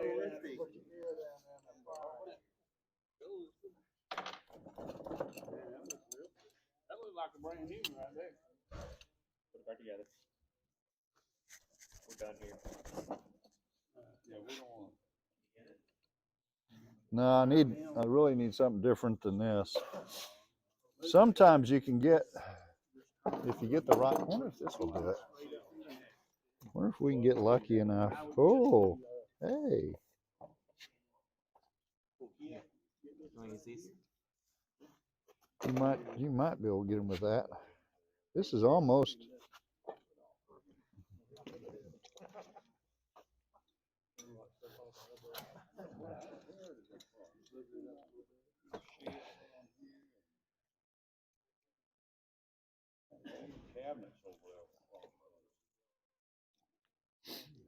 That looks like a brand new one right there. Put it back together. We're done here. Yeah, we don't want. No, I really need something different than this. Sometimes you can get, if you get the right, I wonder if this will do it. I wonder if we can get lucky enough. Oh, hey. You might be able to get him with that. This is almost.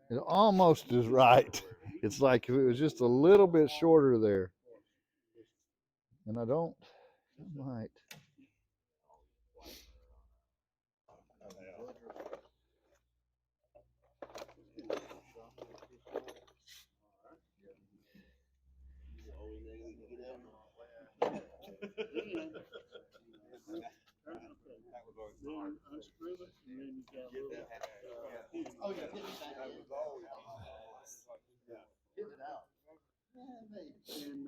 It almost is right. It's like if it was just a little bit shorter there. And I might. Then unscrew it, and then you got a little, Oh, yeah, get it out. and, you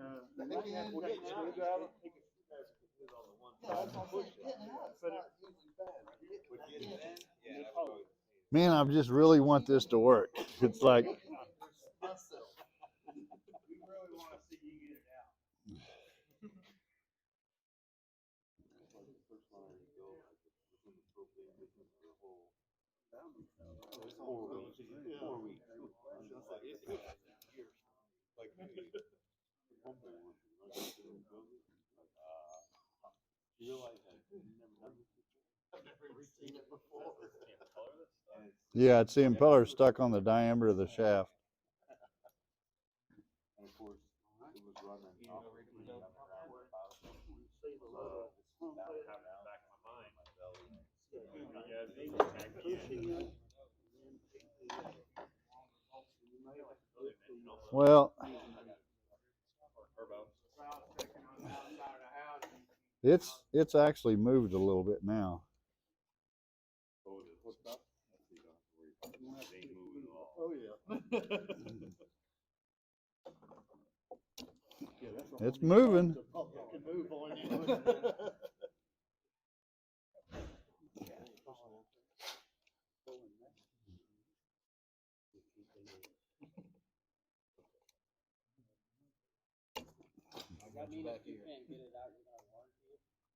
might have to take a screwdriver. Man, I just really want this to work. It's like. We really want to see you get it out. Yeah, it's the impeller stuck on the diameter of the shaft. And of course, it was running off the clean up around the house. Having in the back of my mind. Well, it's actually moved a little bit now. Oh, yeah. It's moving. Can move on you.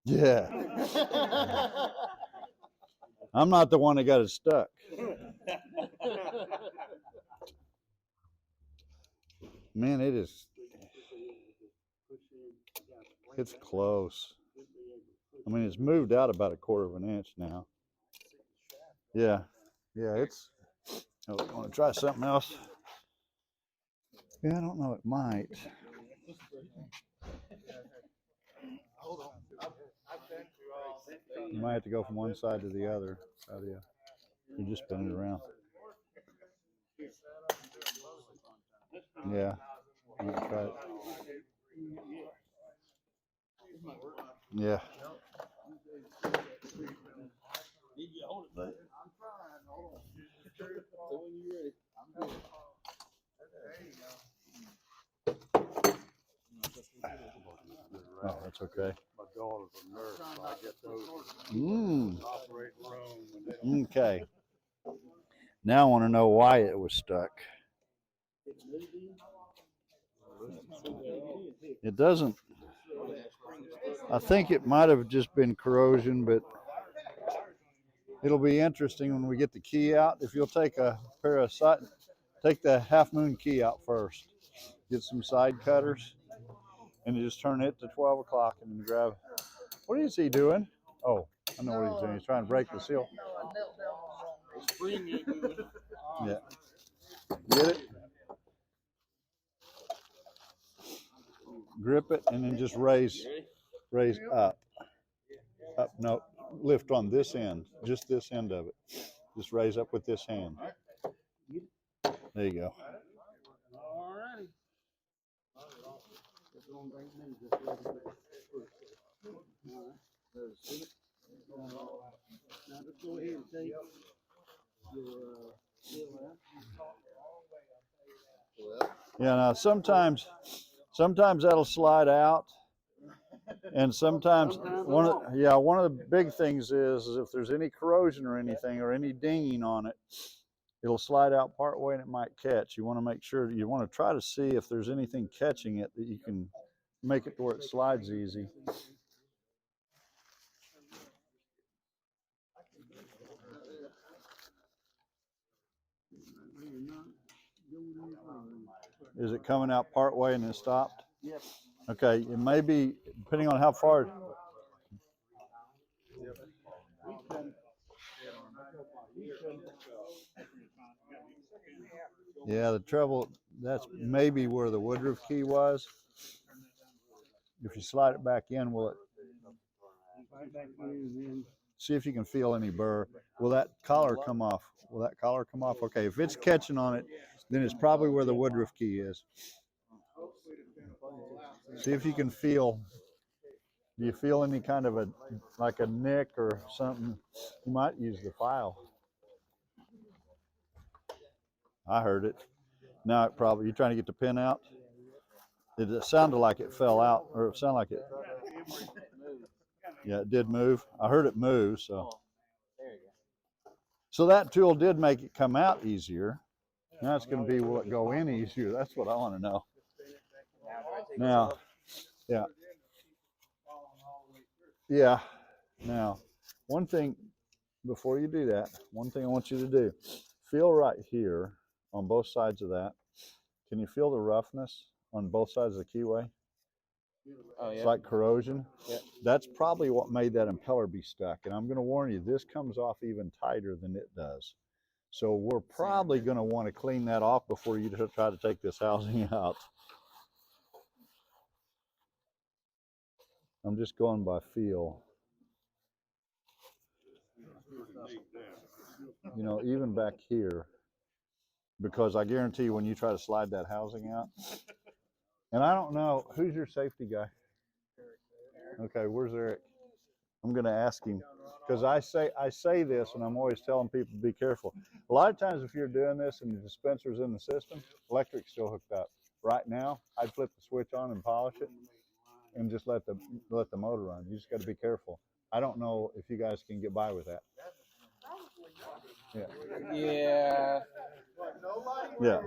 Yeah. I'm not the one that got it stuck. Man, it's close. I mean, it's moved out about 1/4 of an inch now. Yeah. Yeah, it's. Oh, you want to try something else? Yeah, I don't know. It might. You might have to go from one side to the other. How do you? You just spin it around. Yeah. You can try it. Yeah. Oh, that's okay. daughter's a nurse, so I get those Mm, operating room and they don't. okay. Now I want to know why it was stuck. It doesn't. I think it might have just been corrosion, but it'll be interesting when we get the key out. If you'll take a pair of take the half moon key out first. Get some side cutters, and you just turn it to 12 o'clock and then grab. What is he doing? Oh, I know what he's doing. He's trying to break the seal. Yeah. Get it? Grip it and then just raise up. Up, no, lift on this end, just this end of it. Just raise up with this hand. There you go. All righty. Now just go ahead and take your seal out. Yeah, now sometimes that'll slide out. And sometimes one of the big things is if there's any corrosion or anything or any dinging on it, it'll slide out part way and it might catch. You want to make sure, you want to try to see if there's anything catching it that you can make it to where it slides easy. Is it coming out part way and then stopped? Yep. Okay, it may be, depending on how far. Yeah, the trouble, that's maybe where the Woodruff key was. If you slide it back in, will it? See if you can feel any burr. Will that collar come off? Will that collar come off? Okay, if it's catching on it, then it's probably where the Woodruff key is. See if you can feel. Do you feel any kind of like a nick or something? You might use the file. I heard it. Now it probably, you trying to get the pin out? It sounded like it fell out, or it sounded like it. Yeah, it did move. I heard it move, so. So that tool did make it come out easier. Now it's going to be, will it go in easier? That's what I want to know. Now, yeah. Yeah. Now, one thing, before you do that, one thing I want you to do, feel right here on both sides of that. Can you feel the roughness on both sides of the keyway? Oh, yeah. It's like corrosion. Yeah. That's probably what made that impeller be stuck. And I'm going to warn you, this comes off even tighter than it does. So we're probably going to want to clean that off before you try to take this housing out. I'm just going by feel. You know, even back here, because I guarantee you when you try to slide that housing out, and I don't know, who's your safety guy? Okay, where's Eric? I'm going to ask him, because I say this and I'm always telling people to be careful. A lot of times if you're doing this and the dispenser's in the system, electric's still hooked up. Right now, I'd flip the switch on and polish it and just let the motor run. You just got to be careful. I don't know if you guys can get by with that. Yeah. Yeah.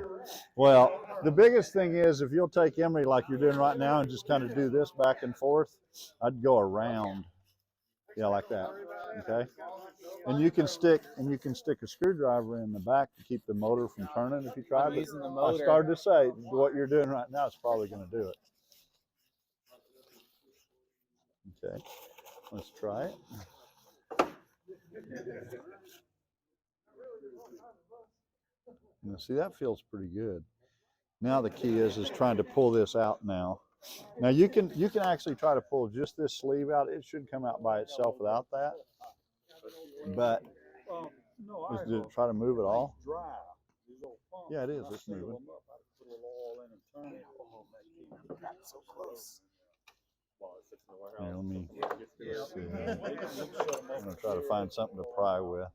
Well, the biggest thing is if you'll take Emery like you're doing right now and just kind of do this back and forth, I'd go around. Yeah, like that. Okay. And you can stick a screwdriver in the back to keep the motor from turning if you try. I'm using the motor. I started to say what you're doing right now is probably going to do it. Okay. Let's try it. Now, see, that feels pretty good. Now the key is trying to pull this out now. Now you can actually try to pull just this sleeve out. It should come out by itself without that. But try to move it all. Yeah, it is. It's moving. So close. Here, let me see. I'm gonna try to find something to pry with.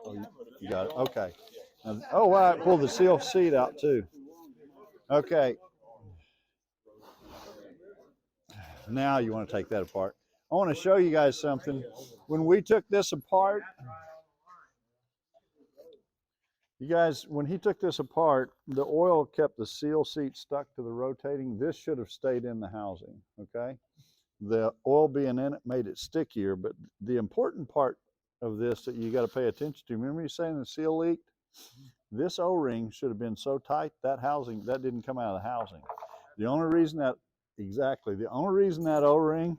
Oh, you got it. Okay. Now, oh, wow! I pulled the seal seat out too. Okay. Now you want to take that apart. I want to show you guys something. When we took this apart, you guys, when he took this apart, the oil kept the seal seat stuck to the rotating. This should have stayed in the housing, okay? The oil being in it made it stickier, but the important part of this that you got to pay attention to, remember you saying the seal leaked? This O-ring should have been so tight that housing, that didn't come out of the housing. The only reason that, exactly, the only reason that O-ring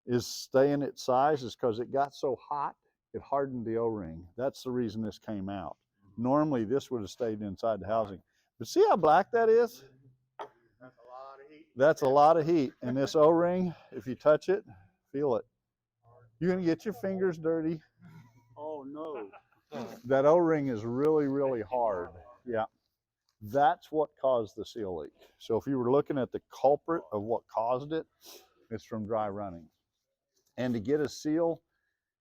is staying its size is because it got so hot, it hardened the O-ring. That's the reason this came out. Normally this would have stayed inside the housing. But see how black that is? That's a lot of heat. That's a lot of heat. And this O-ring, if you touch it, feel it. You're gonna get your fingers dirty. Oh, no. That O-ring is really, really hard. Yeah. That's what caused the seal leak. So if you were looking at the culprit of what caused it, it's from dry running. And to get a seal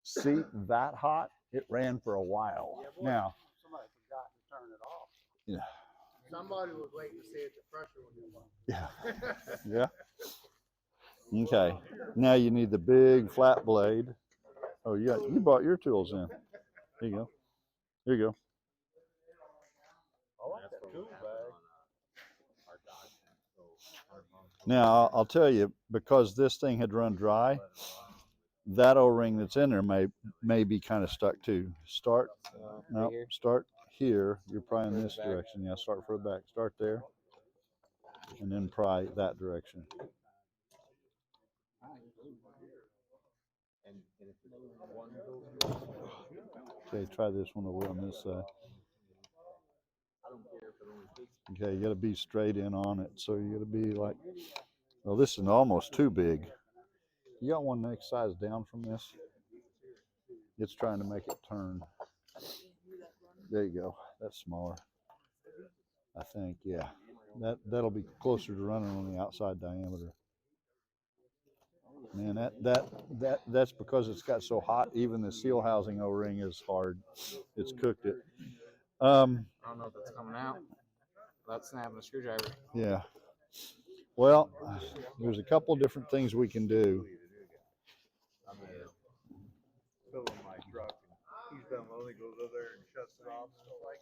seat that hot, it ran for a while. Now, Somebody forgot to turn it off. yeah, Somebody was waiting to see if the pressure would come up. yeah, yeah. Okay. Now you need the big flat blade. Oh, you brought your tools in. There you go. Here you go. I like that tool bag. Now I'll tell you, because this thing had run dry, that O-ring that's in there may be kind of stuck too. Start here. You're probably in this direction. Yeah, start further back. Start there, and then pry that direction. Okay, try this one over on this side. Okay, you got to be straight in on it. So you got to be like, well, this is almost too big. You got one next size down from this? It's trying to make it turn. There you go. That's smaller. I think, yeah. That'll be closer to running on the outside diameter. Man, that's because it's got so hot. Even the seal housing O-ring is hard. It's cooked it. I don't know if that's coming out. That's snapping a screwdriver. Yeah. Well, there's a couple different things we can do. I'm filling my truck, and he's done well. He goes over there and shuts it off. So like,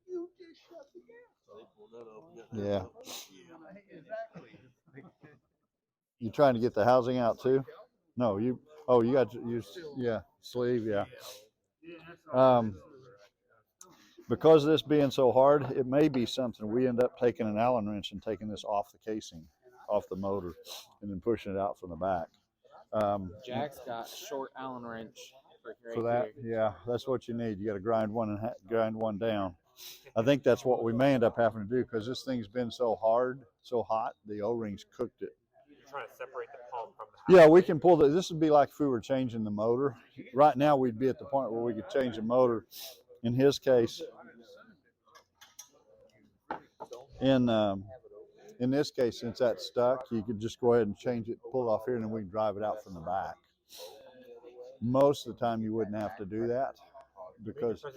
you just shut the gas. Yeah. Exactly. You trying to get the housing out too? No, you got you, yeah, sleeve, yeah. Because of this being so hard, it may be something we end up taking an Allen wrench and taking this off the casing, off the motor, and then pushing it out from the back. Jack's got short Allen wrench For that, yeah, that's what you need. You got to grind one down. I think that's what we may end up having to do because this thing's been so hard, so hot, the O-rings cooked it. You're trying to separate the pump from the Yeah, we can pull this would be like if we were changing the motor. Right now we'd be at the point where we could change the motor. In his case, in this case, since that's stuck, you could just go ahead and change it, pull it off here, and then we can drive it out from the back. Most of the time you wouldn't have to do that because it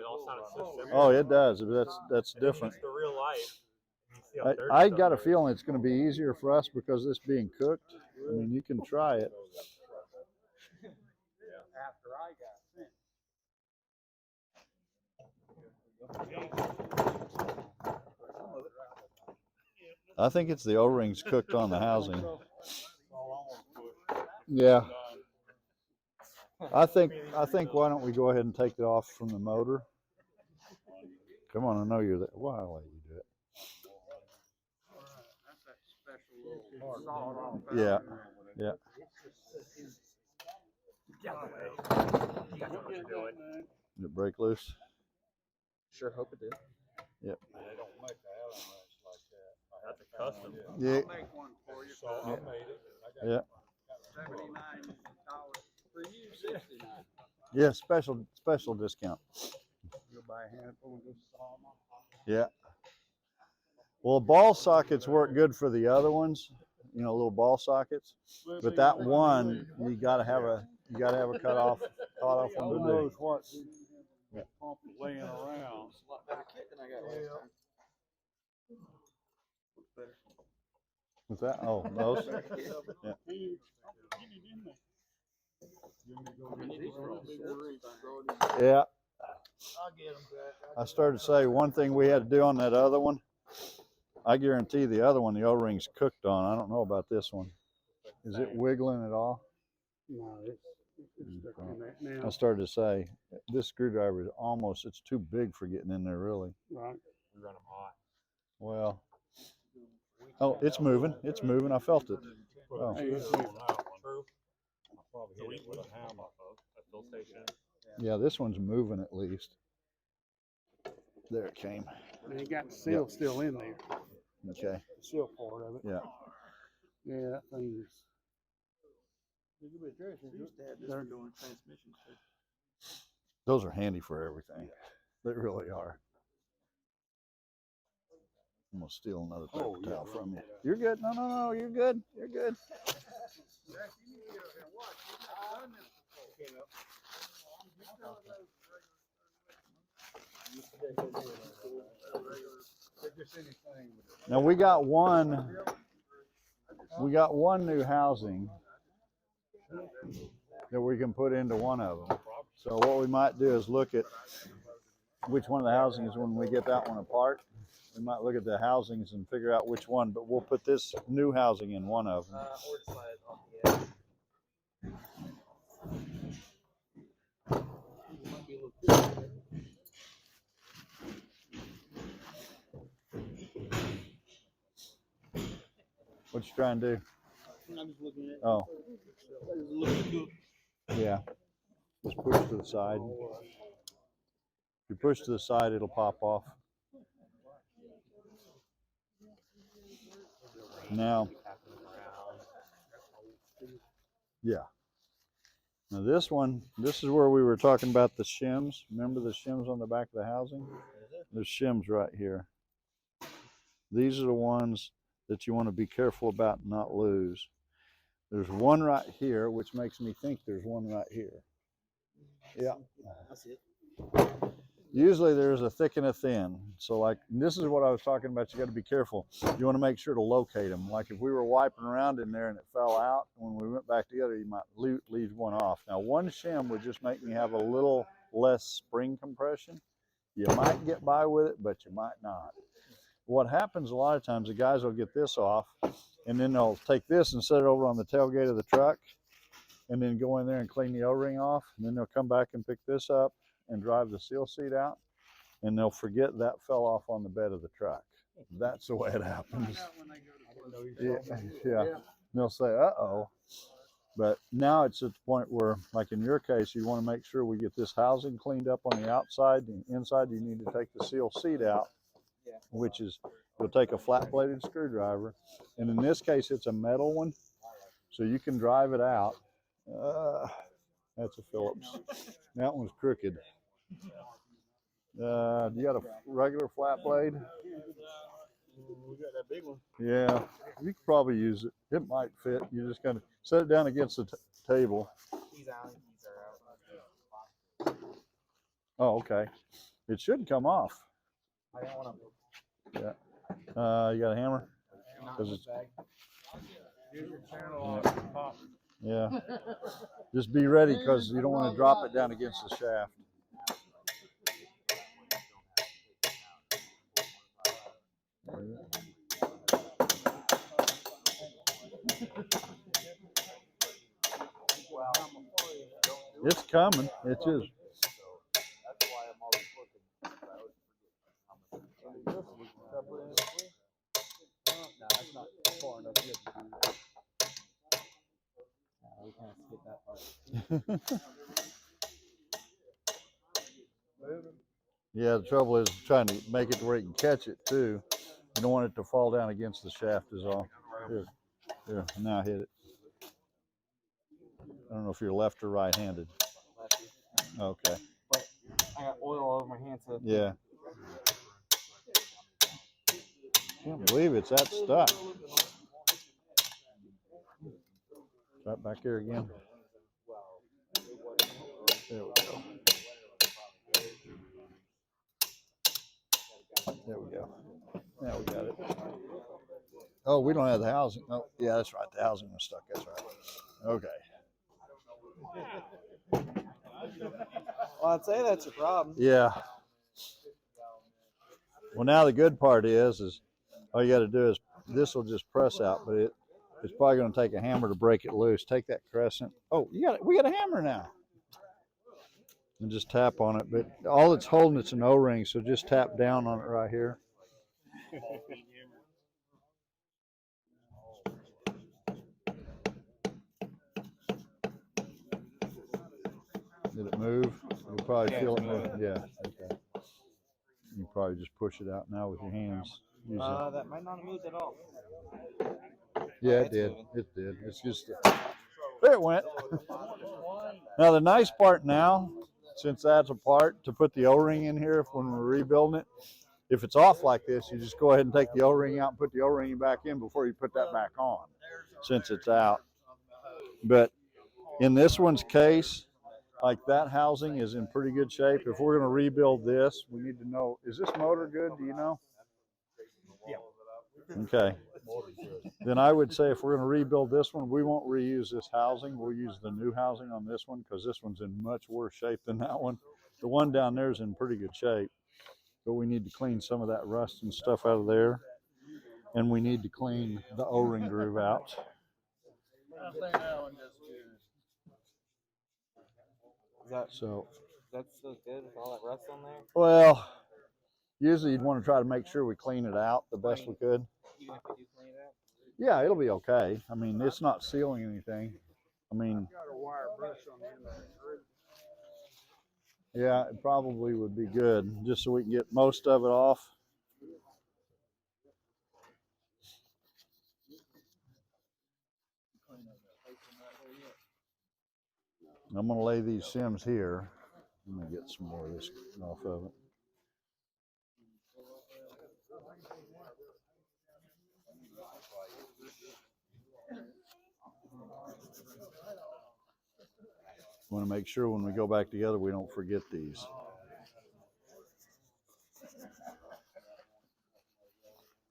all sounded so simple. oh, it does. That's different. It's the real life. I got a feeling it's going to be easier for us because this being cooked. I mean, you can try it. After I got sent. I think it's the O-rings cooked on the housing. Yeah. I think why don't we go ahead and take it off from the motor? Come on, I know you're there. Why I'll let you do it. Yeah. Yeah. You got what you're doing. Did it break loose? Sure hope it did. Yep. They don't make the Allen wrench like that. That's a custom. Yeah. I'll make one for you. So I made it. I got Yeah. $79 for you, 69. Yeah, special discount. You'll buy a handful and just saw them off. Yeah. Well, ball sockets work good for the other ones, you know, little ball sockets. But that one, you gotta have a cut off one Who to knows do. what pump laying around. It's a lot better kit than I got last time. What's that? Oh, those? Yeah. Hey, get it in there. Yeah. I'll get them, Jack. I started to say one thing we had to do on that other one. I guarantee the other one, the O-ring's cooked on. I don't know about this one. Is it wiggling at all? No, it's stuck in that now. I started to say, this screwdriver is almost, it's too big for getting in there, really. Right. We run them hot. Well, oh, it's moving. It's moving. I felt it. Oh. Hey, it's True. I'll probably So hit it with a hammer. A fill station. Yeah, this one's moving at least. There it came. They got the seal still in there. Okay. The seal part of it. Yeah. Yeah, that thing is. We used to have this for doing transmissions too. Those are handy for everything. They really are. I'm gonna steal another paper towel from you. You're good. No, no, no. You're good. You're good. Now we got one new housing that we can put into one of them. So what we might do is look at which one of the housings when we get that one apart. We might look at the housings and figure out which one, but we'll put this new housing in one of them. Or just slide it on the edge. What you trying to do? I'm just looking at it. Oh, It's looking good. yeah. Just push to the side. If you push to the side, it'll pop off. Now, yeah. Now this one, this is where we were talking about the shims. Remember the shims on the back of the housing? There's shims right here. These are the ones that you want to be careful about and not lose. There's one right here, which makes me think there's one right here. Yeah. That's it. Usually there's a thick and a thin. So like, this is what I was talking about. You got to be careful. You want to make sure to locate them. Like if we were wiping around in there and it fell out, when we went back together, you might leave one off. Now one shim would just make me have a little less spring compression. You might get by with it, but you might not. What happens a lot of times, the guys will get this off and then they'll take this and set it over on the tailgate of the truck and then go in there and clean the O-ring off. And then they'll come back and pick this up and drive the seal seat out, and they'll forget that fell off on the bed of the truck. That's the way it happens. Yeah, yeah. And they'll say, uh-oh. But now it's at the point where, like in your case, you want to make sure we get this housing cleaned up on the outside. The inside, you need to take the seal seat out, which is, you'll take a flat-bladed screwdriver. And in this case, it's a metal one, so you can drive it out. That's a Phillips. That one's crooked. You got a regular flat blade? We got that big one. Yeah, you could probably use it. It might fit. You just gotta set it down against the table. These out, these are out. Oh, okay. It should come off. I don't want to. Yeah. You got a hammer? Not 'Cause in it's- the bag. Here's your channel on pop. Yeah. Just be ready because you don't want to drop it down against the shaft. It's coming. It is. That's why I'm always looking. I always forget how much. No, that's not far enough yet to do that. No, we can't skip that part. Yeah, the trouble is trying to make it to where you can catch it too. You don't want it to fall down against the shaft is all. Here, now hit it. I don't know if you're left or right-handed. Lefty. Okay. But I got oil all over my hands, so Yeah. Can't believe it's that stuck. Right back here again. There we go. There we go. Now we got it. Oh, we don't have the housing. Oh, yeah, that's right. The housing was stuck. That's right. Okay. Well, I'd say that's your problem. Yeah. Well, now the good part is all you got to do is this will just press out, but it's probably going to take a hammer to break it loose. Take that crescent. Oh, we got a hammer now. And just tap on it, but all it's holding it's an O-ring, so just tap down on it right here. Did it move? You'll probably feel it move. Yeah. Okay. You probably just push it out now with your hands. That might not have moved at all. Yeah, it did. It did. It's just there it went. Now the nice part now, since that's a part to put the O-ring in here when we're rebuilding it, if it's off like this, you just go ahead and take the O-ring out and put the O-ring back in before you put that back on, since it's out. But in this one's case, like that housing is in pretty good shape. If we're going to rebuild this, we need to know, is this motor good? Do you know? Yeah. Okay. Then I would say if we're going to rebuild this one, we won't reuse this housing. We'll use the new housing on this one because this one's in much worse shape than that one. The one down there is in pretty good shape, but we need to clean some of that rust and stuff out of there. And we need to clean the O-ring groove out. I think that one does good. So That's still good with all that rust on there? well, usually you'd want to try to make sure we clean it out the best we could. Even if we do clean it out? Yeah, it'll be okay. I mean, it's not sealing anything. I mean, Got a wire brush on the end of it. yeah, it probably would be good just so we can get most of it off. I'm going to lay these shims here. I'm going to get some more of this off of it. Want to make sure when we go back together we don't forget these.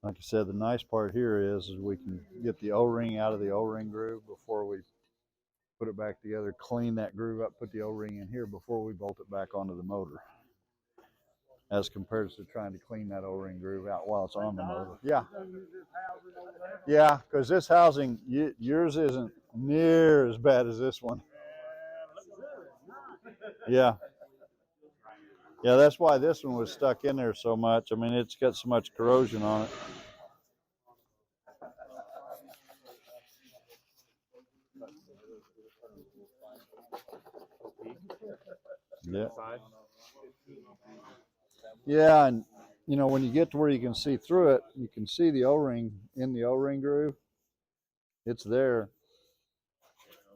Like I said, the nice part here is we can get the O-ring out of the O-ring groove before we put it back together, clean that groove up, put the O-ring in here before we bolt it back onto the motor. As compared to trying to clean that O-ring groove out while it's on the motor. Yeah. Yeah, because this housing, yours isn't near as bad as this one. Yeah. Yeah, that's why this one was stuck in there so much. I mean, it's got so much corrosion on it. Yeah. Yeah, and you know, when you get to where you can see through it, you can see the O-ring in the O-ring groove. It's there.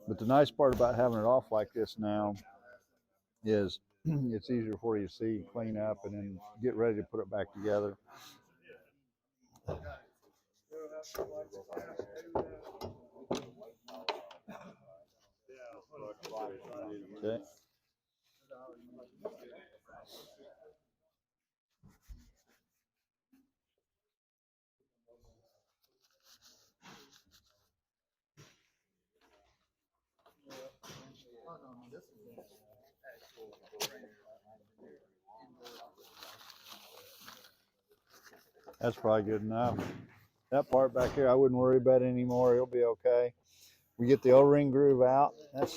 But the nice part about having it off like this now is it's easier for you to see, clean up, and then get ready to put it back together. Okay. That's probably good enough. That part back here, I wouldn't worry about it anymore. It'll be okay. We get the O-ring groove out. That's